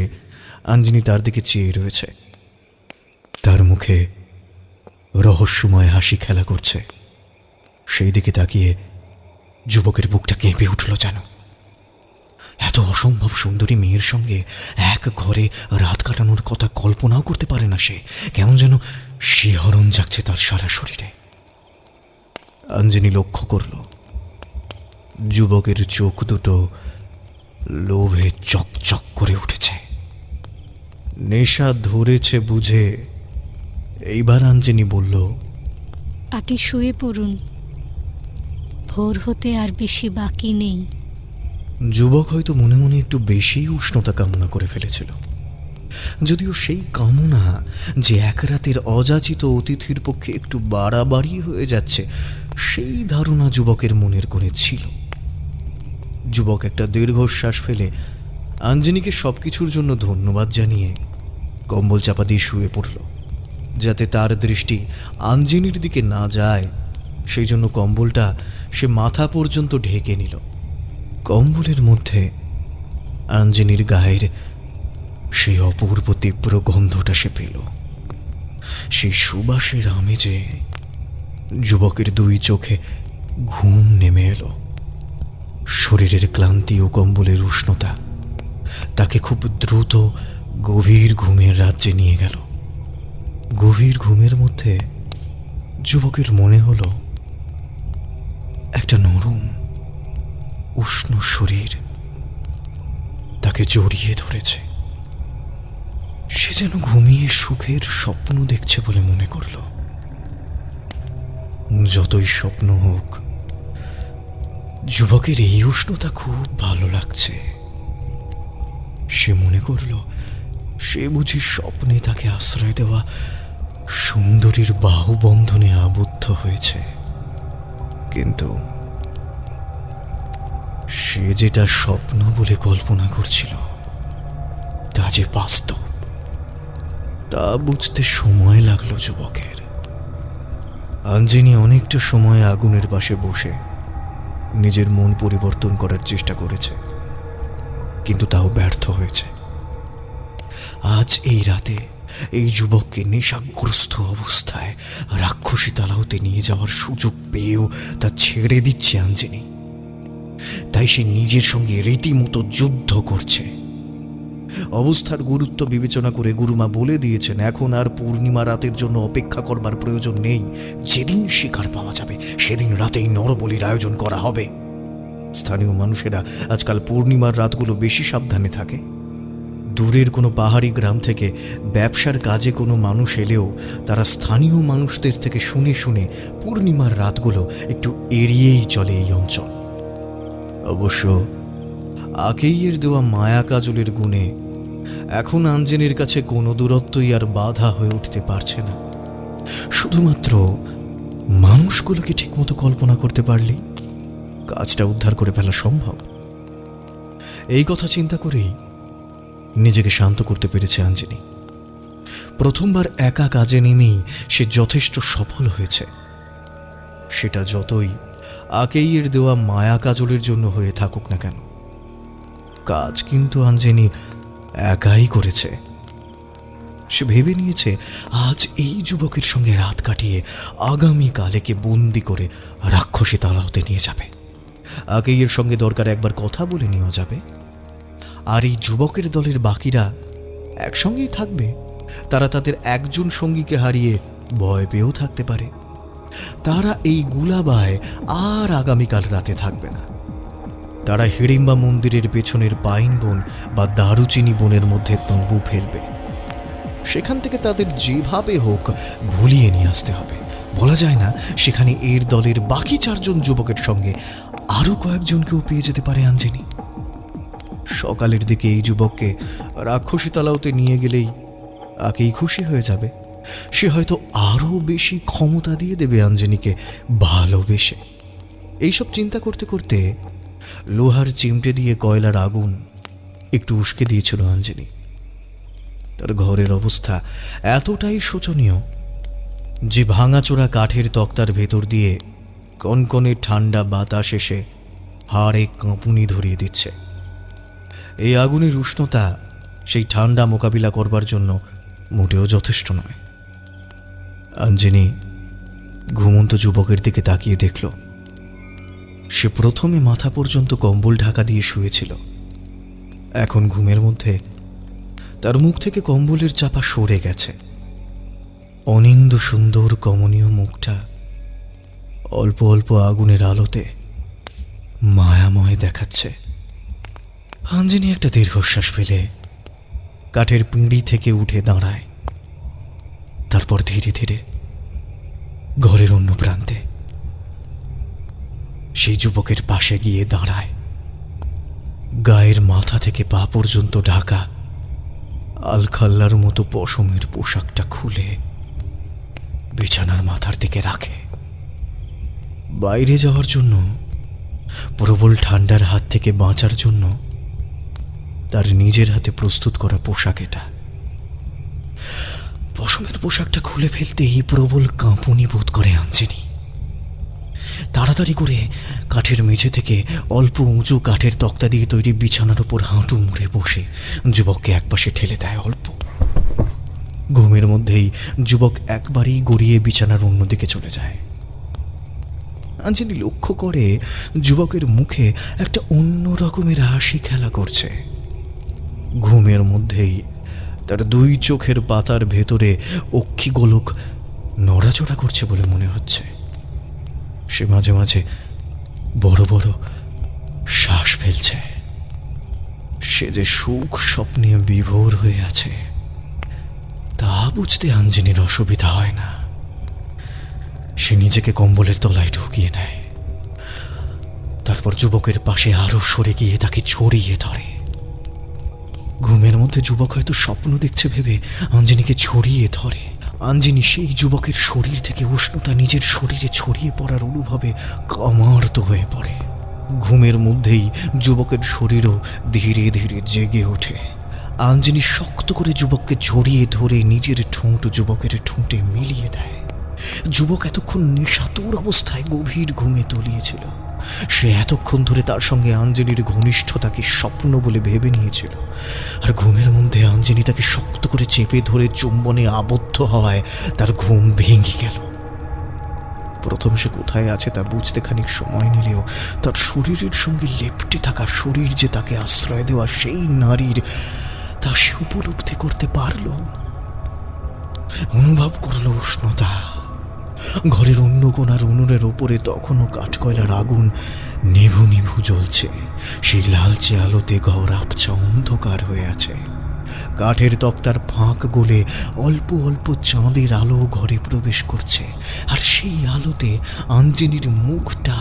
আঞ্জিনি তার দিকে চেয়ে রয়েছে। তার মুখে রহস্যময় হাসি খেলা করছে। সেই দিকে তাকিয়ে যুবকের বুকটা কেঁপে উঠল যেন। এত অসম্ভব সুন্দরী মেয়ের সঙ্গে এক ঘরে রাত কাটানোর কথা কল্পনাও করতে পারে না সে। কেমন যেন শিহরণ জাগছে তার সারা শরীরে। আঞ্জিনি লক্ষ্য করল যুবকের চোখ দুটো লোভে চকচক করে উঠেছে। নেশা ধরেছে বুঝে এইবার আঞ্জিনি বলল, আপনি শুয়ে পড়ুন, ভোর হতে আর বেশি বাকি নেই। যুবক হয়তো মনে মনে একটু বেশি উষ্ণতা কামনা করে ফেলেছিল, যদিও সেই কামনা যে এক রাতের অযাচিত অতিথির পক্ষে একটু বাড়াবাড়ি হয়ে যাচ্ছে সেই ধারণা যুবকের মনের কোণে ছিল। যুবক একটা দীর্ঘশ্বাস ফেলে আঞ্জিনিকে সবকিছুর জন্য ধন্যবাদ জানিয়ে কম্বল চাপা দিয়ে শুয়ে পড়ল। যাতে তার দৃষ্টি আঞ্জিনির দিকে না যায় সেই জন্য কম্বলটা সে মাথা পর্যন্ত ঢেকে নিল। কম্বলের মধ্যে আঞ্জিনির গায়ের সেই অপূর্ব তীব্র গন্ধটা সে পেল। সেই সুবাসের আমেজে যুবকের দুই চোখে ঘুম নেমে এলো। শরীরের ক্লান্তি ও কম্বলের উষ্ণতা তাকে খুব দ্রুত গভীর ঘুমের রাজ্যে নিয়ে গেল। গভীর ঘুমের মধ্যে যুবকের মনে হলো একটা নরম উষ্ণ শরীর তাকে জড়িয়ে ধরেছে। সে যেন ঘুমিয়ে সুখের স্বপ্ন দেখছে বলে মনে করল। যতই স্বপ্ন হোক, যুবকের এই উষ্ণতা খুব ভালো লাগছে। সে মনে করল সে বুঝি স্বপ্নে তাকে আশ্রয় দেওয়া সুন্দরীর বাহুবন্ধনে আবদ্ধ হয়েছে। কিন্তু সে যেটা স্বপ্ন বলে কল্পনা করছিল তা যে বাস্তব, তা বুঝতে সময় লাগলো যুবকের। আঞ্জিনি অনেকটা সময় আগুনের পাশে বসে নিজের মন পরিবর্তন করার চেষ্টা করেছে, কিন্তু তাও ব্যর্থ হয়েছে। আজ এই রাতে এই যুবককে নেশাগ্রস্ত অবস্থায় রাক্ষসী তালাওতে নিয়ে যাওয়ার সুযোগ পেয়েও তা ছেড়ে দিচ্ছে আঞ্জিনি। তাই সে নিজের সঙ্গে রীতিমতো যুদ্ধ করছে। অবস্থার গুরুত্ব বিবেচনা করে গুরুমা বলে দিয়েছেন এখন আর পূর্ণিমা রাতের জন্য অপেক্ষা করবার প্রয়োজন নেই। যেদিন শিকার পাওয়া যাবে সেদিন রাতেই নরবলির আয়োজন করা হবে। স্থানীয় মানুষেরা আজকাল পূর্ণিমার রাতগুলো বেশি সাবধানে থাকে। দূরের কোনো পাহাড়ি গ্রাম থেকে ব্যবসার কাজে কোনো মানুষ এলেও তারা স্থানীয় মানুষদের থেকে শুনে শুনে পূর্ণিমার রাতগুলো একটু এড়িয়েই চলে এই অঞ্চল। অবশ্য আকেইয়ের দেওয়া মায়া কাজলের গুণে এখন আঞ্জিনির কাছে কোনো দূরত্বই আর বাধা হয়ে উঠতে পারছে না। শুধুমাত্র মানুষগুলোকে ঠিকমতো কল্পনা করতে পারলেই কাজটা উদ্ধার করে ফেলা সম্ভব। এই কথা চিন্তা করেই নিজেকে শান্ত করতে পেরেছে আঞ্জিনি। প্রথমবার একা কাজে নেমেই সে যথেষ্ট সফল হয়েছে। সেটা যতই আকেইয়ের দেওয়া মায়া কাজলের জন্য হয়ে থাকুক না কেন, কাজ কিন্তু আঞ্জিনি একাই করেছে। সে ভেবে নিয়েছে আজ এই যুবকের সঙ্গে রাত কাটিয়ে আগামীকালেকে বন্দি করে রাক্ষসী তালাওতে নিয়ে যাবে। আকেইয়ের সঙ্গে দরকার একবার কথা বলে নেওয়া যাবে। আর এই যুবকের দলের বাকিরা একসঙ্গেই থাকবে। তারা তাদের একজন সঙ্গীকে হারিয়ে ভয় পেয়েও থাকতে পারে। তারা এই গুলাবায় আর আগামীকাল রাতে থাকবে না। তারা হিড়িম্বা মন্দিরের পেছনের পাইন বন বা দারুচিনি বনের মধ্যে তঁবু ফেলবে। সেখান থেকে তাদের যেভাবে হোক ভুলিয়ে নিয়ে আসতে হবে। বলা যায় না সেখানে এর দলের বাকি 4 জন যুবকের সঙ্গে আরো কয়েকজনকেও পেয়ে যেতে পারে আঞ্জনি। সকালের দিকে এই যুবককে রাক্ষসী তালাওতে নিয়ে গেলেই আকেই খুশি হয়ে যাবে। সে হয়তো আরো বেশি ক্ষমতা দিয়ে দেবে আঞ্জনিকে ভালোবেসে। এইসব চিন্তা করতে করতে লোহার চিমটে দিয়ে কয়লার আগুন একটু উস্কে দিয়েছিল আঞ্জনি। তার ঘরের অবস্থা এতটাই শোচনীয় যে ভাঙাচোরা কাঠের তক্তার ভেতর দিয়ে কনকনে ঠান্ডা বাতাস এসে হাড়ে কাঁপুনি ধরিয়ে দিচ্ছে। এই আগুনের উষ্ণতা সেই ঠান্ডা মোকাবিলা করবার জন্য মোটেও যথেষ্ট নয়। আঞ্জনি ঘুমন্ত যুবকের দিকে তাকিয়ে দেখল সে প্রথমে মাথা পর্যন্ত কম্বল ঢাকা দিয়ে শুয়েছিল। এখন ঘুমের মধ্যে তার মুখ থেকে কম্বলের চাপা সরে গেছে। অনিন্দ্য সুন্দর কমনীয় মুখটা অল্প অল্প আগুনের আলোতে মায়াময় দেখাচ্ছে। আঞ্জনি একটা দীর্ঘশ্বাস ফেলে কাঠের পিঁড়ি থেকে উঠে দাঁড়ায়। তারপর ধীরে ধীরে ঘরের অন্য প্রান্তে সেই যুবকের পাশে গিয়ে দাঁড়ায়। গায়ের মাথা থেকে পা পর্যন্ত ঢাকা আলখাল্লার মতো পশমের পোশাকটা খুলে বিছানার মাথার দিকে রাখে। বাইরে যাওয়ার জন্য, প্রবল ঠান্ডার হাত থেকে বাঁচার জন্য তার নিজের হাতে প্রস্তুত করা পোশাক এটা। পশমের পোশাকটা খুলে ফেলতেই প্রবল কাঁপুনি বোধ করে আঞ্জনি। তাড়াতাড়ি করে কাঠের মেঝে থেকে অল্প উঁচু কাঠের তক্তা দিয়ে তৈরি বিছানার উপর হাঁটু মুড়ে বসে যুবককে একপাশে ঠেলে দেয় অল্প। ঘুমের মধ্যেই যুবক একবারেই গড়িয়ে বিছানার অন্যদিকে চলে যায়। আঞ্জনি লক্ষ্য করে যুবকের মুখে একটা অন্য রকমের হাসি খেলা করছে। ঘুমের মধ্যেই তার 2 চোখের পাতার ভেতরে অক্ষিগোলক নড়াচড়া করছে বলে মনে হচ্ছে। সে মাঝে মাঝে বড় বড় শ্বাস ফেলছে। সে যে সুখ স্বপ্নে বিভোর হয়ে আছে তা বুঝতে আঞ্জনির অসুবিধা হয় না। সে নিজেকে কম্বলের তলায় ঢুকিয়ে নেয়। তারপর যুবকের পাশে আরো সরে গিয়ে তাকে ছড়িয়ে ধরে। ঘুমের মধ্যে যুবক হয়তো স্বপ্ন দেখছে ভেবে আঞ্জনিকে ছড়িয়ে ধরে। আঞ্জনি সেই যুবকের শরীর থেকে উষ্ণতা নিজের শরীরে ছড়িয়ে পড়ার অনুভবে কামার্ত হয়ে পড়ে। ঘুমের মধ্যেই যুবকের শরীরও ধীরে ধীরে জেগে ওঠে। আঞ্জনি শক্ত করে যুবককে জড়িয়ে ধরে নিজের ঠোঁট যুবকের ঠোঁটে মিলিয়ে দেয়। যুবক এতক্ষণ নিশাতুর অবস্থায় গভীর ঘুমে তলিয়েছিল। সে এতক্ষণ ধরে তার সঙ্গে আঞ্জনির ঘনিষ্ঠতাকে স্বপ্ন বলে ভেবে নিয়েছিল। আর ঘুমের মধ্যে আঞ্জনি তাকে শক্ত করে চেপে ধরে চুম্বনে আবদ্ধ হওয়ায় তার ঘুম ভেঙে গেল। প্রথম সে কোথায় আছে তা বুঝতে খানিক সময় নিলেও তার শরীরের সঙ্গে লেপ্টে থাকা শরীর যে তাকে আশ্রয় দেওয়া সেই নারীর তা সে উপলব্ধি করতে পারল। অনুভব করল উষ্ণতা। ঘরের অন্য কোণার উনুনের ওপরে তখনও কাঠকয়লার আগুন নিভু নিভু জ্বলছে। সেই লালচে আলোতে ঘর আবছা অন্ধকার হয়ে আছে। কাঠের তক্তার ফাঁক গলে অল্প অল্প চাঁদের আলো ঘরে প্রবেশ করছে। আর সেই আলোতে আঞ্জনির মুখটা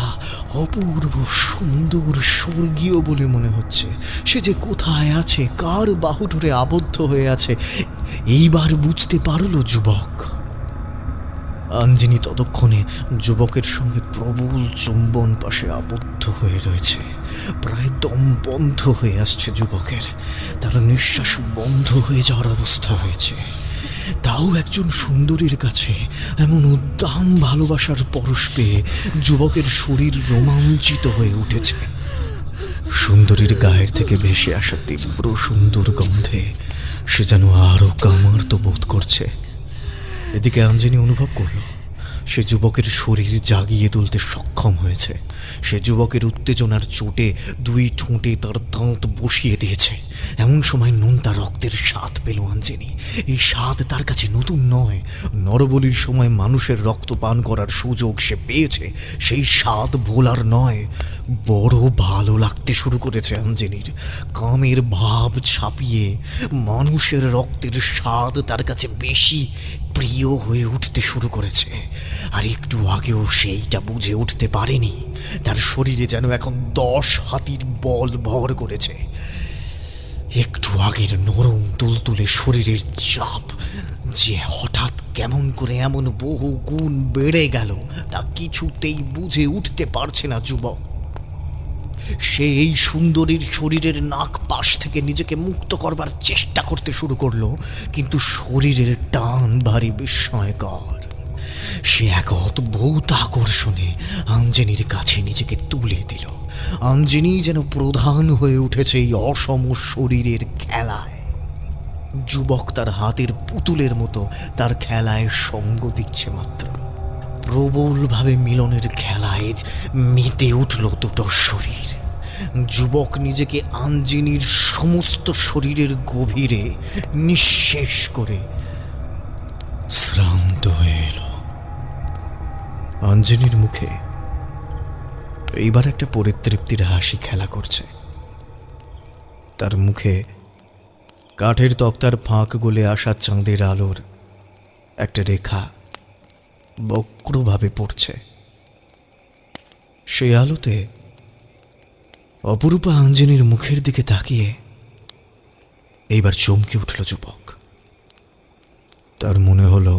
অপূর্ব সুন্দর স্বর্গীয় বলে মনে হচ্ছে। সে যে কোথায় আছে, কার বাহু ধরে আবদ্ধ হয়ে আছে, এইবার বুঝতে পারল যুবক। আঞ্জনি ততক্ষণে যুবকের সঙ্গে প্রবল চুম্বন পাশে আবদ্ধ হয়ে রয়েছে। প্রায় দম বন্ধ হয়ে আসছে যুবকের। তার নিঃশ্বাস বন্ধ হয়ে যাওয়ার অবস্থা হয়েছে। তাও একজন সুন্দরীর কাছে এমন উদ্দাম ভালোবাসার পরশ পেয়ে যুবকের শরীর রোমাঞ্চিত হয়ে উঠেছে। সুন্দরীর গায়ের থেকে ভেসে আসা তীব্র সুন্দর গন্ধে সে যেন আরো কামার্ত বোধ করছে। এদিকে আঞ্জনি অনুভব করল সে যুবকের শরীর জাগিয়ে তুলতে সক্ষম হয়েছে। সে যুবকের উত্তেজনার চোটে 2 ঠোঁটে তার দাঁত বসিয়ে দিয়েছে এমন সময় নোনতা রক্তের স্বাদ পেল আঞ্জনি। এই স্বাদ তার কাছে নতুন নয়। নরবলির সময় মানুষের রক্ত পান করার সুযোগ সে পেয়েছে, সেই স্বাদ ভোলার নয়। বড় ভালো লাগতে শুরু করেছে আঞ্জনির। কামের ভাব ছাপিয়ে মানুষের রক্তের স্বাদ তার কাছে বেশি প্রিয় হয়ে উঠতে শুরু করেছে। আর একটু আগেও সেইটা বুঝে উঠতে পারেনি। তার শরীরে যেন এখন 10 হাতির বল ভর করেছে। একটু আগের নরম তুলতুলে শরীরের চাপ যে হঠাৎ কেমন করে এমন বহু গুণ বেড়ে গেল তা কিছুতেই বুঝে উঠতে পারছে না যুবক। সে এই সুন্দরীর শরীরের নাক পাশ থেকে নিজেকে মুক্ত করবার চেষ্টা করতে শুরু করলো, কিন্তু শরীরের টান ভারী বিস্ময়কর। সে এক অদ্ভুত আকর্ষণে আঞ্জনির কাছে নিজেকে তুলে দিল। আঞ্জনি যেন প্রধান হয়ে উঠেছে এই অসম শরীরের খেলায়। যুবক তার হাতের পুতুলের মতো তার খেলায় সঙ্গ দিচ্ছে মাত্র। প্রবলভাবে মিলনের খেলায় মেতে উঠল দুটো শরীর। যুবক নিজেকে আঞ্জনির সমস্ত শরীরের গভীরে নিঃশেষ করে শ্রান্ত হয়ে এলো। আঞ্জনির মুখে এইবার একটা পরিতৃপ্তির হাসি খেলা করছে। তার মুখে কাঠের তক্তার ফাঁক গলে আসা চাঁদের আলোর একটা রেখা বক্রভাবে পড়ছে। সেই আলোতে অপরূপা আঞ্জনির মুখের দিকে তাকিয়ে এইবার চমকে উঠল যুবক। তার মনে হলো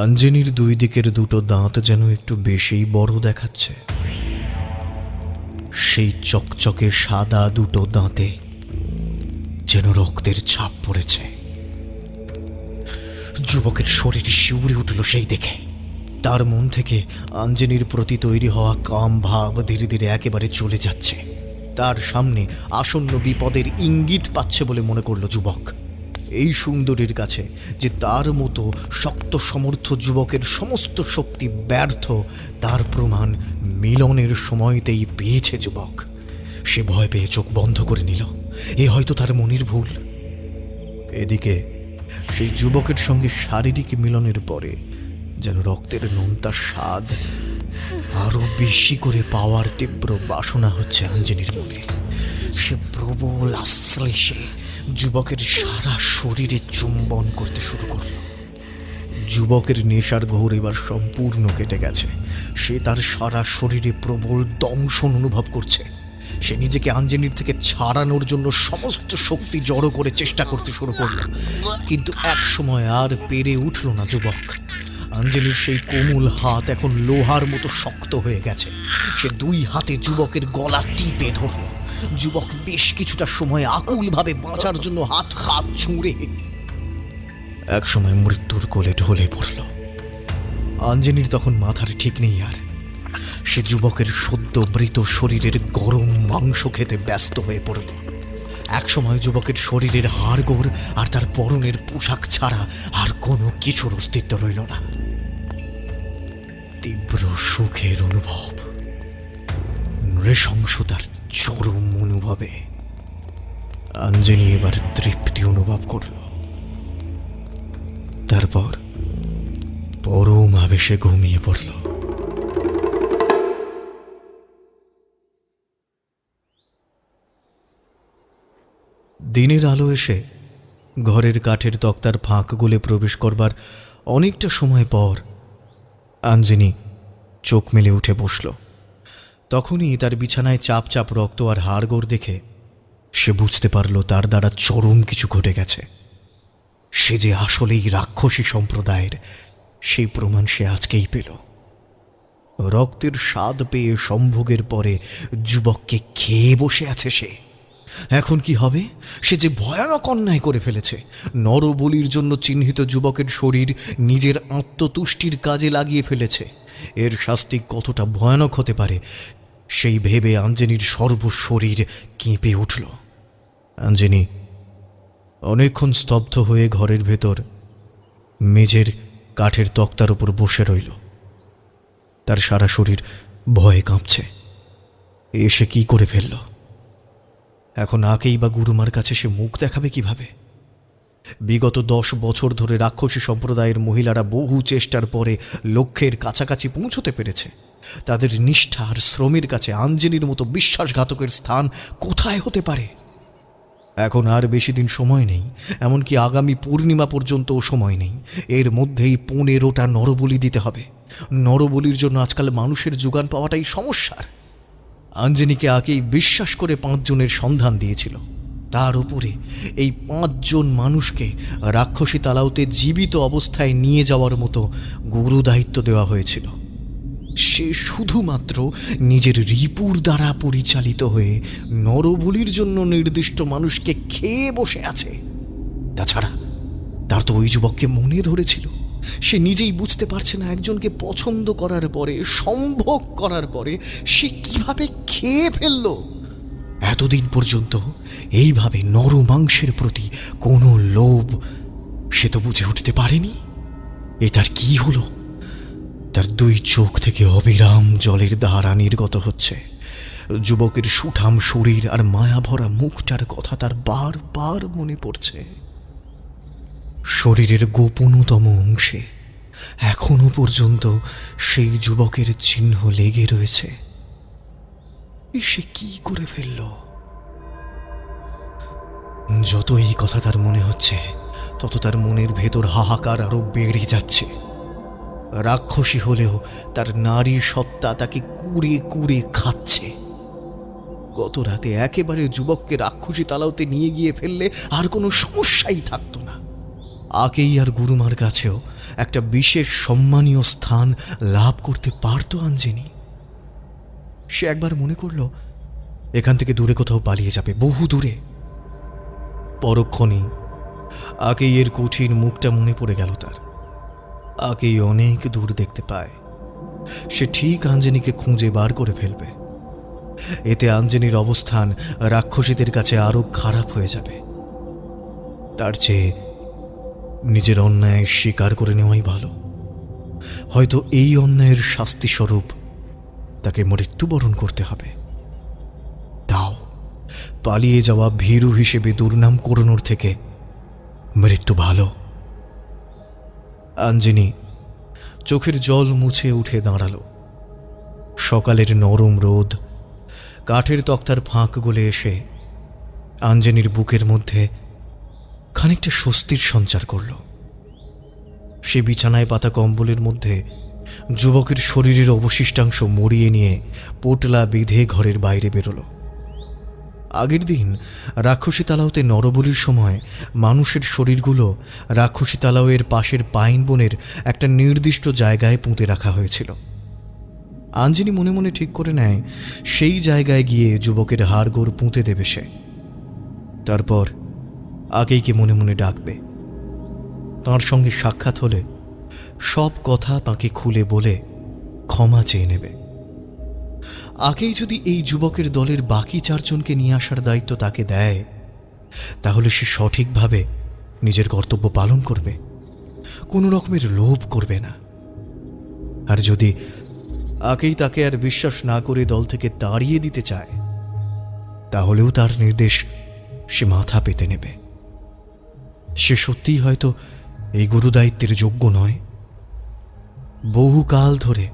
আঞ্জনির দুই দিকের দুটো দাঁত যেন একটু বেশিই বড় দেখাচ্ছে। সেই চকচকে সাদা দুটো দাঁতে যেন রক্তের ছাপ পড়েছে। যুবকের শরীর শিউরে উঠল সেই দেখে। তার মন থেকে আঞ্জনির প্রতি তৈরি হওয়া কাম ভাব ধীরে ধীরে একেবারে চলে যাচ্ছে। তার সামনে আসন্ন বিপদের ইঙ্গিত পাচ্ছে বলে মনে করল যুবক। এই সুন্দরীর কাছে যে তার মতো শক্ত সমর্থ যুবকের সমস্ত শক্তি ব্যর্থ, তার প্রমাণ মিলনের সময়তেই পেয়েছে যুবক। সে ভয় পেয়ে চোখ বন্ধ করে নিল। এ হয়তো তার মনের ভুল। এদিকে সেই যুবকের সঙ্গে শারীরিক মিলনের পরে যেন রক্তের নোনতা স্বাদ আরো বেশি করে পাওয়ার তীব্র বাসনা হচ্ছে আঞ্জনির মনে। সে প্রবল আশ্লেষে যুবকের সারা শরীরে চুম্বন করতে শুরু করল। যুবকের নেশার ঘোর এবার সম্পূর্ণ কেটে গেছে। সে তার সারা শরীরে প্রবল দংশন অনুভব করছে। সে নিজেকে আঞ্জনির থেকে ছাড়ানোর জন্য সমস্ত শক্তি জড়ো করে চেষ্টা করতে শুরু করল, কিন্তু এক সময় আর পেরে উঠল না যুবক। আঞ্জলির সেই কোমল হাত এখন লোহার মতো শক্ত হয়ে গেছে। সে দুই হাতে যুবকের গলা টিপে ধরল। যুবক বেশ কিছুটা সময় আকুলভাবে বাঁচার জন্য হাত ছুঁড়ে এক সময় মৃত্যুর কোলে ঢলে পড়ল। আঞ্জনির তখন মাথার ঠিক নেই আর। সে যুবকের সদ্য মৃত শরীরের গরম মাংস খেতে ব্যস্ত হয়ে পড়ল। এক সময় যুবকের শরীরের হাড়গোড় আর তার পরনের পোশাক ছাড়া আর কোনো কিছুর অস্তিত্ব রইল না। তীব্র সুখের অনুভব, নৃশংসতার চরম অনুভবে আঞ্জনি এবার তৃপ্তি অনুভব করল। তারপর পরম আবেশে ঘুমিয়ে পড়ল। দিনের আলো এসে ঘরের কাঠের তক্তার ফাঁক গলে প্রবেশ করবার অনেকটা সময় পর আঞ্জনি চোখ মেলে উঠে বসল। তখনই তার বিছানায় চাপ চাপ রক্ত আর হাড়গোড় দেখে সে বুঝতে পারল তার দ্বারা চরম কিছু ঘটে গেছে। সে যে আসলেই রাক্ষসী সম্প্রদায়ের, সেই প্রমাণ সে আজকেই পেল। রক্তের স্বাদ পেয়ে সম্ভোগের পরে যুবককে খেয়ে বসে আছে সে। এখন কি হবে? সে যে ভয়ানক অন্যায় করে ফেলেছে। নরবলির জন্য চিহ্নিত যুবকের শরীর নিজের আত্মতুষ্টির কাজে লাগিয়ে ফেলেছে। এর শাস্তি কতটা ভয়ানক হতে পারে সেই ভেবে আঞ্জনির সর্বশরীর কেঁপে উঠল। আঞ্জনি অনেকক্ষণ স্তব্ধ হয়ে ঘরের ভেতর মেঝের কাঠের তক্তার উপর বসে রইল। তার সারা শরীর ভয়ে কাঁপছে। এসে কি করে ফেলল? এখন আকেই বা গুরুমার কাছে সে মুখ দেখাবে কিভাবে? বিগত 10 বছর ধরে রাক্ষসী সম্প্রদায়ের মহিলারা বহু চেষ্টার পরে লক্ষ্যের কাছাকাছি পৌঁছতে পেরেছে। তাদের নিষ্ঠা আর শ্রমের কাছে আঞ্জলির মতো বিশ্বাসঘাতকের স্থান কোথায় হতে পারে? এখন আর বেশি দিন সময় নেই, এমনকি আগামী পূর্ণিমা পর্যন্তও সময় নেই। এর মধ্যেই 15টা নরবলি দিতে হবে। নরবলির জন্য আজকাল মানুষের যোগান পাওয়াটাই সমস্যার। আঞ্জনিকে আকেই বিশ্বাস করে 5 জনের সন্ধান দিয়েছিল। তার উপরে এই 5 জন মানুষকে রাক্ষসী তালাওতে জীবিত অবস্থায় নিয়ে যাওয়ার মতো গুরু দায়িত্ব দেওয়া হয়েছিল। সে শুধুমাত্র নিজের রিপুর দ্বারা পরিচালিত হয়ে নরবলির জন্য নির্দিষ্ট মানুষকে খেয়ে বসে আছে। তাছাড়া তার তো ওই যুবককে মনে ধরেছিল। সে নিজেই বুঝতে পারছে না একজনকে পছন্দ করার পরে, সম্ভোগ করার পরে সে কিভাবে খেয়ে ফেলল। এতদিন পর্যন্ত এইভাবে নরমাংসের প্রতি কোনো লোভ সে তো বুঝে উঠতে পারেনি। এ তার কি হলো? তার 2 চোখ থেকে অবিরাম জলের ধারা নির্গত হচ্ছে। যুবকের সুঠাম শরীর আর মায়াভরা মুখটার কথা তার বারবার মনে পড়ছে। শরীরের গোপনতম অংশে এখনো পর্যন্ত সেই যুবকের চিহ্ন লেগে রয়েছে। সে কি করে ফেলল? যত এই কথা তার মনে হচ্ছে, তত তার মনের ভেতর হাহাকার আরো বেড়ে যাচ্ছে। রাক্ষসী হলেও তার নারী সত্তা তাকে কুড়ে কুড়ে খাচ্ছে। গত রাতে একেবারে যুবককে রাক্ষসী তালাওতে নিয়ে গিয়ে ফেললে আর কোনো সমস্যাই থাকতো না। আকেই আর গুরুমার কাছেও একটা বিশেষ সম্মানীয় স্থান লাভ করতে পারত আঞ্জনি। সে একবার মনে করল এখান থেকে দূরে কোথাও পালিয়ে যাবে, বহু দূরে। পরক্ষণেই আকেই এর কঠিন মুখটা মনে পড়ে গেল তার। আকেই অনেক দূর দেখতে পায়। সে ঠিক আঞ্জনিকে খুঁজে বার করে ফেলবে। এতে আঞ্জনির অবস্থান রাক্ষসীদের কাছে আরো খারাপ হয়ে যাবে। তার চেয়ে নিজের অন্যায় স্বীকার করে নেওয়াই ভালো। হয়তো এই অন্যায়ের শাস্তি স্বরূপ তাকে মৃত্যুবরণ করতে হবে। তাও পালিয়ে যাওয়া ভীরু হিসেবে দুর্নাম করানোর থেকে মৃত্যু ভালো। আঞ্জনি চোখের জল মুছে উঠে দাঁড়াল। সকালের নরম রোদ কাঠের তক্তার ফাঁক গলে এসে আঞ্জনির বুকের মধ্যে খানিকটা স্বস্তির সঞ্চার করল। সে বিছানায় পাতা কম্বলের মধ্যে যুবকের শরীরের অবশিষ্টাংশ মরিয়ে নিয়ে পোটলা বেঁধে ঘরের বাইরে বেরোল। আগের দিন রাক্ষসী তালাওতে নরবলির সময় মানুষের শরীরগুলো রাক্ষসী তালাওয়ের পাশের পাইন বনের একটা নির্দিষ্ট জায়গায় পুঁতে রাখা হয়েছিল। আঞ্জনি মনে মনে ঠিক করে নেয় সেই জায়গায় গিয়ে যুবকের হাড়গোড় পুঁতে দেবে সে। তারপর আকেইকে মনে মনে ডাকবে। তাঁর সঙ্গে সাক্ষাৎ হলে সব কথা তাকে খুলে বলে ক্ষমা চেয়ে নেবে। আকেই যদি এই যুবকের দলের বাকি 4 জনকে নিয়ে আসার দায়িত্ব তাকে দেয়, তাহলে সে সঠিকভাবে নিজের কর্তব্য পালন করবে, কোনো রকমের লোভ করবে না। আর যদি আকেই তাকে আর বিশ্বাস না করে দল থেকে তাড়িয়ে দিতে চায়, তাহলেও তার নির্দেশ সে মাথা পেতে নেবে। সে সত্যিই হয়তো এই গুরুদায়িত্বের যোগ্য নয়। বহুকাল ধরে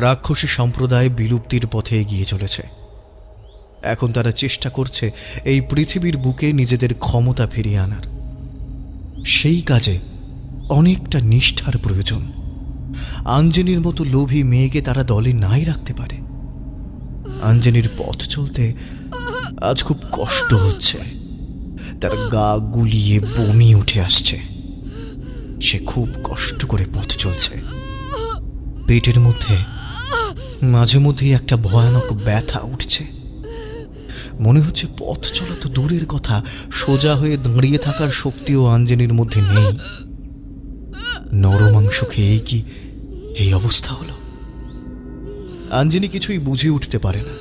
রাক্ষসী সম্প্রদায় বিলুপ্তির পথে এগিয়ে চলেছে। এখন তারা চেষ্টা করছে এই পৃথিবীর বুকে নিজেদের ক্ষমতা ফিরিয়ে আনার। সেই কাজে অনেকটা নিষ্ঠার প্রয়োজন। আঞ্জনির মতো লোভী মেয়েকে তারা দলে নাই রাখতে পারে। আঞ্জনির পথ চলতে আজ খুব কষ্ট হচ্ছে। তার গা গুলিয়ে বমি উঠে আসছে। সে খুব কষ্ট করে পথ চলছে। পেটের মধ্যে মাঝে মধ্যেই একটা ভয়ানক ব্যথা উঠছে। মনে হচ্ছে পথ চলা তো দূরের কথা, সোজা হয়ে দাঁড়িয়ে থাকার শক্তিও আঞ্জনির মধ্যে নেই। নরমাংস খেয়েই কি এই অবস্থা হলো? আঞ্জনি কিছুই বুঝে উঠতে পারে না।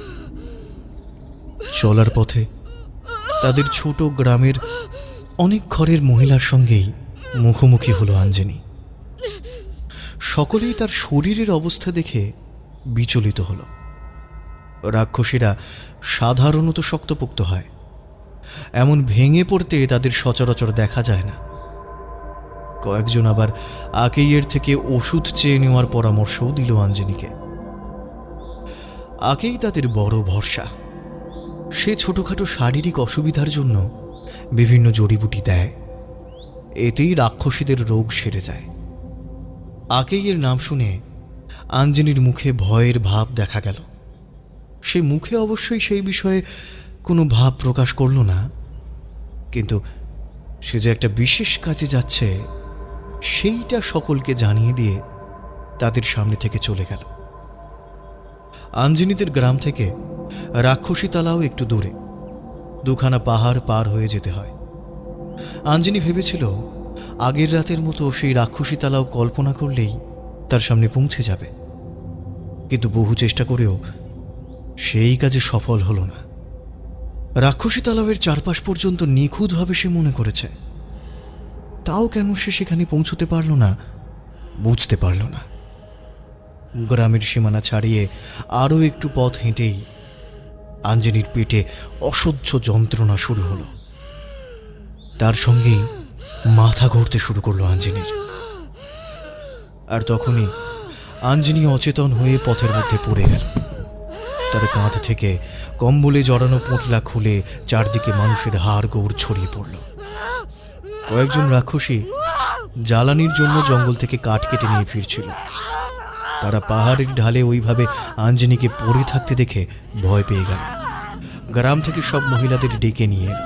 চলার পথে তাদের ছোট গ্রামের অনেক ঘরের মহিলার সঙ্গেই মুখোমুখি হলো আঞ্জনি। সকলেই তার শরীরের অবস্থা দেখে বিচলিত হলো। রাক্ষসীরা সাধারণত শক্তপোক্ত হয়, এমন ভেঙে পড়তে তাদের সচরাচর দেখা যায় না। কয়েকজন আবার আকেইয়ের থেকে ওষুধ চেয়ে নেওয়ার পরামর্শও দিল আঞ্জনিকে। আকেই তাদের বড় ভরসা। সে ছোটখাটো শারীরিক অসুবিধার জন্য বিভিন্ন জড়িবুটি দেয়, এতেই রাক্ষসীদের রোগ সেরে যায়। আকেইয়ের নাম শুনে আঞ্জনির মুখে ভয়ের ভাব দেখা গেল। সে মুখে অবশ্যই সেই বিষয়ে কোনো ভাব প্রকাশ করল না, কিন্তু সে যে একটা বিশেষ কাজে যাচ্ছে সেইটা সকলকে জানিয়ে দিয়ে তাদের সামনে থেকে চলে গেল। আঞ্জনিদের গ্রাম থেকে রাক্ষসীতলাও একটু দূরে, দুখানা পাহাড় পার হয়ে যেতে হয়। আঞ্জনি ভেবেছিল আগের রাতের মতো সেই রাক্ষসীতলাও কল্পনা করলেই তার সামনে পৌঁছে যাবে, কিন্তু বহু চেষ্টা করেও সেই কাজে সফল হলো না। রাক্ষসী তালাবের চারপাশ পর্যন্ত নিখুঁতভাবে সে মনে করেছে, তাও কেন সে সেখানে পৌঁছতে পারল না বুঝতে পারল না। গ্রামের সীমানা ছাড়িয়ে আরও একটু পথ হেঁটেই আঞ্জনির পেটে অসহ্য যন্ত্রণা শুরু হলো। তার সঙ্গেই মাথা ঘুরতে শুরু করলো আঞ্জনির। আর তখনই আঞ্জনি অচেতন হয়ে পথের মধ্যে পড়ে গেল। তার কাঁধ থেকে কম্বলে জড়ানো পোঁটলা খুলে চারদিকে মানুষের হাড় গৌড় ছড়িয়ে পড়ল। কয়েকজন রাক্ষসী জ্বালানির জন্য জঙ্গল থেকে কাঠ কেটে নিয়ে ফিরছিল। তারা পাহাড়ের ঢালে ওইভাবে আঞ্জনিকে পড়ে থাকতে দেখে ভয় পেয়ে গেল। গ্রাম থেকে সব মহিলাদের ডেকে নিয়ে এল।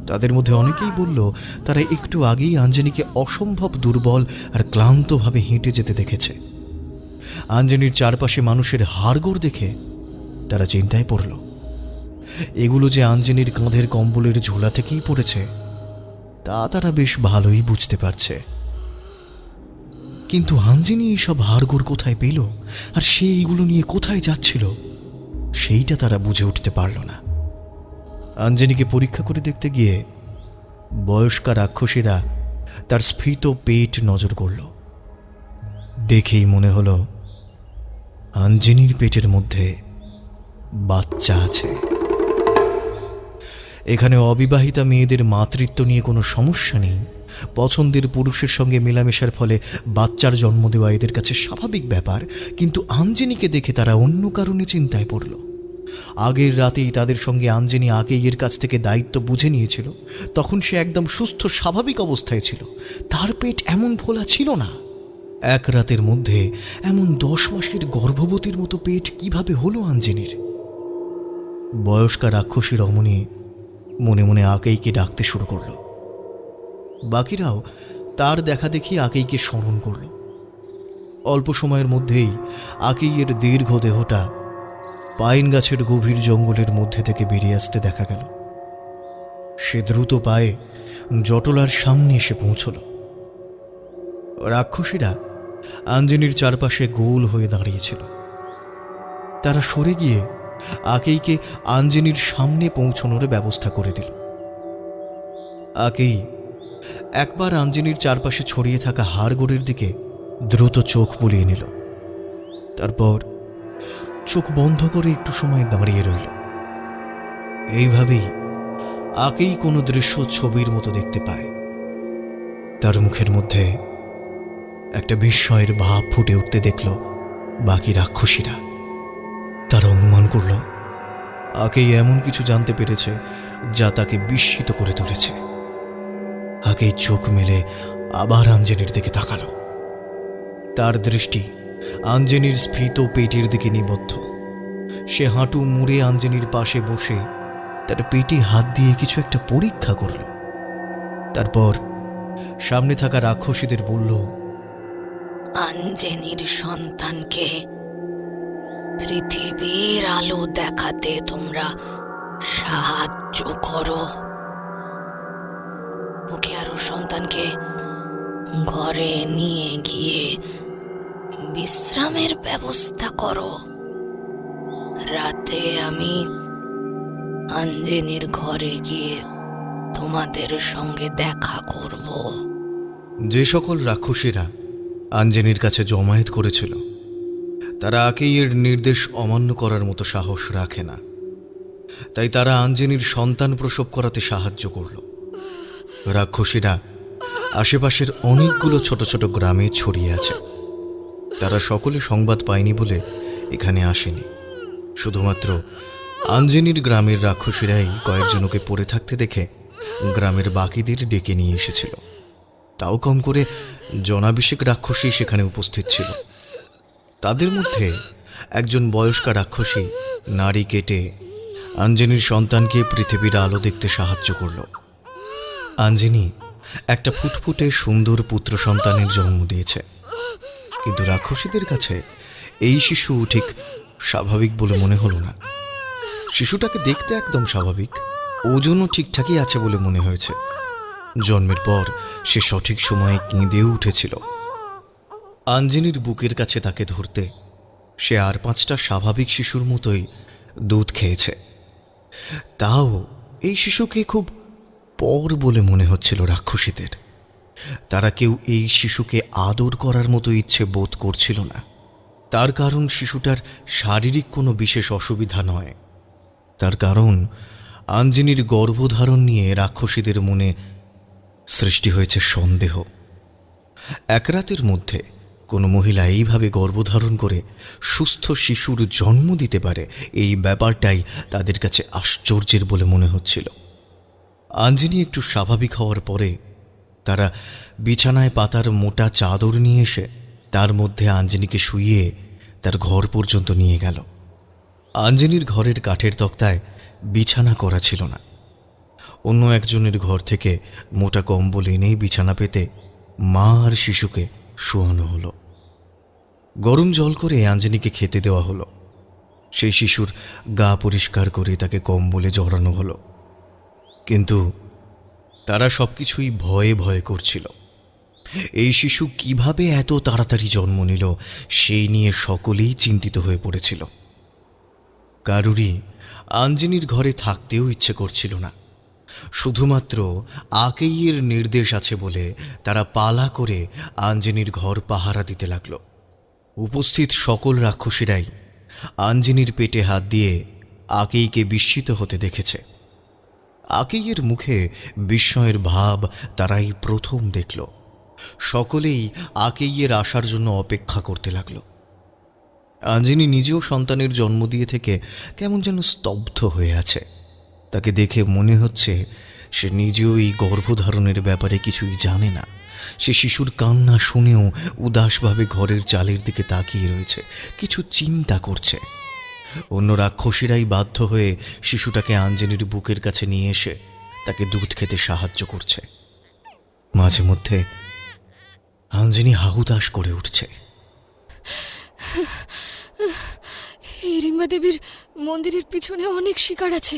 তাদের মধ্যে অনেকেই বলল তারা একটু আগেই আঞ্জনিকে অসম্ভব দুর্বল আর ক্লান্তভাবে হেঁটে যেতে দেখেছে। আঞ্জনির চারপাশে মানুষের হাড়গোড় দেখে তারা চিন্তায় পড়ল। এগুলো যে আঞ্জনির কাঁধের কম্বলের ঝোলা থেকেই পড়েছে তা তারা বেশ ভালোই বুঝতে পারছে। কিন্তু আঞ্জনি এইসব হাড়গোড় কোথায় পেল আর সে এইগুলো নিয়ে কোথায় যাচ্ছিল সেইটা তারা বুঝে উঠতে পারল না। আঞ্জনিকে পরীক্ষা করে দেখতে গিয়ে বয়স্কা রাক্ষসীরা তার স্ফীত পেট নজর করল। দেখেই মনে হলো আঞ্জনির পেটের মধ্যে বাচ্চা আছে। এখানে অবিবাহিতা মেয়েদের মাতৃত্ব নিয়ে কোনো সমস্যা নেই। পছন্দের পুরুষের সঙ্গে মেলামেশার ফলে বাচ্চার জন্ম দেওয়া এদের কাছে স্বাভাবিক ব্যাপার, কিন্তু আঞ্জনিকে দেখে তারা অন্য কারণে চিন্তায় পড়ল। আগের রাতেই তাদের সঙ্গে আঞ্জনি আকেইয়ের কাছ থেকে দায়িত্ব বুঝে নিয়েছিল। তখন সে একদম সুস্থ স্বাভাবিক অবস্থায় ছিল, তার পেট এমন ফোলা ছিল না। এক রাতের মধ্যে এমন 10 মাসের গর্ভবতীর মতো পেট কিভাবে হলো আঞ্জনির? বয়স্কা রাক্ষসী রমণী মনে মনে আকেইকে ডাকতে শুরু করল। বাকিরাও তার দেখা দেখি আকেইকে স্মরণ করল। অল্প সময়ের মধ্যেই আকেইয়ের দীর্ঘ দেহটা পাইন গাছের গভীর জঙ্গলের মধ্যে থেকে বেরিয়ে আসতে দেখা গেল। সে দ্রুত পায়ে জটলার সামনে এসে পৌঁছল। রাক্ষসীরা আঞ্জনির চারপাশে গোল হয়ে দাঁড়িয়েছিল। তারা সরে গিয়ে আকেইকে আঞ্জনির সামনে পৌঁছানোর ব্যবস্থা করে দিল। আকেই একবার আঞ্জনির চারপাশে ছড়িয়ে থাকা হাড়গোড়ের দিকে দ্রুত চোখ বুলিয়ে নিল। তারপর চোখ বন্ধ করে একটু সময় দাঁড়িয়ে রইল। এইভাবেই আকেই কোনো দৃশ্য ছবির মতো দেখতে পায়। তার মুখের মধ্যে একটা বিস্ময়ের ভাব ফুটে উঠতে দেখল বাকি রাক্ষসীরা। তারা অনুমান করল আকেই এমন কিছু জানতে পেরেছে যা তাকে বিস্মিত করে তুলেছে। আকেই চোখ মেলে আবার আঞ্জনির দিকে তাকালো। তার দৃষ্টি আঞ্জনির স্ফীত পেটের দিকে নিবদ্ধ। সে হাঁটু মুড়ে আঞ্জনির পাশে বসে তার পেটে হাত দিয়ে কিছু একটা পরীক্ষা করল। তারপর সামনে থাকা রাক্ষসীদের বলল, আঞ্জনির সন্তানকে পৃথিবীর আলো দেখাতে তোমরা সাহায্য করো। ওকে আর ওর সন্তানকে ঘরে নিয়ে গিয়ে বিশ্রামের ব্যবস্থা করো। রাতে আমি আঞ্জনির ঘরে গিয়ে তোমাদের সঙ্গে দেখা করব। যে সকল রাক্ষসীরা আঞ্জনির কাছে জমায়েত করেছিল তারা আকেইয়ের নির্দেশ অমান্য করার মতো সাহস রাখে না। তাই তারা আঞ্জনির সন্তান প্রসব করাতে সাহায্য করল। রাক্ষসীরা আশেপাশের অনেকগুলো ছোট ছোট গ্রামে ছড়িয়ে আছে। তারা সকলে সংবাদ পায়নি বলে এখানে আসেনি। শুধুমাত্র আঞ্জনির গ্রামের রাক্ষসীরাই কয়েকজনকে পড়ে থাকতে দেখে গ্রামের বাকিদের ডেকে নিয়ে এসেছিল। তাও কম করে জনাভিষেক রাক্ষসী সেখানে উপস্থিত ছিল। তাদের মধ্যে একজন বয়স্কা রাক্ষসী নাড়ি কেটে আঞ্জনির সন্তানকে পৃথিবীর আলো দেখতে সাহায্য করল। আঞ্জনি একটা ফুটফুটে সুন্দর পুত্র সন্তানের জন্ম দিয়েছে, কিন্তু রাক্ষসীদের কাছে এই শিশু ঠিক স্বাভাবিক বলে মনে হলো না। শিশুটাকে দেখতে একদম স্বাভাবিক, ওজনও ঠিকঠাকই আছে বলে মনে হয়েছে। জন্মের পর সে সঠিক সময়ে কেঁদেও উঠেছিল। আঞ্জনির বুকের কাছে তাকে ধরতে সে আর 5টা স্বাভাবিক শিশুর মতোই দুধ খেয়েছে। তাও এই শিশুকে খুব পর বলে মনে হচ্ছিল রাক্ষসীদের। তারা কেউ এই শিশুকে আদর করার মতো ইচ্ছে বোধ করছিল না। তার কারণ শিশুটার শারীরিক কোনো বিশেষ অসুবিধা নয়, তার কারণ আঞ্জনির গর্ভধারণ নিয়ে রাক্ষসীদের মনে সৃষ্টি হয়েছে সন্দেহ। এক রাতের মধ্যে কোনো মহিলা এইভাবে গর্ভধারণ করে সুস্থ শিশুর জন্ম দিতে পারে, এই ব্যাপারটাই তাদের কাছে আশ্চর্যের বলে মনে হচ্ছিল। আঞ্জনি একটু স্বাভাবিক হওয়ার পরে তারা বিছানায় পাতার মোটা চাদর নিয়ে এসে তার মধ্যে আঞ্জনিকে শুইয়ে তার ঘর পর্যন্ত নিয়ে গেল। আঞ্জনির ঘরের কাঠের তক্তায় বিছানা করা ছিল না। অন্য একজনের ঘর থেকে মোটা কম্বল এনেই বিছানা পেতে মা আর শিশুকে শোয়ানো হলো। গরম জল করে আঞ্জনিকে খেতে দেওয়া হলো। সেই শিশুর গা পরিষ্কার করে তাকে কম্বলে জড়ানো হলো। কিন্তু তারা সবকিছুই ভয়ে ভয়ে করছিল। এই শিশু কিভাবে এত তাড়াতাড়ি জন্ম নিল সেই নিয়ে সকলেই চিন্তিত হয়ে পড়েছিল। কারুরই আঞ্জনির ঘরে থাকতেও ইচ্ছে করছিল না। শুধুমাত্র আকেইয়ের নির্দেশ আছে বলে তারা পালা করে আঞ্জনির ঘর পাহারা দিতে লাগল। উপস্থিত সকল রাক্ষসীরাই আঞ্জনির পেটে হাত দিয়ে আকেইকে বিস্মিত হতে দেখেছে। আকেইয়ের মুখে বিস্ময়ের ভাব তারাই প্রথম দেখল। সকলেই আকেইয়ের আসার জন্য অপেক্ষা করতে লাগল। আঞ্জনি নিজেও সন্তানের জন্ম দিয়ে থেকে কেমন যেন স্তব্ধ হয়ে আছে। তাকে দেখে মনে হচ্ছে সে নিজেও এই গর্ভধারণের ব্যাপারে কিছুই জানে না। সে শিশুর কান্না শুনেও উদাসভাবে ঘরের চালের দিকে তাকিয়ে রয়েছে, কিছু চিন্তা করছে। অন্য রাক্ষসীরাই বাধ্য হয়ে শিশুটাকে আঞ্জনির বুকের কাছে নিয়ে এসে তাকে দুধ খেতে সাহায্য করছে। মাঝে মধ্যে আঞ্জনি হাহুতাশ করে উঠছে। হিড়িম্বা দেবীর মন্দিরের পিছনে অনেক শিকার আছে।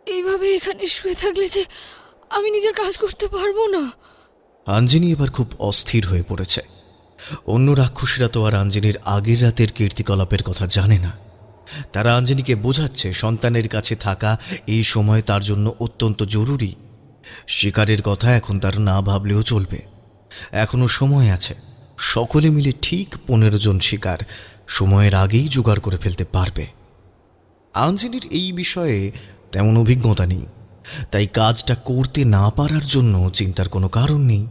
এইভাবে এখানে শুয়ে থাকলে যে আমি নিজের কাজ করতে পারবো না। আঞ্জনি এবার খুব অস্থির হয়ে পড়েছে। অন্য রাক্ষসীরা তো আর আঞ্জনির আগের রাতের কীর্তিকলাপের কথা জানে না। তারা আঞ্জনিকে বোঝাচ্ছে সন্তানের কাছে থাকা এই সময় তার জন্য অত্যন্ত জরুরি। শিকারের কথা এখন তার না ভাবলেও চলবে, এখনো সময় আছে। সকলে মিলে ঠিক 15 জন শিকার সময়ের আগেই জোগাড় করে ফেলতে পারবে। আঞ্জনির এই বিষয়ে তেমন অভিজ্ঞতা নেই, তাই কাজটা করতে না পারার জন্য চিন্তার কোনো কারণ নেই।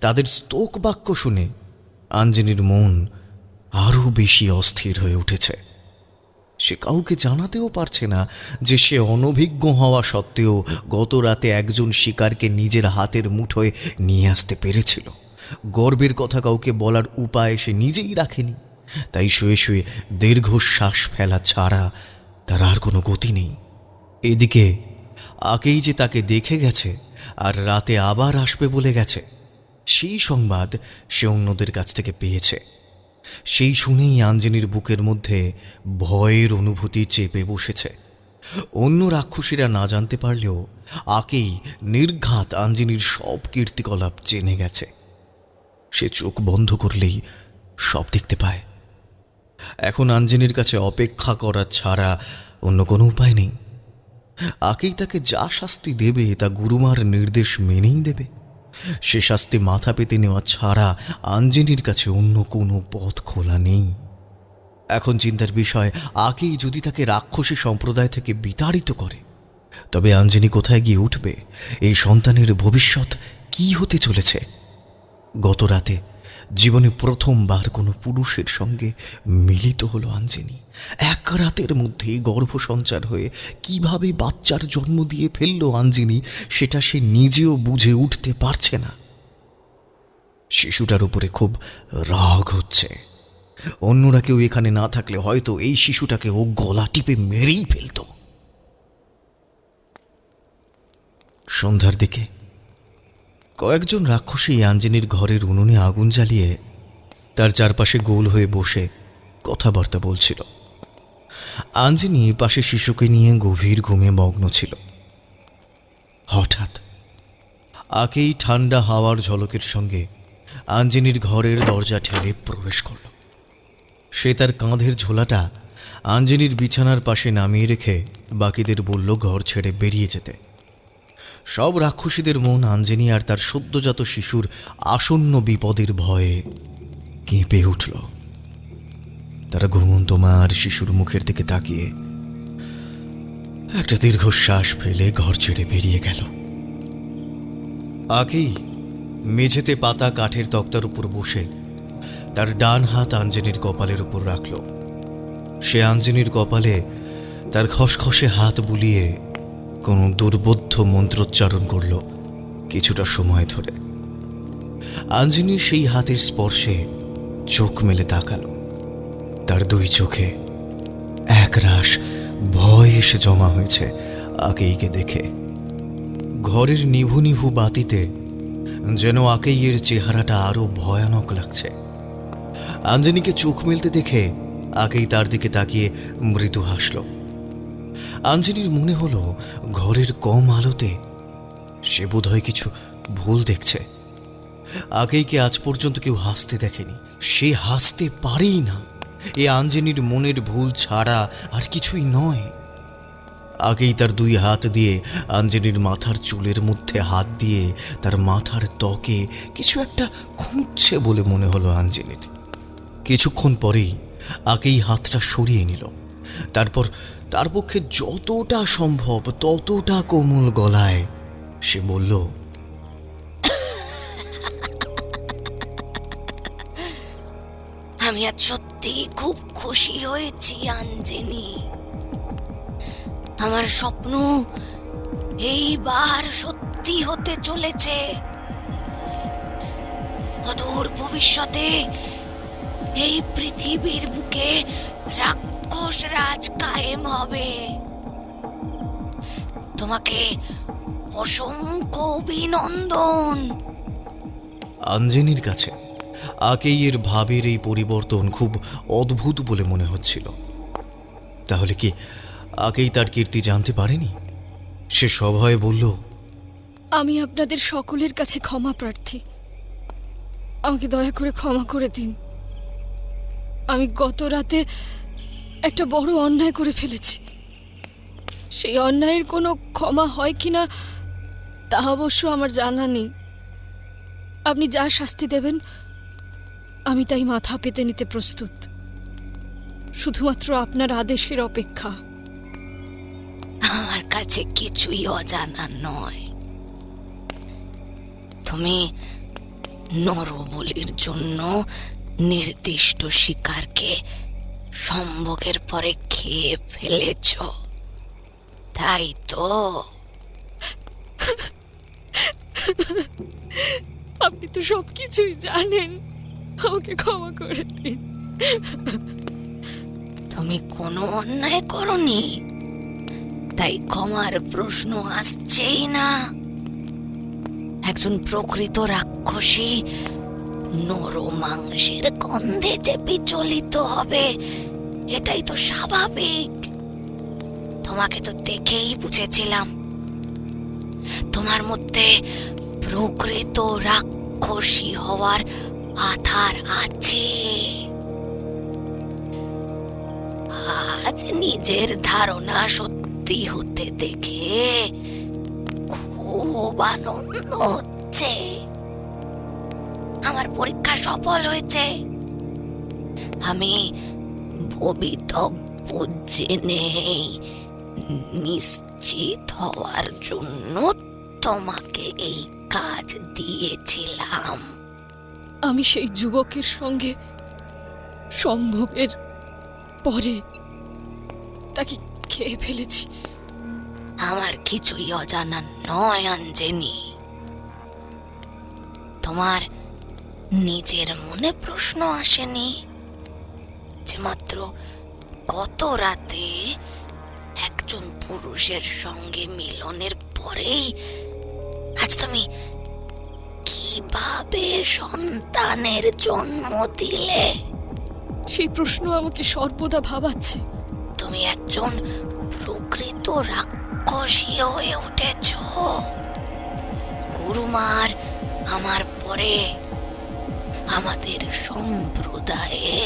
তাদের স্তোক বাক্য শুনে আঞ্জনির মন আরও বেশি অস্থির হয়ে উঠেছে। সে কাউকে জানাতেও পারছে না যে সে অনভিজ্ঞ হওয়া সত্ত্বেও গত রাতে একজন শিকারকে নিজের হাতের মুঠোয় নিয়ে আসতে পেরেছিল। গর্বের কথা কাউকে বলার উপায় সে নিজেই রাখেনি, তাই শুয়ে শুয়ে দীর্ঘশ্বাস ফেলা ছাড়া তার আর কোনো গতি নেই। এদিকে আকেই যে তাকে দেখে গেছে আর রাতে আবার আসবে বলে গেছে, সেই সংবাদ সে অন্যদের কাছ থেকে পেয়েছে। সেই শুনেই আঞ্জনির বুকের মধ্যে ভয়ের অনুভূতি চেপে বসেছে। অন্য রাক্ষসীরা না জানতে পারলেও আকেই নির্ঘাত আঞ্জনির সব কীর্তিকলাপ জেনে গেছে। সে চোখ বন্ধ করলেই সব দেখতে পায়। এখন আঞ্জনির কাছে অপেক্ষা করা ছাড়া অন্য কোনো উপায় নেই। আকেই তাকে যা শাস্তি দেবে তা গুরুমার নির্দেশ মেনেই দেবে। সে শাস্তি মাথা পেতে নেওয়া ছাড়া আঞ্জনির কাছে অন্য কোনো পথ খোলা নেই। এখন চিন্তার বিষয়, আকেই যদি তাকে রাক্ষসী সম্প্রদায় থেকে বিতাড়িত করে, তবে আঞ্জনি কোথায় গিয়ে উঠবে? এই সন্তানের ভবিষ্যৎ কি হতে চলেছে? গত রাতে জীবনে প্রথমবার কোনো পুরুষের সঙ্গে মিলিত হলো আঞ্জনি। এক রাতের মধ্যেই গর্ভসঞ্চার হয়ে কিভাবে বাচ্চার জন্ম দিয়ে ফেললো আঞ্জনি, সেটা সে নিজেও বুঝে উঠতে পারছে না। শিশুটার উপরে খুব রাগ হচ্ছে। অন্যরা কেউ এখানে না থাকলে হয়তো এই শিশুটাকে ও গলা টিপে মেরেই ফেলত। সন্ধ্যার দিকে কয়েকজন রাক্ষসী আঞ্জনির ঘরের উনুনে আগুন জ্বালিয়ে তার চারপাশে গোল হয়ে বসে কথাবার্তা বলছিল। আঞ্জনি পাশে শিশুকে নিয়ে গভীর ঘুমে মগ্ন ছিল। হঠাৎ আকেই ঠান্ডা হাওয়ার ঝলকের সঙ্গে আঞ্জনির ঘরের দরজা ঠেলে প্রবেশ করল। সে তার কাঁধের ঝোলাটা আঞ্জনির বিছানার পাশে নামিয়ে রেখে বাকিদের বলল ঘর ছেড়ে বেরিয়ে যেতে। সব রাক্ষসীদের মন আঞ্জনি আর তার সদ্যজাত শিশুর আসন্ন বিপদের ভয়ে কেঁপে উঠল। তারা ঘুমন্ত মা আর শিশুর মুখের দিকে তাকিয়ে একটা দীর্ঘশ্বাস ফেলে ঘর ছেড়ে বেরিয়ে গেল। আকেই মেঝেতে পাতা কাঠের তক্তার উপর বসে তার ডান হাত আঞ্জনির কপালের উপর রাখল। সে আঞ্জনির কপালে তার খসখসে হাত বুলিয়ে কোনো দুর্বোধ্য মন্ত্রোচ্চারণ করল কিছুটা সময় ধরে। আঞ্জনির সেই হাতের স্পর্শে চোখ মেলে তাকালো। তার দুই চোখে একরাশ ভয় এসে জমা হয়েছে আকেইকে দেখে। ঘরের নিভু নিভু বাতিতে যেন আকেইয়ের চেহারাটা আরো ভয়ানক লাগছে। আঞ্জনিকে চোখ মেলতে দেখে আকেই তার দিকে তাকিয়ে মৃদু হাসল। আঞ্জনির মনে হলো ঘরের কম আলোতে সে বোধহয় কিছু ভুল দেখছে। আকেইকে আজ পর্যন্ত কেউ হাসতে দেখেনি, সে হাসতে পারেই না। এ আঞ্জনির মনের ভুল ছাড়া আর কিছুই নয়। আগেই তার দুই হাত দিয়ে আঞ্জনির মাথার চুলের মধ্যে হাত দিয়ে তার মাথার ত্বকে কিছু একটা খুঁজছে বলে মনে হলো আঞ্জনির। কিছুক্ষণ পরেই আগেই হাতটা সরিয়ে নিল। তারপর তার পক্ষে যতটা সম্ভব ততটা কোমল গলায় সে বলল, আমি আজ সত্যি খুব খুশি হয়েছি আঞ্জনি। আমার স্বপ্ন এইবার সত্যি হতে চলেছে। অদূর ভবিষ্যতে এই পৃথিবীর বুকে রাক্ষস রাজ কায়েম হবে। তোমাকে অসংখ্য অভিনন্দন। আঞ্জনির কাছে আকেইয়ের ভাবের এই পরিবর্তন খুব অদ্ভুত বলে মনে হচ্ছিল। তাহলে কি আকেই তার কীর্তি জানতে পারেনি? সে সভয়ে বলল, আমি আপনাদের সকলের কাছে ক্ষমা প্রার্থী। আমাকে দয়া করে ক্ষমা করে দিন। আমি গত রাতে একটা বড় অন্যায় করে ফেলেছি। সেই অন্যায়ের কোনো ক্ষমা হয় কিনা তা অবশ্য আমার জানা নেই। আপনি যা শাস্তি দেবেন আমি তাই মাথা পেতে নিতে প্রস্তুত। শুধুমাত্র আপনার আদেশের অপেক্ষা। আমার কাছে কিছুই অজানা নয়। তুমি নরবলির জন্য নির্দিষ্ট শিকারকে সম্ভোগের পরে খেয়ে ফেলেছ, তাই তো? আপনি তো সবকিছুই জানেন। আমাকে ক্ষমা করে দিন। তুমি কোনো অন্যায় করনি, তাই ক্ষমার প্রশ্ন আসছেই না। একজন প্রকৃত রাক্ষসী নর মাংসের গন্ধে যে বিচলিত হবে, এটাই তো স্বাভাবিক। তোমাকে তো দেখেই বুঝেছিলাম তোমার মধ্যে প্রকৃত রাক্ষসী হওয়ার আধার আছে। আজ নিজের ধারণা সত্যি হতে দেখে খুব আনন্দ হচ্ছে। আমার পরীক্ষা সফল হয়েছে। আমি ভবিতব্য জেনেই নিশ্চিত হওয়ার জন্য তোমাকে এই কাজ দিয়েছিলাম। আমি সেই যুবকের সঙ্গে সম্ভোগের পরে তাকে খেয়ে ফেলেছি। আমার কিছুই অজানা নয় অঞ্জনি। তোমার নিজের মনে প্রশ্ন আসেনি যে মাত্র গত রাতে একজন পুরুষের সঙ্গে মিলনের পরেই আজ তুমি কিভাবে সন্তানের জন্ম দিলে? সেই প্রশ্ন আমাকে সর্বদা ভাবাচ্ছে। তুমি একজন প্রকৃত রাক্ষসী হয়ে উঠেছ। গুরুমার আমার পরে আমাদের সম্প্রদায়ে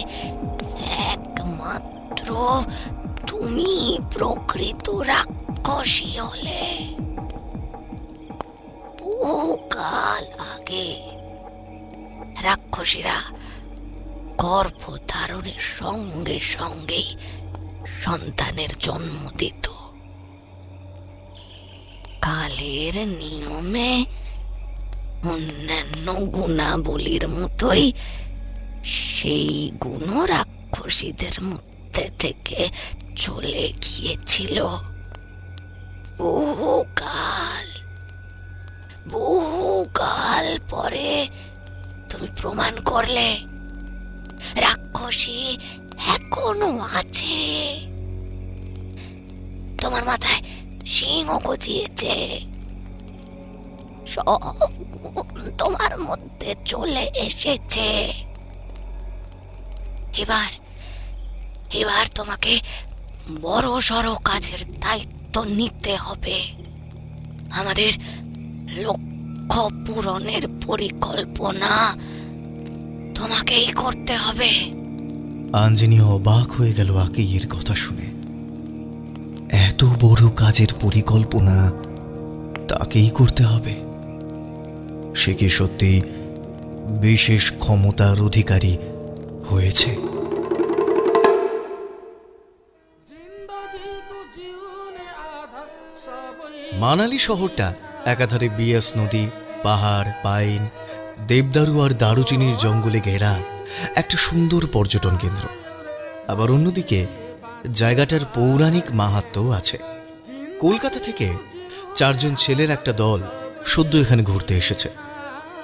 একমাত্র তুমি প্রকৃত রাক্ষসী হলে। বহুকাল আগে রাক্ষসীরা গর্ভধারণের সঙ্গে সঙ্গেই সন্তানের জন্ম দিত। কালের নিয়মে অন্যান্য গুণাবলীর মতোই সেই গুণ রাক্ষসীদের মধ্যে থেকে চলে গিয়েছিল। বহুকাল পরে তুমি প্রমাণ করলে রাক্ষসী এখনো আছে। তোমার মাথায় সিংহ গজিয়েছে, সব গুণ তোমার মধ্যে চলে এসেছে। এবার তোমাকে বড় সড় কাজের দায়িত্ব নিতে হবে। আমাদের লক্ষ্য পূরণের পরিকল্পনা তোমাকেই করতে হবে। আঞ্জনি অবাক হয়ে গেল আকেইয়ের কথা শুনে। এত বড় কাজের পরিকল্পনা তাকেই করতে হবে? সে কি সত্যি বিশেষ ক্ষমতার অধিকারী হয়েছে? মানালি শহরটা একাধারে বিয়াস নদী, পাহাড়, পাইন, দেবদারু আর দারুচিনির জঙ্গলে ঘেরা একটা সুন্দর পর্যটন কেন্দ্র। আবার অন্যদিকে জায়গাটার পৌরাণিক মাহাত্ম্যও আছে। কলকাতা থেকে 4 জন ছেলের একটা দল সদ্য এখানে ঘুরতে এসেছে।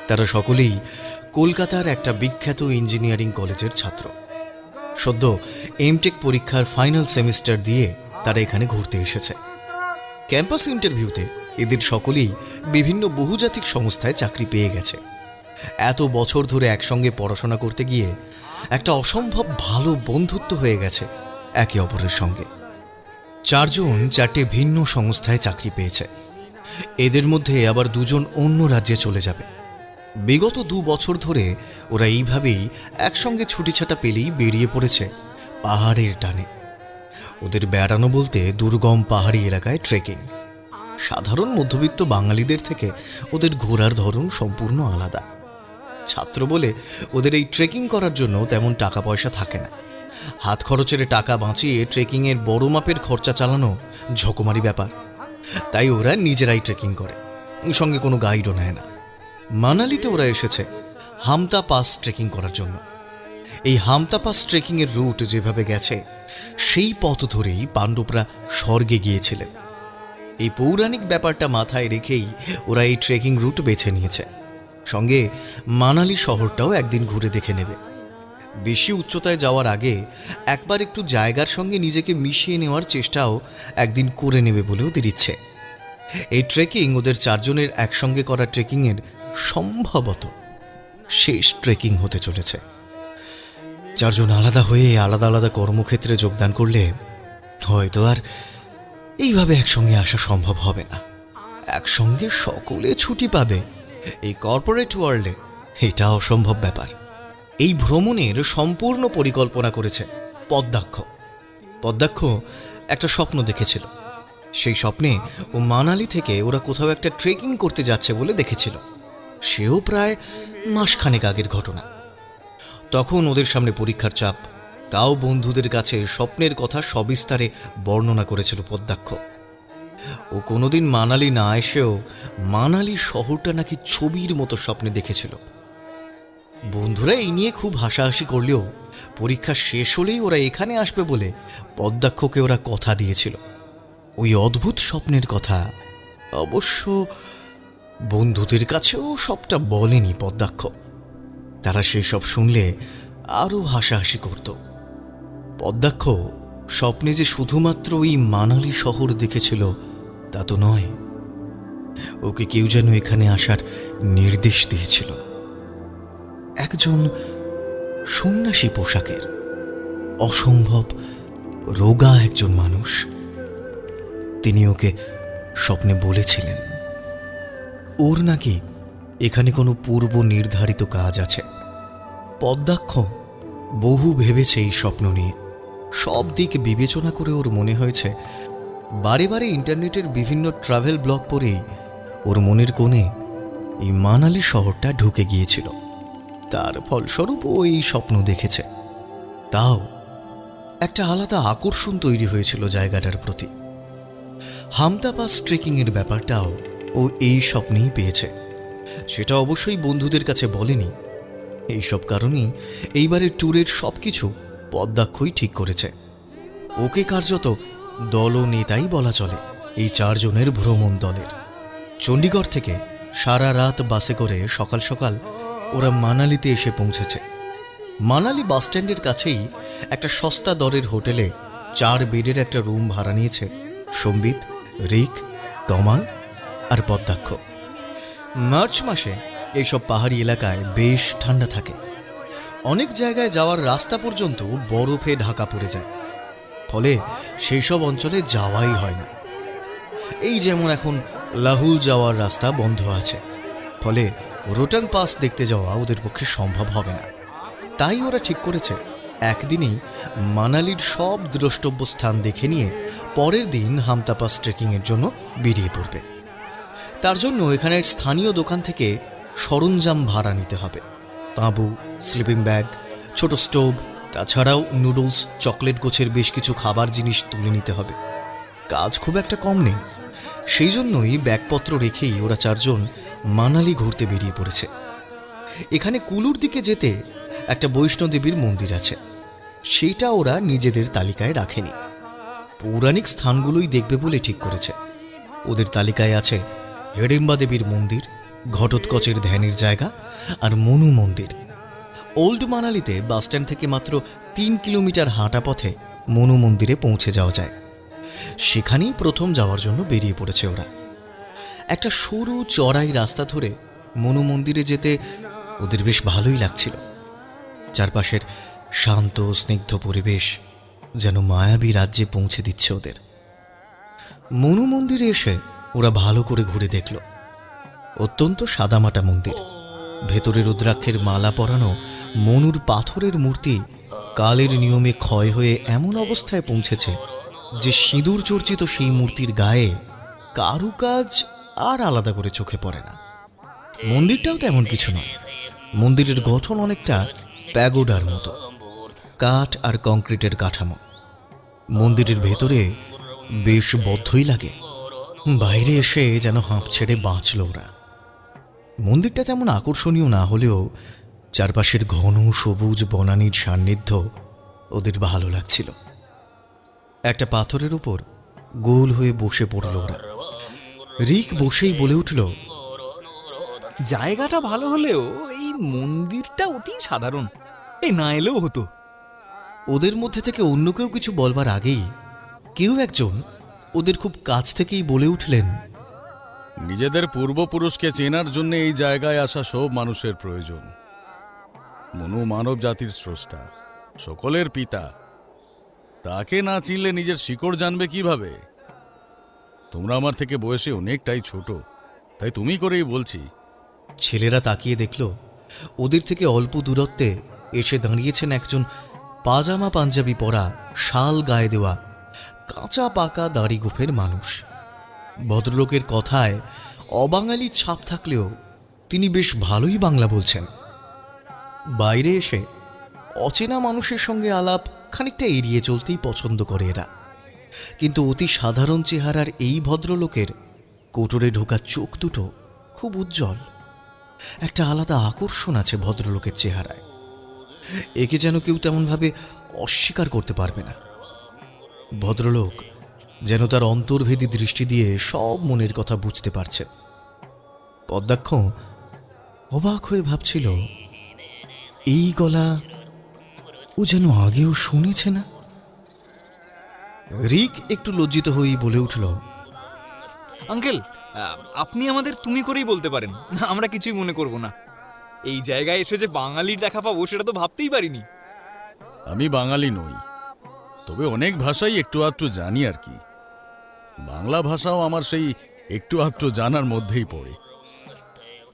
তারা সকলেই কলকাতার একটা বিখ্যাত ইঞ্জিনিয়ারিং কলেজের ছাত্র। সদ্য এমটেক পরীক্ষার ফাইনাল সেমিস্টার দিয়ে তারা এখানে ঘুরতে এসেছে। ক্যাম্পাস ইন্টারভিউতে এদের সকলেই বিভিন্ন বহুজাতিক সংস্থায় চাকরি পেয়ে গেছে। এত বছর ধরে একসঙ্গে পড়াশোনা করতে গিয়ে একটা অসম্ভব ভালো বন্ধুত্ব হয়ে গেছে একে অপরের সঙ্গে। 4 জন 4টে ভিন্ন সংস্থায় চাকরি পেয়েছে। এদের মধ্যে আবার 2 জন অন্য রাজ্যে চলে যাবে। বিগত 2 বছর ধরে ওরা এইভাবেই একসঙ্গে ছুটিছাটা পেলেই বেরিয়ে পড়েছে পাহাড়ের টানে। ওদের বেড়ানো বলতে দুর্গম পাহাড়ি এলাকায় ট্রেকিং। সাধারণ মধ্যবিত্ত বাঙালিদের থেকে ওদের ঘোরার ধরন সম্পূর্ণ আলাদা। ছাত্র বলে ওদের এই ট্রেকিং করার জন্য তেমন টাকা পয়সা থাকে না। হাত খরচের টাকা বাঁচিয়ে ট্রেকিংয়ের বড় মাপের খরচা চালানো ঝকমারি ব্যাপার। তাই ওরা নিজেরাই ট্রেকিং করে, সঙ্গে কোনো গাইডও নেয় না। মানালিতে ওরা এসেছে হামতা পাস ট্রেকিং করার জন্য। এই হামতা পাস ট্রেকিংয়ের রুট যেভাবে গেছে সেই পথ ধরেই পাণ্ডবরা স্বর্গে গিয়েছিলেন। এই পৌরাণিক ব্যাপারটা মাথায় রেখেই ওরা এই ট্রেকিং রুট বেছে নিয়েছে। সঙ্গে মানালি শহরটাও একদিন ঘুরে দেখে নেবে। বেশি উচ্চতায় যাওয়ার আগে একবার একটু জায়গার সঙ্গে নিজেকে মিশিয়ে নেওয়ার চেষ্টাও একদিন করে নেবে বলে ওদের ইচ্ছে। এই ট্রেকিং ওদের 4 জনের একসঙ্গে করা ট্রেকিংয়ের সম্ভবত শেষ ট্রেকিং হতে চলেছে। 4 জন আলাদা হয়ে আলাদা আলাদা কর্মক্ষেত্রে যোগদান করলে হয়তো আর এইভাবে একসঙ্গে আসা সম্ভব হবে না। একসঙ্গে সকলে ছুটি পাবে এই কর্পোরেট ওয়ার্ল্ডে, এটা অসম্ভব ব্যাপার। এই ভ্রমণের সম্পূর্ণ পরিকল্পনা করেছে পদ্মাক্ষ। পদ্মাক্ষ একটা স্বপ্ন দেখেছিল। সেই স্বপ্নে ও মানালি থেকে ওরা কোথাও একটা ট্রেকিং করতে যাচ্ছে বলে দেখেছিল। সেও প্রায় মাসখানেক আগের ঘটনা। তখন ওদের সামনে পরীক্ষার চাপ, তাও বন্ধুদের কাছে স্বপ্নের কথা সবিস্তারে বর্ণনা করেছিল পদ্মাক্ষ। ও কোনোদিন মানালি না এসেও মানালি শহরটা নাকি ছবির মতো স্বপ্নে দেখেছিল। বন্ধুরা এই নিয়ে খুব হাসাহাসি করলেও পরীক্ষা শেষ হলেই ওরা এখানে আসবে বলে পদ্মাক্ষকে ওরা কথা দিয়েছিল। ওই অদ্ভুত স্বপ্নের কথা অবশ্য বন্ধুদের কাছেও সবটা বলেনি পদ্মাক্ষ। তারা সেই সব শুনলে আরও হাসাহাসি করত। পদ্মাক্ষ স্বপ্নে যে শুধুমাত্র ওই মানালি শহর দেখেছিল তা তো নয়, ওকে কেউ যেন এখানে আসার নির্দেশ দিয়েছিল। একজন সন্ন্যাসী পোশাকের অসম্ভব রোগা একজন মানুষ, তিনি ওকে স্বপ্নে বলেছিলেন ওর নাকি এখানে কোনো পূর্ব নির্ধারিত কাজ আছে। পদ্মাক্ষ বহু ভেবেছে এই স্বপ্ন নিয়ে, সব দিক বিবেচনা করে ওর মনে হয়েছে বারে বারে ইন্টারনেটের বিভিন্ন ট্রাভেল ব্লগ পড়েই ওর মনের কোণে এই মানালি শহরটা ঢুকে গিয়েছিল। তার ফলস্বরূপ ও এই স্বপ্ন দেখেছে। তাও একটা আলাদা আকর্ষণ তৈরি হয়েছিল জায়গাটার প্রতি। হামতা পাস ট্রেকিংয়ের ব্যাপারটাও ও এই স্বপ্নেই পেয়েছে। সেটা অবশ্যই বন্ধুদের কাছে বলেনি। এইসব কারণেই এইবারের ট্যুরের সব কিছু পদ্মাক্ষই ঠিক করেছে। ওকে কার্যত দলনেতাই বলা চলে এই 4 জনের ভ্রমণ দলের। চণ্ডীগড় থেকে সারা রাত বাসে করে সকাল সকাল ওরা মানালিতে এসে পৌঁছেছে। মানালি বাসস্ট্যান্ডের কাছেই একটা সস্তা দরের হোটেলে 4 বেডের একটা রুম ভাড়া নিয়েছে সম্বিত, রিক, তমাল আর পদ্মাক্ষ। মার্চ মাসে এইসব পাহাড়ি এলাকায় বেশ ঠান্ডা থাকে। অনেক জায়গায় যাওয়ার রাস্তা পর্যন্ত বরফে ঢাকা পড়ে যায়, ফলে সেই সব অঞ্চলে যাওয়াই হয় না। এই যেমন এখন লাহুল যাওয়ার রাস্তা বন্ধ আছে, ফলে রোটাং পাস দেখতে যাওয়া ওদের পক্ষে সম্ভব হবে না। তাই ওরা ঠিক করেছে একদিনেই মানালির সব দ্রষ্টব্য স্থান দেখে নিয়ে পরের দিন হামতা পাস ট্রেকিংয়ের জন্য বেরিয়ে পড়বে। তার জন্য এখানের স্থানীয় দোকান থেকে সরঞ্জাম ভাড়া নিতে হবে। তাঁবু, স্লিপিং ব্যাগ, ছোট স্টোভ, তাছাড়াও নুডলস, চকলেট গোছের বেশ কিছু খাবার জিনিস তুলে নিতে হবে। কাজ খুব একটা কম নেই, সেই জন্যই ব্যাগপত্র রেখেই ওরা 4 জন মানালি ঘুরতে বেরিয়ে পড়েছে। এখানে কুলুর দিকে যেতে একটা বৈষ্ণোদেবীর মন্দির আছে, সেইটা ওরা নিজেদের তালিকায় রাখেনি। পৌরাণিক স্থানগুলোই দেখবে বলে ঠিক করেছে। ওদের তালিকায় আছে হিড়িম্বা দেবীর মন্দির, ঘটোৎকচের ধ্যানের জায়গা আর মনু মন্দির। ওল্ড মানালিতে বাসস্ট্যান্ড থেকে মাত্র 3 কিলোমিটার হাঁটা পথে মনু মন্দিরে পৌঁছে যাওয়া যায়। সেখানেই প্রথম যাওয়ার জন্য বেরিয়ে পড়েছে ওরা। একটা সরু চড়াই রাস্তা ধরে মনু মন্দিরে যেতে ওদের বেশ ভালোই লাগছিল। চারপাশের শান্ত স্নিগ্ধ পরিবেশ যেন মায়াবী রাজ্যে পৌঁছে দিচ্ছে ওদের। মনু মন্দিরে এসে ওরা ভালো করে ঘুরে দেখল। অত্যন্ত সাদামাটা মন্দির, ভেতরে রুদ্রাক্ষের মালা পরানো মনুর পাথরের মূর্তি কালের নিয়মে ক্ষয় হয়ে এমন অবস্থায় পৌঁছেছে যে সিঁদুর চর্চিত সেই মূর্তির গায়ে কারুকাজ আর আলাদা করে চোখে পড়ে না। মন্দিরটাও তেমন কিছু নয়। মন্দিরের গঠন অনেকটা প্যাগোডার মতো, কাঠ আর কংক্রিটের কাঠামো। মন্দিরের ভেতরে বেশ বদ্ধই লাগে। বাইরে এসে যেন হাঁপ ছেড়ে বাঁচল ওরা। মন্দিরটা তেমন আকর্ষণীয় না হলেও চারপাশের ঘন সবুজ বনানীর সান্নিধ্য ওদের ভালো লাগছিল। একটা পাথরের উপর গোল হয়ে বসে পড়ল ওরা। রিক বসেই বলে উঠল, জায়গাটা ভালো হলেও এই মন্দিরটা অতি সাধারণ, এই না এলেও হতো। ওদের মধ্যে থেকে অন্য কেউ কিছু বলবার আগেই কেউ একজন ওদের খুব কাছ থেকেই বলে উঠলেন, নিজেদের পূর্বপুরুষকে চেনার জন্য এই জায়গায় আসা সব মানুষের প্রয়োজন। মনু মানব জাতির স্রষ্টা, সকলের পিতা। তাকে না চিনলে নিজের শিকড় জানবে কিভাবে? তোমরা আমার থেকে বয়সে অনেকটাই ছোট, তাই তুমি করেই বলছি। ছেলেরা তাকিয়ে দেখল ওদের থেকে অল্প দূরত্বে এসে দাঁড়িয়েছেন একজন পাজামা পাঞ্জাবি পরা, শাল গায়ে দেওয়া, কাঁচা পাকা দাড়ি গোফের মানুষ। ভদ্রলোকের কথায় অবাঙালি ছাপ থাকলেও তিনি বেশ ভালোই বাংলা বলছেন। বাইরে এসে অচেনা মানুষের সঙ্গে আলাপ খানিকটা এড়িয়ে চলতেই পছন্দ করে এরা। কিন্তু অতি সাধারণ চেহারার এই ভদ্রলোকের কোটরে ঢোকা চোখ দুটো খুব উজ্জ্বল। একটা আলাদা আকর্ষণ আছে ভদ্রলোকের চেহারায়। একে যেন কেউ তেমনভাবে অস্বীকার করতে পারবে না। ভদ্রলোক যেন তার অন্তর্ভেদী দৃষ্টি দিয়ে সব মনের কথা বুঝতে পারছেন। পদ্মাক্ষ অবাক হয়ে ভাবছিল, এই গলা ও যেন আগেও শুনেছে না। রিক একটু লজ্জিত হয়েই বলে উঠল, আঙ্কেল, আপনি আমাদের তুমি করেই বলতে পারেন, আমরা কিছুই মনে করব না। এই জায়গায় এসে যে বাঙালির দেখা পাবো সেটা তো ভাবতেই পারিনি। আমি বাঙালি নই, তবে অনেক ভাষাই একটু আধটু জানি আর কি। বাংলা ভাষাও আমার সেই একটু আধটু জানার মধ্যেই পড়ে।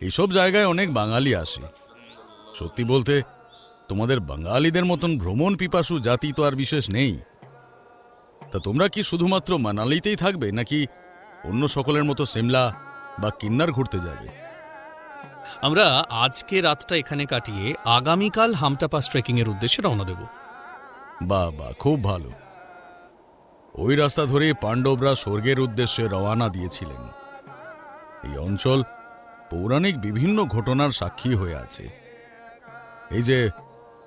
এইসব জায়গায় অনেক বাঙালি আসে। সত্যি বলতে তোমাদের বাঙালিদের মতন ভ্রমণ পিপাসু জাতি তো আর বিশেষ নেই। তা তোমরা কি শুধুমাত্র মানালিতেই থাকবে, নাকি অন্য সকলের মতো সিমলা বা কিন্নার ঘুরতে যাবে? আমরা আজকে রাতটা এখানে কাটিয়ে আগামীকাল হামটা পাস ট্রেকিংয়ের উদ্দেশ্যে রওনা দেব। বাহ বাহ, খুব ভালো। ওই রাস্তা ধরে পাণ্ডবরা স্বর্গের উদ্দেশ্যে রওনা দিয়েছিলেন। এই অঞ্চল পৌরাণিক বিভিন্ন ঘটনার সাক্ষী হয়ে আছে। এই যে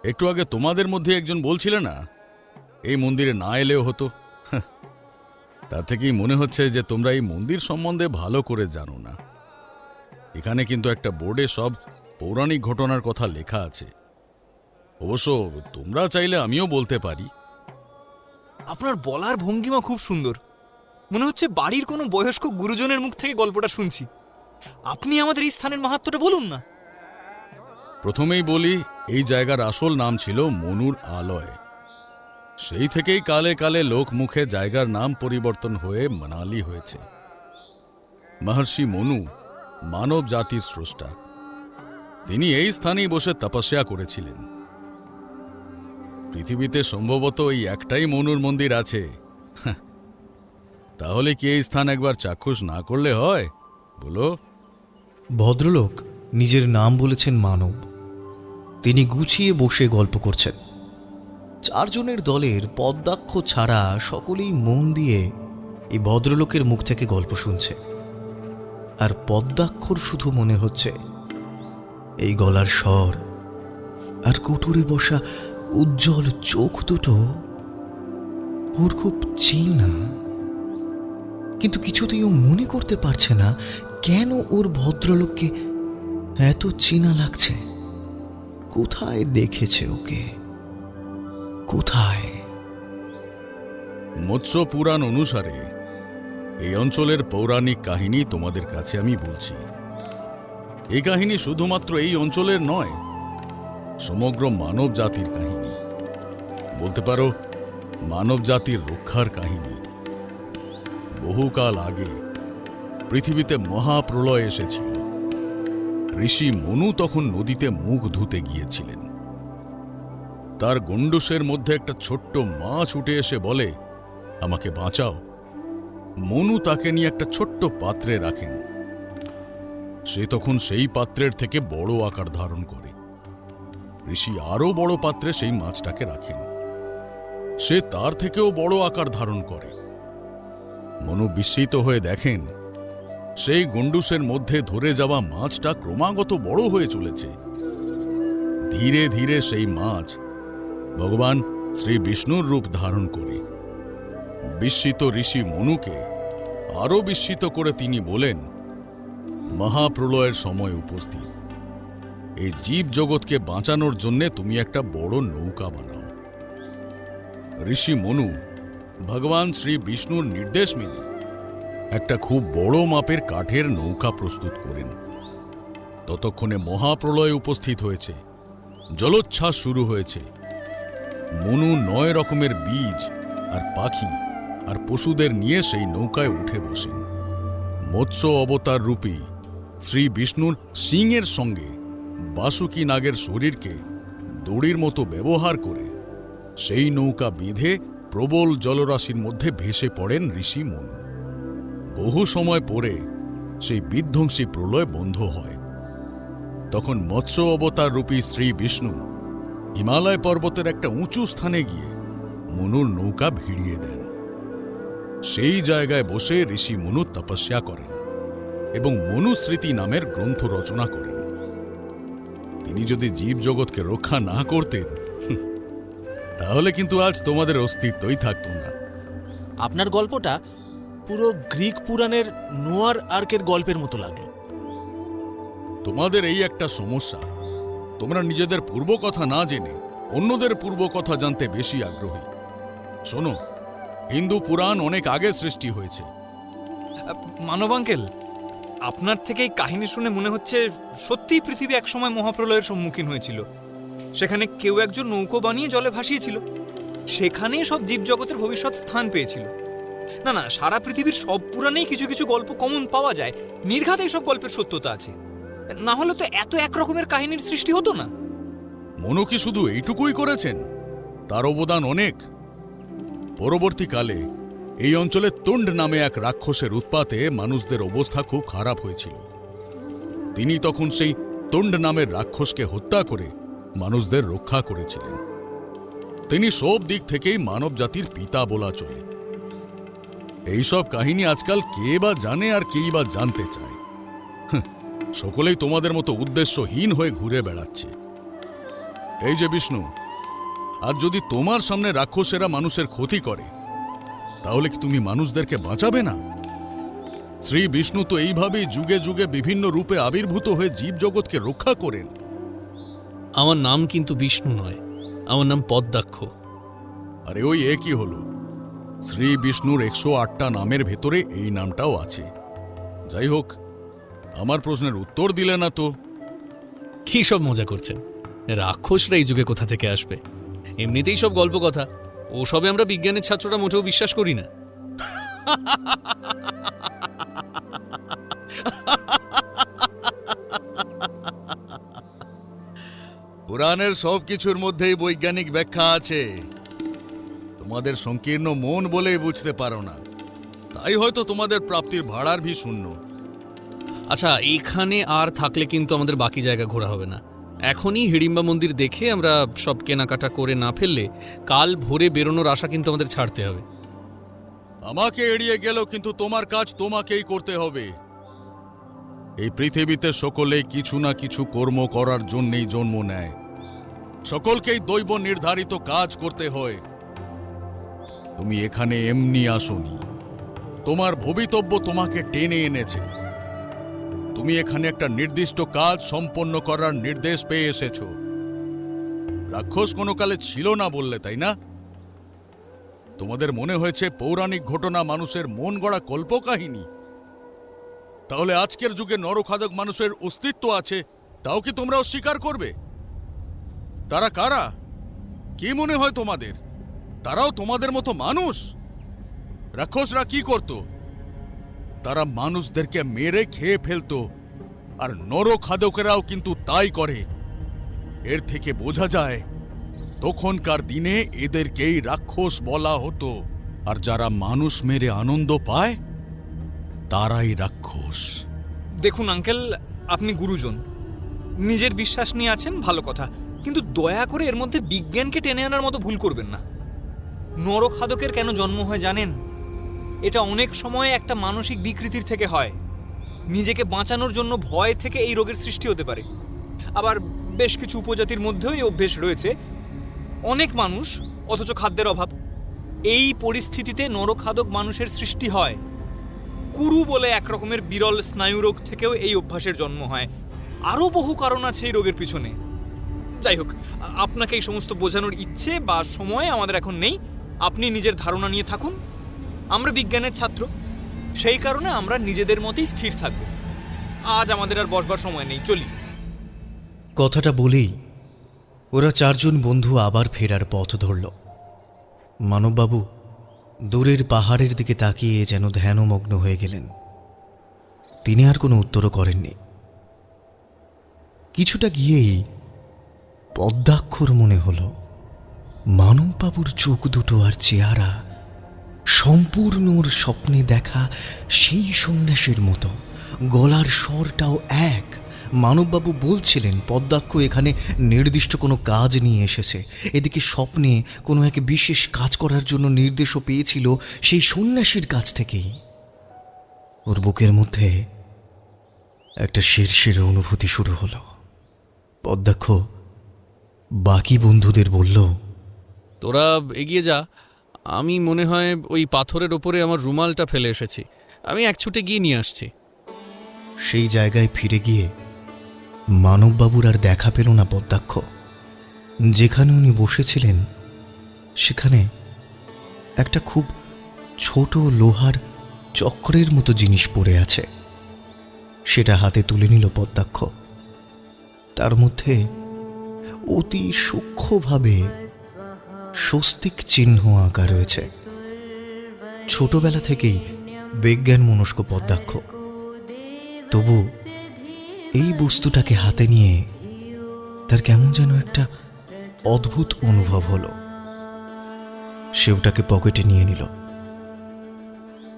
একটু আগে তোমাদের মধ্যে একজন বলছিলে না, এই মন্দিরে না এলেও হতো, তার থেকেই মনে হচ্ছে যে তোমরা এই মন্দির সম্বন্ধে ভালো করে জানো না। এখানে কিন্তু একটা বোর্ডে সব পৌরাণিক ঘটনার কথা লেখা আছে। অবশ্য তোমরা চাইলে আমিও বলতে পারি। আপনার বলার ভঙ্গিমা খুব সুন্দর, মনে হচ্ছে বাড়ির কোনো বয়স্ক গুরুজনের মুখ থেকে গল্পটা শুনছি। আপনি আমাদের এই স্থানের মাহাত্ম্যটা বলুন না। প্রথমেই বলি, এই জায়গার আসল নাম ছিল মনুর আলয়। সেই থেকেই কালে কালে লোক মুখে জায়গার নাম পরিবর্তন হয়ে মানালি হয়েছে। মহর্ষি মনু মানব জাতির স্রষ্টা। তিনি এই স্থানেই বসে তপস্যা করেছিলেন। পৃথিবীতে সম্ভবত এই একটাই মনুর মন্দির আছে। তাহলে কি এই স্থান একবার চাক্ষুষ না করলে হয় বলো? ভদ্রলোক নিজের নাম বলেছেন মানব। তিনি গুছিয়ে বসে গল্প করছেন। চারজনের দলের পদ্মাক্ষ ছাড়া সকলেই মন দিয়ে এই ভদ্রলোকের মুখ থেকে গল্প শুনছে। আর পদ্মাক্ষর শুধু মনে হচ্ছে এই গলার স্বর আর কোটরে বসা উজ্জ্বল চোখ দুটো ওর খুব চেনা। কিন্তু কিছুতেই ও মনে করতে পারছে না কেন ওর ভদ্রলোককে এত চেনা লাগছে। কোথায় দেখেছে ওকে, কোথায়? মৎস্য পুরাণ অনুসারে এই অঞ্চলের পৌরাণিক কাহিনী তোমাদের কাছে আমি বলছি। এই কাহিনী শুধুমাত্র এই অঞ্চলের নয়, সমগ্র মানব জাতির কাহিনী। বলতে পারো মানব জাতির রক্ষার কাহিনী। বহুকাল আগে পৃথিবীতে মহাপ্রলয় এসেছিল। ঋষি মনু তখন নদীতে মুখ ধুতে গিয়েছিলেন। তার গণ্ডূষের মধ্যে একটা ছোট্ট মাছ উঠে এসে বলে, আমাকে বাঁচাও। মনু তাকে নিয়ে একটা ছোট্ট পাত্রে রাখেন। সে তখন সেই পাত্রের থেকে বড় আকার ধারণ করে। ঋষি আরো বড় পাত্রে সেই মাছটাকে রাখেন। সে তার থেকেও বড় আকার ধারণ করে। মনু বিস্মিত হয়ে দেখেন সেই গণ্ডূষের মধ্যে ধরে যাওয়া মাছটা ক্রমাগত বড় হয়ে চলেছে। ধীরে ধীরে সেই মাছ ভগবান শ্রী বিষ্ণুর রূপ ধারণ করে। বিস্মিত ঋষি মনুকে আরো বিস্মিত করে তিনি বলেন, মহাপ্রলয়ের সময় উপস্থিত। এই জীব জগৎকে বাঁচানোর জন্যে তুমি একটা বড় নৌকা বানাও। ঋষি মনু ভগবান শ্রী বিষ্ণুর নির্দেশ মেনে একটা খুব বড় মাপের কাঠের নৌকা প্রস্তুত করেন। ততক্ষণে মহাপ্রলয় উপস্থিত হয়েছে, জলোচ্ছ্বাস শুরু হয়েছে। মনু ৯ রকমের বীজ আর পাখি আর পশুদের নিয়ে সেই নৌকায় উঠে বসেন। মৎস্য অবতার রূপী শ্রী বিষ্ণুর সিংহের সঙ্গে বাসুকী নাগের শরীরকে দড়ির মতো ব্যবহার করে সেই নৌকা বেঁধে প্রবল জলরাশির মধ্যে ভেসে পড়েন ঋষি মনু। বহু সময় পরে সেই বিধ্বংসী প্রলয় বন্ধ হয়। তখন মৎস্য অবতার রূপী শ্রী বিষ্ণু হিমালয় পর্বতের একটা উঁচু স্থানে গিয়ে মনুর নৌকা ভিড়িয়ে দেন। সেই জায়গায় বসে ঋষি মনু তপস্যা করেন এবং মনুস্মৃতি নামের গ্রন্থ রচনা করেন। তিনি যদি জীবজগৎকে রক্ষা না করতেন তাহলে কিন্তু আজ তোমাদের অস্তিত্বই থাকতো না। আপনার গল্পটা পুরো গ্রিক পুরাণের নোয়ার আর্কের গল্পের মতো লাগলো। তোমাদের এই একটা সমস্যা, তোমরা নিজেদের পূর্ব কথা না জেনে অন্যদের পূর্ব কথা জানতে বেশি আগ্রহী। শোনো, হিন্দু পুরাণ অনেক আগে সৃষ্টি হয়েছে। মানব আঙ্কেল, আপনার থেকে এই কাহিনী শুনে মনে হচ্ছে সত্যিই পৃথিবী একসময় মহাপ্রলয়ের সম্মুখীন হয়েছিল। সেখানে কেউ একজন নৌকো বানিয়ে জলে ভাসিয়েছিল, সেখানেই সব জীবজগতের ভবিষ্যৎ স্থান পেয়েছিল। না না, সারা পৃথিবীর সব পুরাণেই কিছু কিছু গল্প কমন পাওয়া যায়, নির্ঘাত এইসব গল্পের সত্যতা আছে। না হলে তো এত একরকমের কাহিনীর সৃষ্টি হতো না। মনু কি শুধু এইটুকুই করেছেন? তার অবদান অনেক। পরবর্তীকালে এই অঞ্চলে তুণ্ড নামে এক রাক্ষসের উৎপাতে মানুষদের অবস্থা খুব খারাপ হয়েছিল। তিনি তখন সেই তুণ্ড নামের রাক্ষসকে হত্যা করে মানুষদের রক্ষা করেছিলেন। তিনি সব দিক থেকেই মানব জাতির পিতা বলা চলে। এইসব কাহিনী আজকাল কে বা জানে আর কেই বা জানতে চায়। সকলেই তোমাদের মতো উদ্দেশ্যহীন হয়ে ঘুরে বেড়াচ্ছে। এই যে বিষ্ণু, আর যদি তোমার সামনে রাক্ষসেরা মানুষের ক্ষতি করে তাহলে কি তুমি মানুষদেরকে বাঁচাবে না? শ্রী বিষ্ণু তো এইভাবেই যুগে যুগে বিভিন্ন রূপে আবির্ভূত হয়ে জীবজগৎকে রক্ষা করেন। আমার নাম কিন্তু বিষ্ণু নয়, আমার নাম পদ্মাক্ষ। আরে ওই একই হলো। শ্রী বিষ্ণুর 108টা নামের ভেতরে এই নামটাও আছে। যাই হোক, আমার প্রশ্নের উত্তর দিলে না তো। কি সব মজা করছেন? রাক্ষসরা এই যুগে কোথা থেকে আসবে? এমনিতেই সব গল্প কথা, ওসবে আমরা বিজ্ঞানের ছাত্ররা মোটেও বিশ্বাস করি না। পুরাণের সব কিছুর মধ্যেই বৈজ্ঞানিক ব্যাখ্যা আছে। তোমাদের সংকীর্ণ মন বলেই বুঝতে পারো না, তাই হয়তো তোমাদের প্রাপ্তির ভাড়ার ভি শূন্য। আচ্ছা, এখানে আর থাকলে কিন্তু আমাদের বাকি জায়গা ঘোরা হবে না। এখনই হিড়িম্বা মন্দির দেখে আমরা সব কেনাকাটা করে না ফেললে কাল ভোরে বেরোনোর আশা কিন্তু আমাদের ছাড়তে হবে। আমাকে এড়িয়ে গেল, কিন্তু তোমার কাজ তোমাকেই করতে হবে। এই পৃথিবীতে সকলেই কিছু না কিছু কর্ম করার জন্যই জন্ম নেয়। সকলকেই দৈব নির্ধারিত কাজ করতে হয়। তুমি এখানে এমনি আসোনি, তোমার ভবিতব্য তোমাকে টেনে এনেছে। তুমি এখানে একটা নির্দিষ্ট কাজ সম্পন্ন করার নির্দেশ পেয়ে এসেছো। রাক্ষস কোনো কালে ছিল না বললে, তাই না? তোমাদের মনে হয়েছে পৌরাণিক ঘটনা মানুষের মন গড়া কল্পকাহিনী। তাহলে আজকের যুগে নরখাদক মানুষের অস্তিত্ব আছে, তাও কি তোমরা অস্বীকার করবে? তারা কারা? কি মনে হয় তোমাদের তারাও তোমাদের মতো মানুষ? রাক্ষসরা কি করত? তারা মানুষদেরকে মেরে খেয়ে ফেলতো, আর নরখাদকেরাও কিন্তু তাই করে। এর থেকে বোঝা যায় তখনকার দিনে এদেরকেই রাক্ষস বলা হতো, আর যারা মানুষ মেরে আনন্দ পায় তারাই রাক্ষস। দেখুন আঙ্কেল, আপনি গুরুজন, নিজের বিশ্বাস নিয়ে আছেন, ভালো কথা, কিন্তু দয়া করে এর মধ্যে বিজ্ঞানকে টেনে আনার মতো ভুল করবেন না। নরখাদকের কেন জন্ম হয় জানেন? এটা অনেক সময় একটা মানসিক বিকৃতির থেকে হয়। নিজেকে বাঁচানোর জন্য ভয় থেকে এই রোগের সৃষ্টি হতে পারে। আবার বেশ কিছু উপজাতির মধ্যেও এই অভ্যেস রয়েছে। অনেক মানুষ, অথচ খাদ্যের অভাব। এই পরিস্থিতিতে নরখাদক মানুষের সৃষ্টি হয়। কুরু বলে এক রকমের বিরল স্নায়ুরোগ থেকেও এই অভ্যাসের জন্ম হয়। আরও বহু কারণ আছে এই রোগের পিছনে। যাই হোক, আপনাকে এই সমস্ত বোঝানোর ইচ্ছে বা সময় আমাদের এখন নেই। আপনি নিজের ধারণা নিয়ে থাকুন। আমরা বিজ্ঞানের ছাত্র, সেই কারণে আমরা নিজেদের মতেই স্থির থাকব। আজ আমাদের আর বসবার সময় নেই, চলি। কথাটা বলেই ওরা চারজন বন্ধু আবার ফেরার পথ ধরল। মানববাবু দূরের পাহাড়ের দিকে তাকিয়ে যেন ধ্যানমগ্ন হয়ে গেলেন। তিনি আর কোনো উত্তরও করেননি। কিছুটা গিয়েই পদ্মাক্ষর মনে হলো মানববাবুর চোখ দুটো আর চেহারা সম্পূর্ণ ওর স্বপ্নে দেখা সেই সন্ন্যাসীর মতো। গলার স্বরটাও এক, মানববাবু বলছিলেন পদ্মাক্ষ এখানে নির্দিষ্ট কোনো কাজ নিয়ে এসেছে। এদিকে স্বপ্নে কোনো এক বিশেষ কাজ করার জন্য নির্দেশও পেয়েছিল সেই সন্ন্যাসীর কাছ থেকেই। ওর বুকের মধ্যে একটা শিরশিরে অনুভূতি শুরু হলো। পদ্মাক্ষ বাকি বন্ধুদের বলল, তোরা এগিয়ে যা, আমি মনে হয় ওই পাথরের ওপরে আমার রুমালটা ফেলে এসেছি, আমি এক ছুটে গিয়ে নিয়ে আসছি। সেই জায়গায় ফিরে গিয়ে মানববাবুর আর দেখা পেল না পদ্মাক্ষ। যেখানে উনি বসেছিলেন সেখানে একটা খুব ছোট লোহার চক্রের মতো জিনিস পড়ে আছে। সেটা হাতে তুলে নিল পদ্মাক্ষ। তার মধ্যে অতি সূক্ষ্মভাবে স্বস্তিক চিহ্ন আঁকা রয়েছে। ছোটবেলা থেকেই বিজ্ঞান মনস্ক পদ্মাক্ষ, তবু এই বস্তুটাকে হাতে নিয়ে তার কেমন যেন একটা অদ্ভুত অনুভব হলো। সে ওটাকে পকেটে নিয়ে নিল।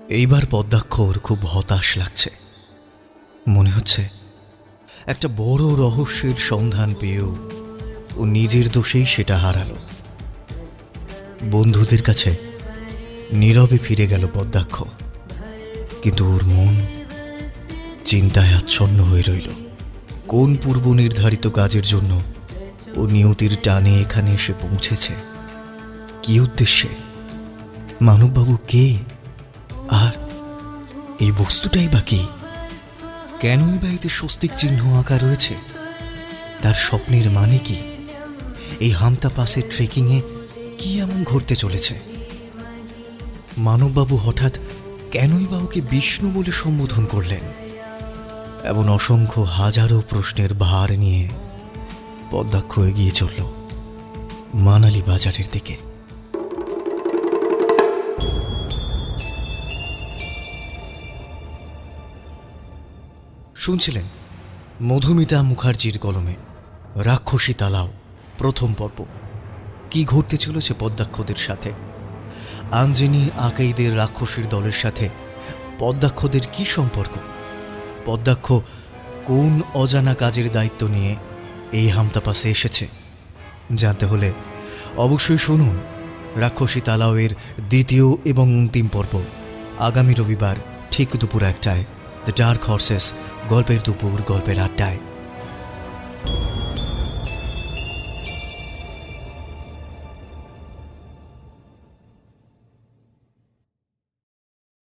এইবার পদ্মাক্ষর খুব হতাশ লাগছে। মনে হচ্ছে একটা বড় রহস্যের সন্ধান পেয়েও ও নিজের দোষেই সেটা হারালো। বন্ধুদের কাছে নীরবে ফিরে গেল পদ্মাক্ষ, কিন্তু ওর মন চিন্তায় আচ্ছন্ন হয়ে রইল। কোন পূর্ব নির্ধারিত কাজের জন্য ও নিয়তির টানে এখানে এসে পৌঁছেছে? কি উদ্দেশ্যে? মানববাবু কে? আর এই বস্তুটাই বা কি? কেনই বা এতে স্বস্তিক চিহ্ন আঁকা রয়েছে? তার স্বপ্নের মানে কি? এই হামতা পাসের ট্রেকিংয়ে কি এমন ঘটতে চলেছে? মানববাবু হঠাৎ কেনই বা ওকে বিষ্ণু বলে সম্বোধন করলেন? এমন অসংখ্য হাজারো প্রশ্নের ভার নিয়ে পদ্মাক্ষ এগিয়ে চলল মানালি বাজারের দিকে। শুনছিলেন মধুমিতা মুখার্জির কলমে রাক্ষসী তালাও প্রথম পর্ব। কি ঘটতে চলেছে পদ্মাক্ষদের সাথে? আঞ্জনি আকাইদের রাক্ষসীর দলের সাথে পদ্মাক্ষদের কি সম্পর্ক? পদ্মাক্ষ কোন অজানা কাজের দায়িত্ব নিয়ে এই হামতা পাসে এসেছে? জানতে হলে অবশ্যই শুনুন রাক্ষসী তালাওয়ের দ্বিতীয় এবং অন্তিম পর্ব আগামী রবিবার ঠিক দুপুর 1টায় দ্য ডার্ক হর্সেস গল্পের দুপুর গল্পের আড্ডায়।